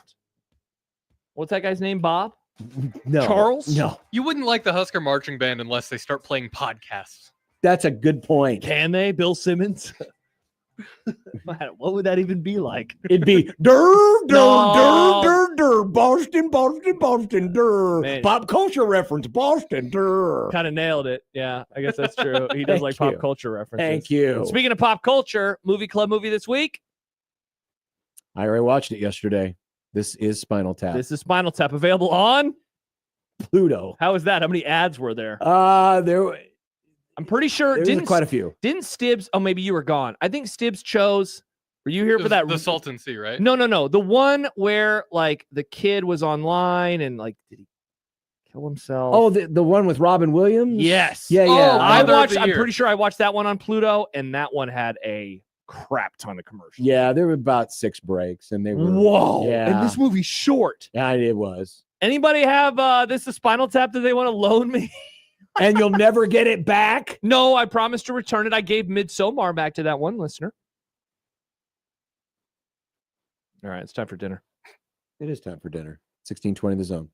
What's that guy's name? Bob?
No.
Charles?
No.
You wouldn't like the Husker marching band unless they start playing podcasts.
That's a good point.
Can they? Bill Simmons? What would that even be like?
It'd be dur, Boston, dur.
Man.
Pop culture reference, Boston, dur.
Kind of nailed it. Yeah, I guess that's true. He does like
Thank
pop
you.
culture references.
Thank you.
Speaking of pop culture, movie club movie this week.
I already watched it yesterday. This is Spinal Tap.
This is Spinal Tap, available on
Pluto.
How was that? How many ads were there? I'm pretty sure
There was quite a few.
Didn't Stibbs? Oh, maybe you were gone. I think Stibbs chose. Were you here for that?
The Salton Sea, right?
No. The one where like the kid was online and like did he kill himself?
Oh, the one with Robin Williams?
Yes.
Yeah.
I'm pretty sure I watched that one on Pluto, and that one had a crap ton of commercials.
Yeah, there were about 6 breaks, and they were.
Whoa.
Yeah.
And this movie's short.
Yeah, it was.
Anybody have this is Spinal Tap that they want to loan me?
And you'll never get it back?
No, I promised to return it. I gave Midsommar back to that one listener. All right, it's time for dinner.
It is time for dinner. 1620 The Zone.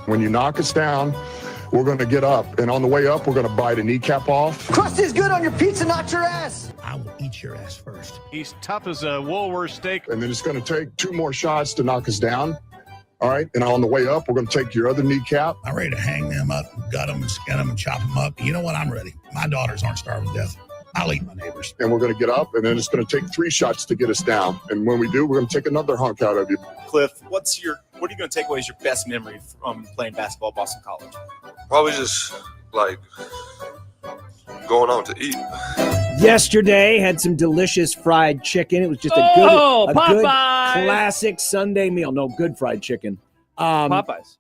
When you knock us down, we're going to get up. And on the way up, we're going to bite a kneecap off.
Crust is good on your pizza, not your ass.
I will eat your ass first.
He's tough as a Woolworth steak.
And then it's going to take 2 more shots to knock us down. All right. And on the way up, we're going to take your other kneecap.
I'm ready to hang them up, gut them, and skin them, and chop them up. You know what? I'm ready. My daughters aren't starving to death. I'll eat my neighbors.
And we're going to get up, and then it's going to take 3 shots to get us down. And when we do, we're going to take another hunk out of you.
Cliff, what are you going to take away as your best memory from playing basketball at Boston College?
Probably just like going out to eat.
Yesterday had some delicious fried chicken. It was just a good classic Sunday meal. No, good fried chicken.
Popeyes.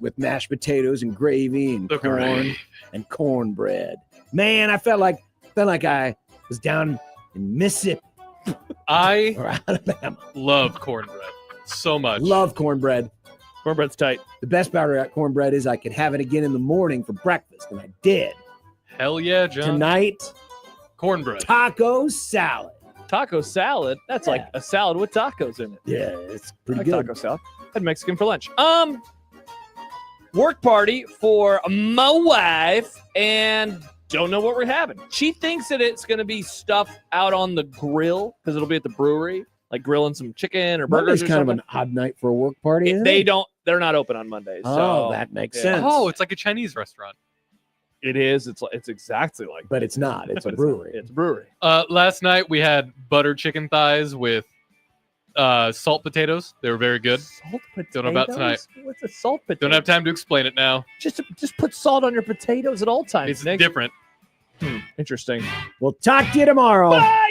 With mashed potatoes and gravy and corn and cornbread. Man, I felt like I was down in Mississippi.
I
or Alabama.
Love cornbread so much.
Love cornbread.
Cornbread's tight.
The best part about cornbread is I could have it again in the morning for breakfast, and I did.
Hell yeah, John.
Tonight,
cornbread.
Taco salad.
Taco salad? That's like a salad with tacos in it.
Yeah, it's pretty
I like
good.
taco salad. Had Mexican for lunch. Work party for my wife, and don't know what we're having. She thinks that it's going to be stuff out on the grill because it'll be at the brewery, like grilling some chicken or burgers.
Monday's
or
kind
something.
of an odd night for a work party. Isn't it?
They're not open on Mondays.
Oh,
so,
that makes sense.
Oh, it's like a Chinese restaurant.
It is. It's exactly like.
But it's not. It's a brewery.
It's a brewery.
Last night we had butter chicken thighs with salt potatoes. They were very good.
Salt potatoes?
Don't know about tonight.
What's a salt potato?
Don't have time to explain it now.
Just put salt on your potatoes at all times.
It's
Nick.
different.
Interesting.
We'll talk to you tomorrow.
Bye!